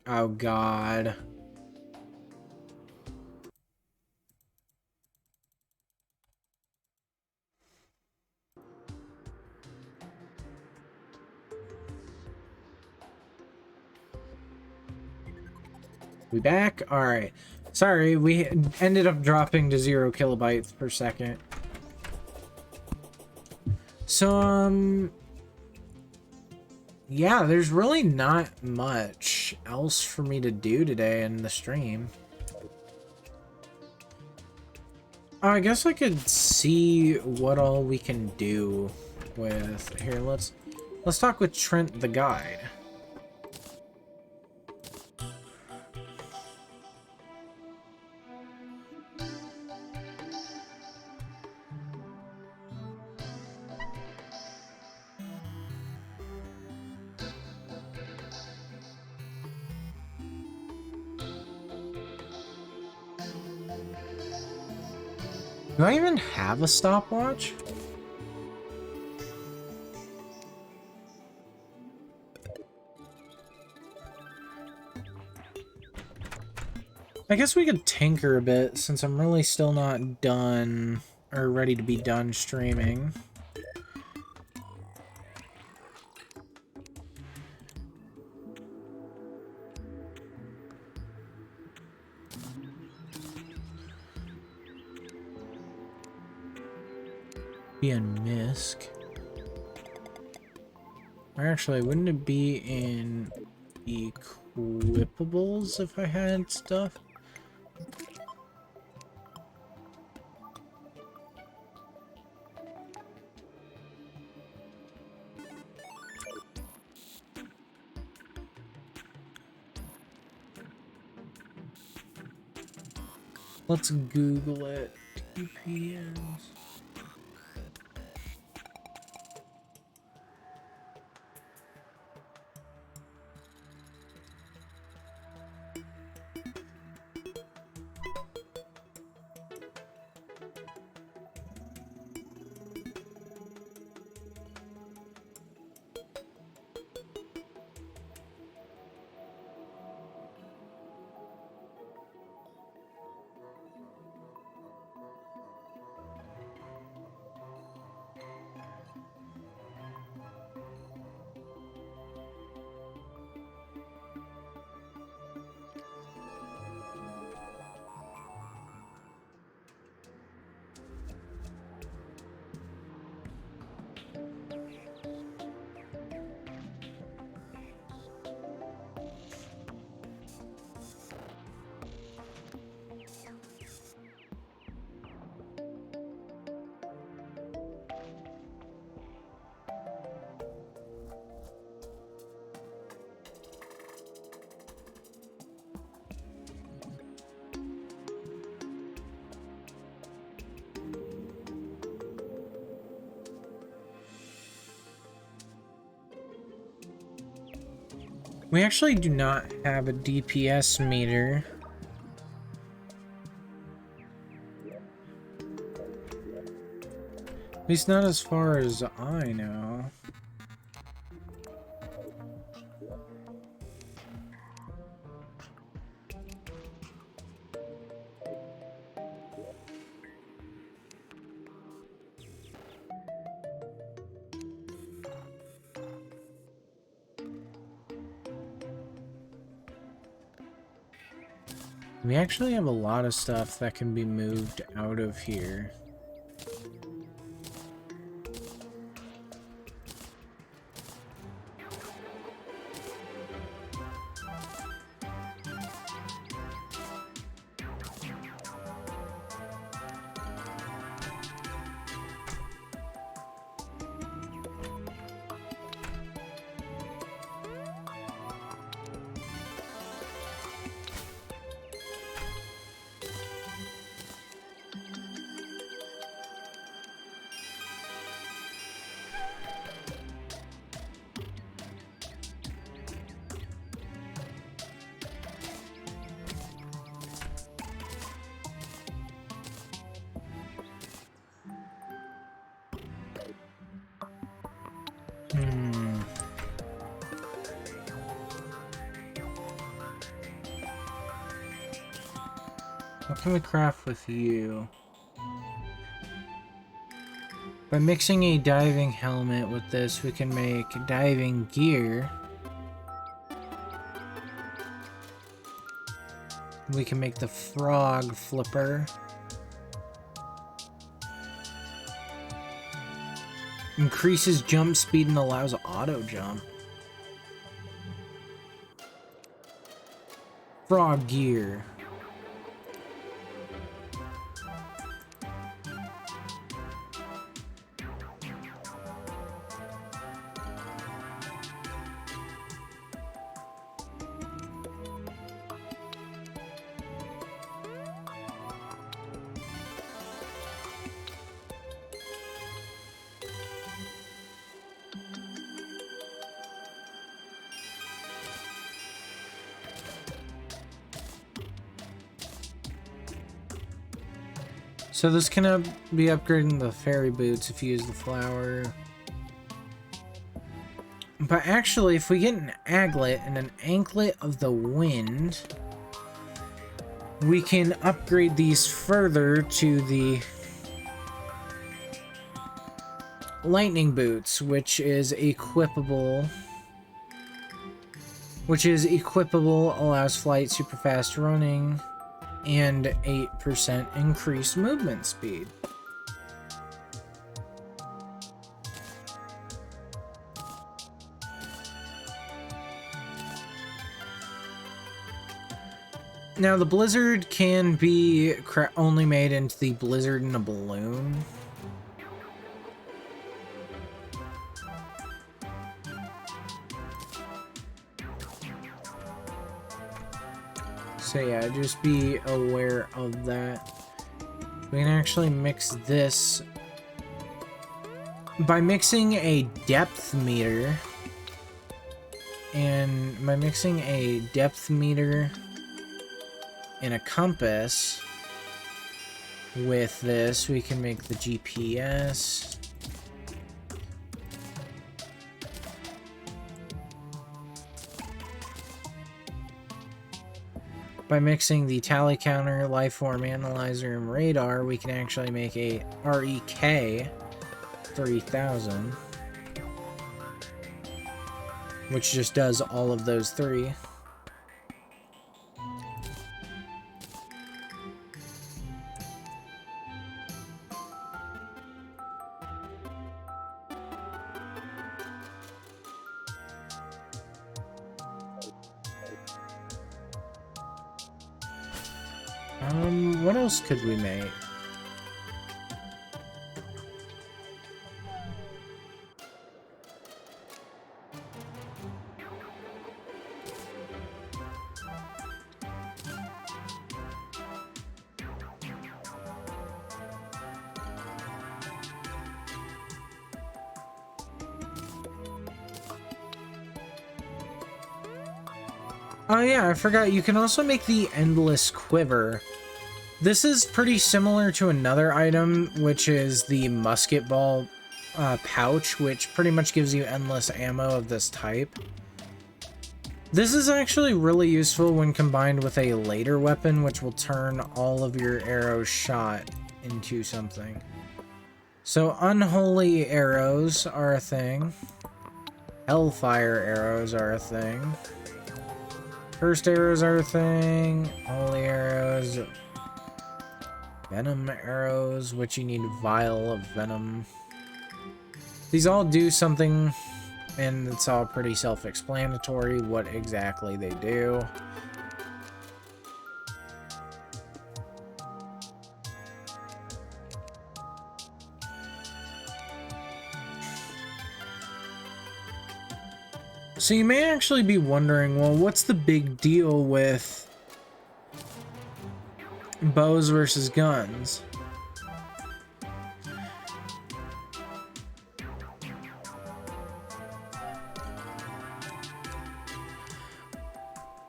Oh god. We back? Alright. Sorry, we ended up dropping to 0 kilobytes per second. So, yeah, there's really not much else for me to do today in the stream. I guess I could see what all we can do with... Here, let's talk with Trent the guide. Do I even have a stopwatch? I guess we could tinker a bit since I'm really still not done or ready to be done streaming. Be in Misk. Or actually, wouldn't it be in Equipables if I had stuff? Let's Google it. DPS. We actually do not have a DPS meter. At least not as far as I know. We actually have a lot of stuff that can be moved out of here. What can we craft with you? By mixing a diving helmet with this, we can make diving gear. We can make the frog flipper. Increases jump speed and allows auto jump. Frog gear. So this can be upgrading the fairy boots if you use the flower. But actually, if we get an aglet and an anklet of the wind, we can upgrade these further to the lightning boots, which is equipable. Allows flight, super fast running, and 8% increased movement speed. Now the blizzard can be only made into the blizzard in a balloon. So yeah, just be aware of that. We can actually mix this by mixing a depth meter. And by mixing a depth meter and a compass with this, we can make the GPS. By mixing the tally counter, life form analyzer, and radar, we can actually make a REK 3000, which just does all of those three. What else could we make? Oh yeah, I forgot, you can also make the endless quiver. This is pretty similar to another item, which is the musket ball pouch, which pretty much gives you endless ammo of this type. This is actually really useful when combined with a later weapon, which will turn all of your arrows shot into something. So unholy arrows are a thing. Hellfire arrows are a thing. Cursed arrows are a thing. Holy arrows. Venom arrows, which you need a vial of venom. These all do something, and it's all pretty self-explanatory what exactly they do. So you may actually be wondering, well, what's the big deal with bows versus guns?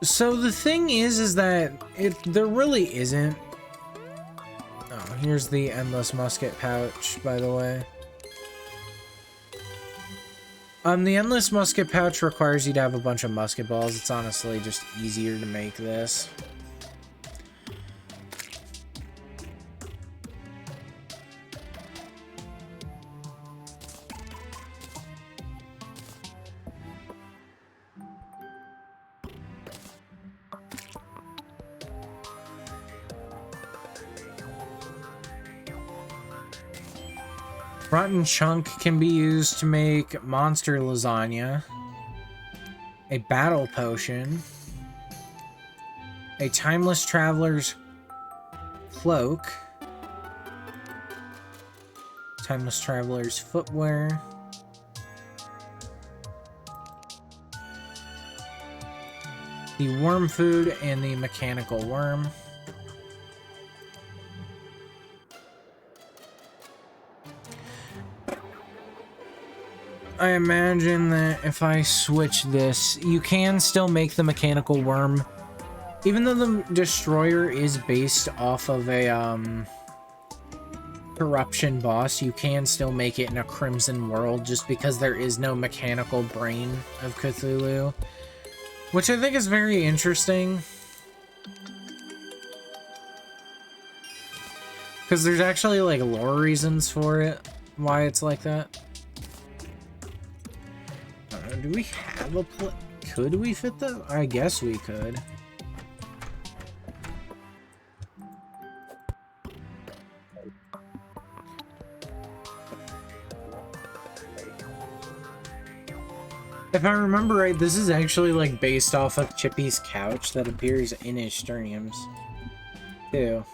So the thing is that there really isn't. Oh, here's the endless musket pouch, by the way. The endless musket pouch requires you to have a bunch of musket balls. It's honestly just easier to make this. Rotten chunk can be used to make monster lasagna, a battle potion, a timeless traveler's cloak, timeless traveler's footwear, the worm food, and the mechanical worm. I imagine that if I switch this, you can still make the mechanical worm. Even though the destroyer is based off of a corruption boss, you can still make it in a crimson world just because there is no mechanical brain of Cthulhu, which I think is very interesting. Because there's actually like lore reasons for it, why it's like that. Do we have a could we fit that? I guess we could. If I remember right, this is actually like based off of Chippy's couch that appears in his streams, too.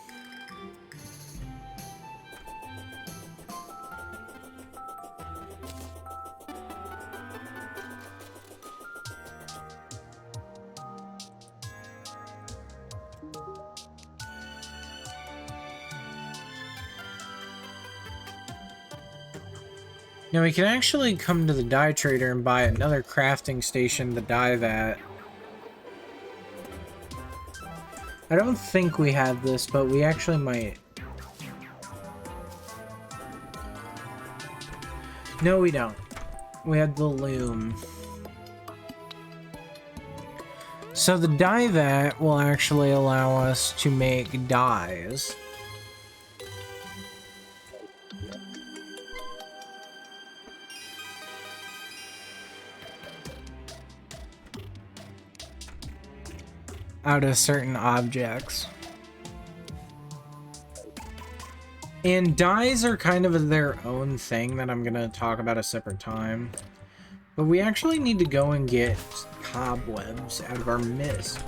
Now we can actually come to the dye trader and buy another crafting station to dye that. I don't think we have this, but we actually might. No, we don't. We had the loom. So the dye vat will actually allow us to make dyes. Out of certain objects. And dyes are kind of their own thing that I'm gonna talk about a separate time. But we actually need to go and get cobwebs out of our mist.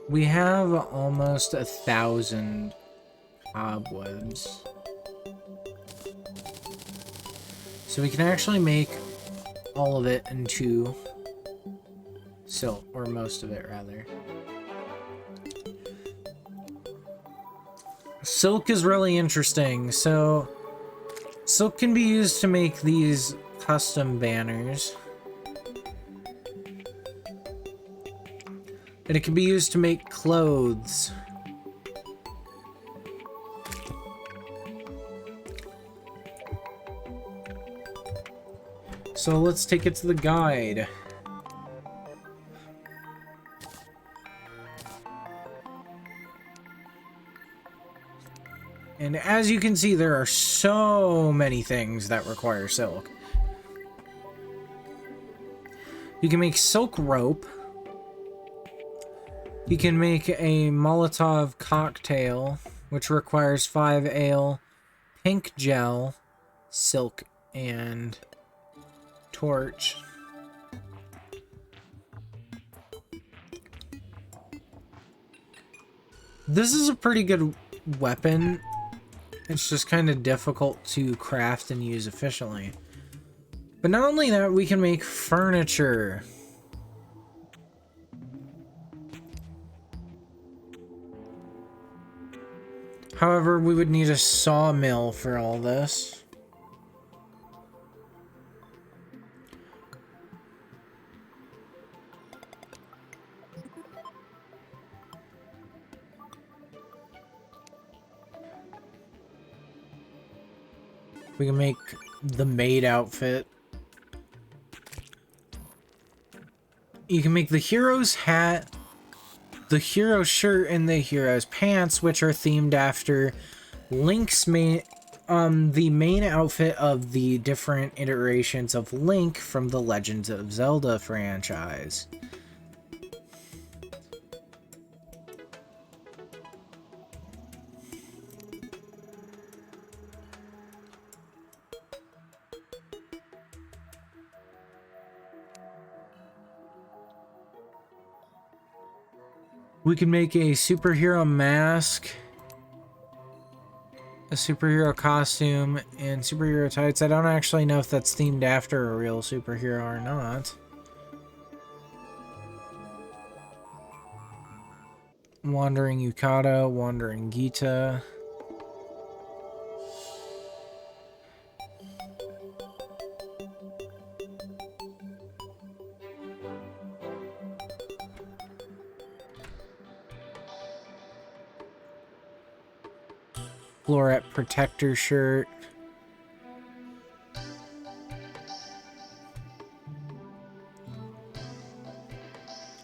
We have almost 1,000 cobwebs. So we can actually make all of it into silk, or most of it rather. Silk is really interesting. So silk can be used to make these custom banners. And it can be used to make clothes. So let's take it to the guide. And as you can see, there are so many things that require silk. You can make silk rope. You can make a Molotov cocktail, which requires 5 ale, pink gel, silk, and torch. This is a pretty good weapon. It's just kind of difficult to craft and use efficiently. But not only that, we can make furniture. However, we would need a sawmill for all this. We can make the maid outfit. You can make the hero's hat, the hero shirt, and the hero's pants, which are themed after Link's main, the main outfit of the different iterations of Link from the Legends of Zelda franchise. We can make a superhero mask, a superhero costume, and superhero tights. I don't actually know if that's themed after a real superhero or not. Wandering Yukata, Wandering Gita. Floret protector shirt.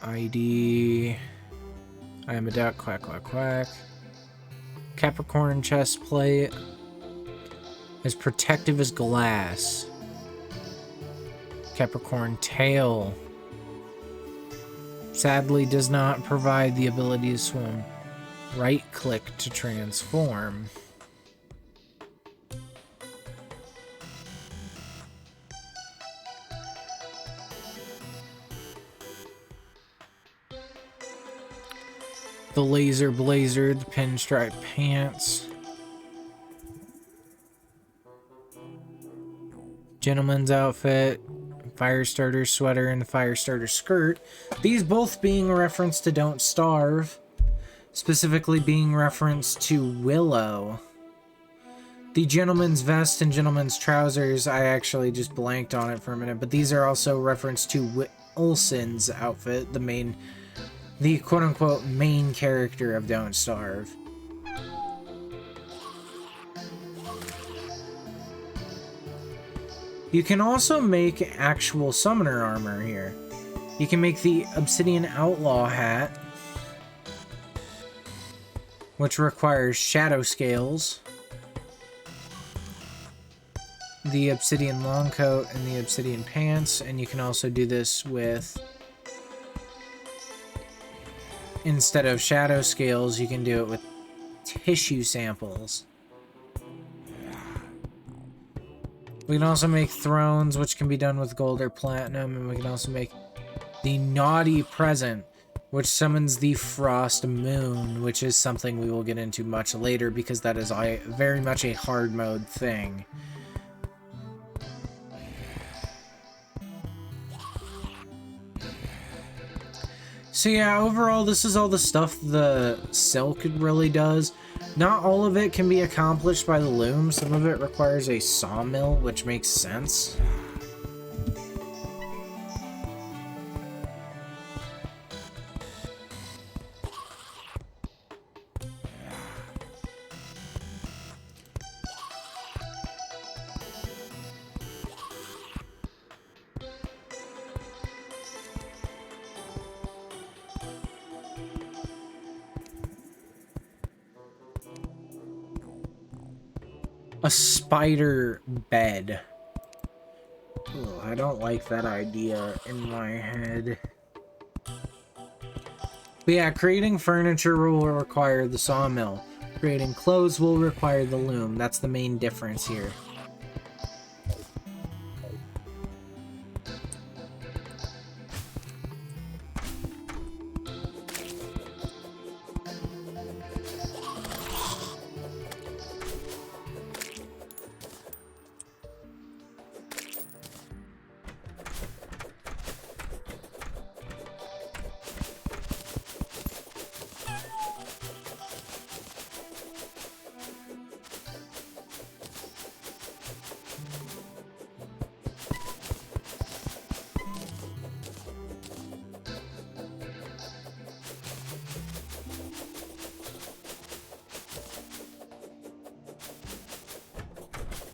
ID. I am a duck, quack, quack, quack. Capricorn chest plate. As protective as glass. Capricorn tail. Sadly does not provide the ability to swim. Right click to transform. The laser blazer, the pinstripe pants. Gentleman's outfit, Firestarter sweater and the Firestarter skirt. These both being a reference to Don't Starve. Specifically being reference to Willow. The gentleman's vest and gentleman's trousers, I actually just blanked on it for a minute, but these are also reference to Olsen's outfit, the quote-unquote main character of Don't Starve. You can also make actual summoner armor here. You can make the Obsidian Outlaw hat, which requires shadow scales, the Obsidian long coat, and the Obsidian pants, and you can also do this with, instead of shadow scales, you can do it with tissue samples. We can also make thrones, which can be done with gold or platinum, and we can also make the Naughty Present, which summons the Frost Moon, which is something we will get into much later because that is very much a hard mode thing. So yeah, overall, this is all the stuff the silk really does. Not all of it can be accomplished by the loom. Some of it requires a sawmill, which makes sense. A spider bed. Ugh, I don't like that idea in my head. But yeah, creating furniture will require the sawmill. Creating clothes will require the loom. That's the main difference here.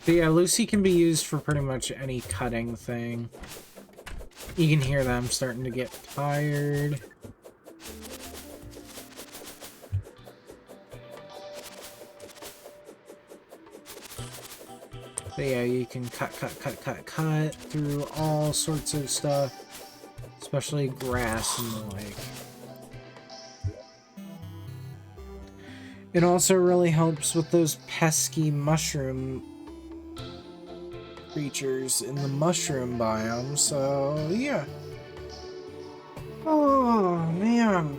But yeah, Lucy can be used for pretty much any cutting thing. You can hear them starting to get tired. But yeah, you can cut through all sorts of stuff. Especially grass and the like. It also really helps with those pesky mushroom creatures in the mushroom biome, so yeah. Oh, man.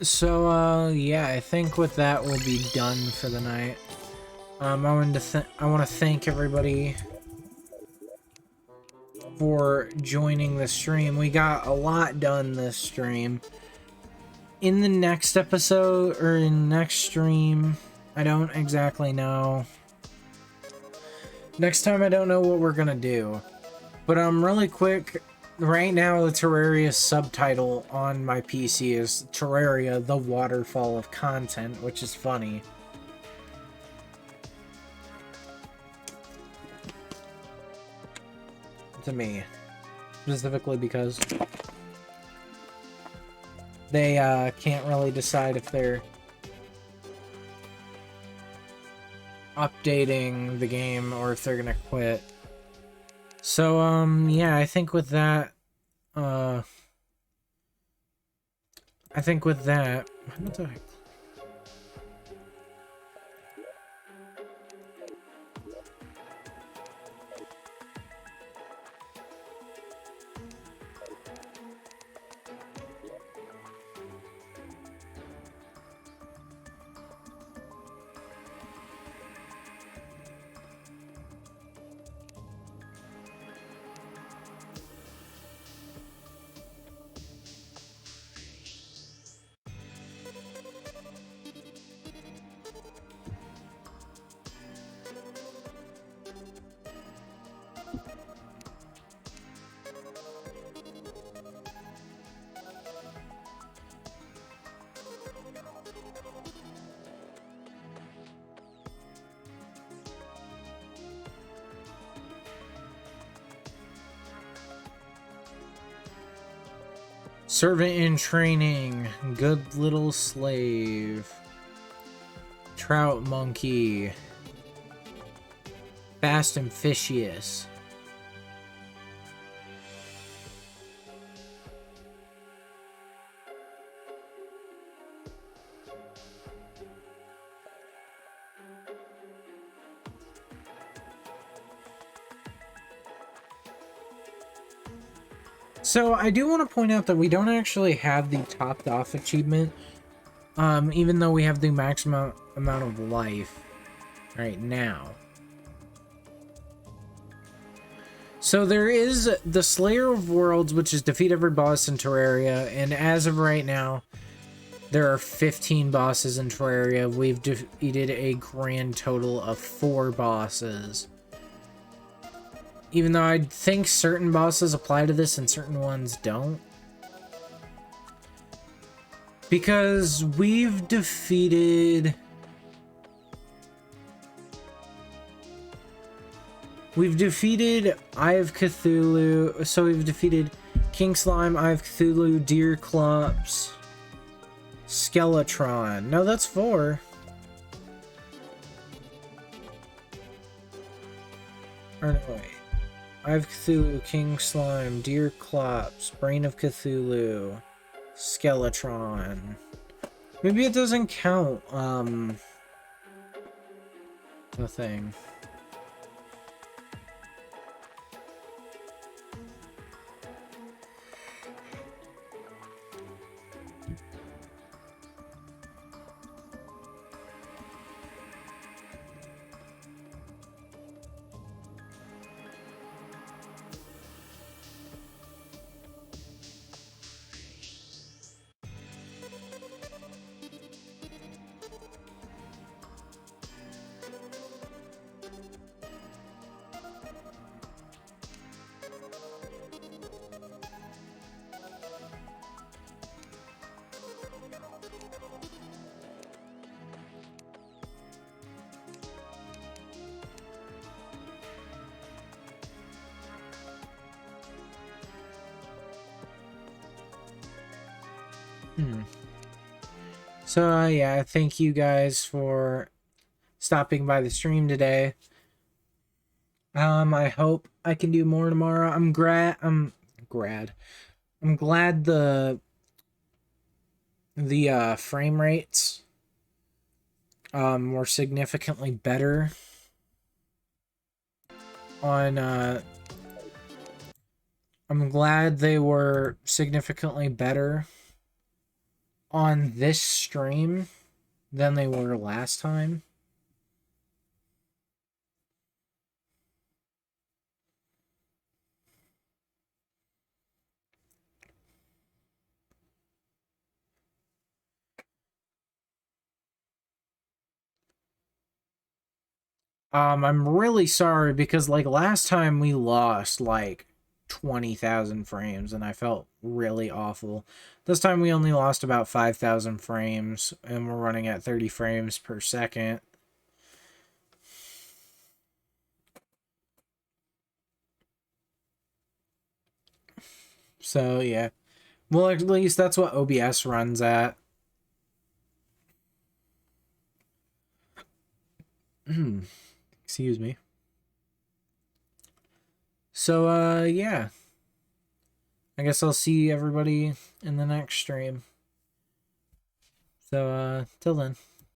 So, yeah, I think with that we'll be done for the night. I want to thank everybody for joining the stream. We got a lot done this stream. In the next episode, or in next stream, I don't exactly know. Next time I don't know what we're gonna do. But really quick, right now the Terraria subtitle on my PC is Terraria, the Waterfall of Content, which is funny. To me. Specifically because they can't really decide if they're updating the game or if they're gonna quit. So, yeah, I think with that, what the heck? Servant in training. Good little slave. Trout monkey. Fast and fishious. So I do want to point out that we don't actually have the topped off achievement, even though we have the maximum amount of life right now. So there is the Slayer of Worlds, which is defeat every boss in Terraria, and as of right now, there are 15 bosses in Terraria. We've defeated a grand total of 4 bosses. Even though I think certain bosses apply to this and certain ones don't. Because we've defeated... Eye of Cthulhu. So we've defeated King Slime, Eye of Cthulhu, Deer Clops, Skeletron. No, that's 4. Or no, wait. Eye of Cthulhu, King Slime, Deer Clops, Brain of Cthulhu, Skeletron. Maybe it doesn't count, the thing. So, yeah, thank you guys for stopping by the stream today. I hope I can do more tomorrow. I'm glad the frame rates were significantly better on I'm glad they were significantly better on this stream than they were last time. I'm really sorry because like last time we lost like 20,000 frames and I felt really awful. This time we only lost about 5,000 frames and we're running at 30 frames per second. So yeah. Well, at least that's what OBS runs at. Excuse me. So, yeah. I guess I'll see everybody in the next stream. So, till then.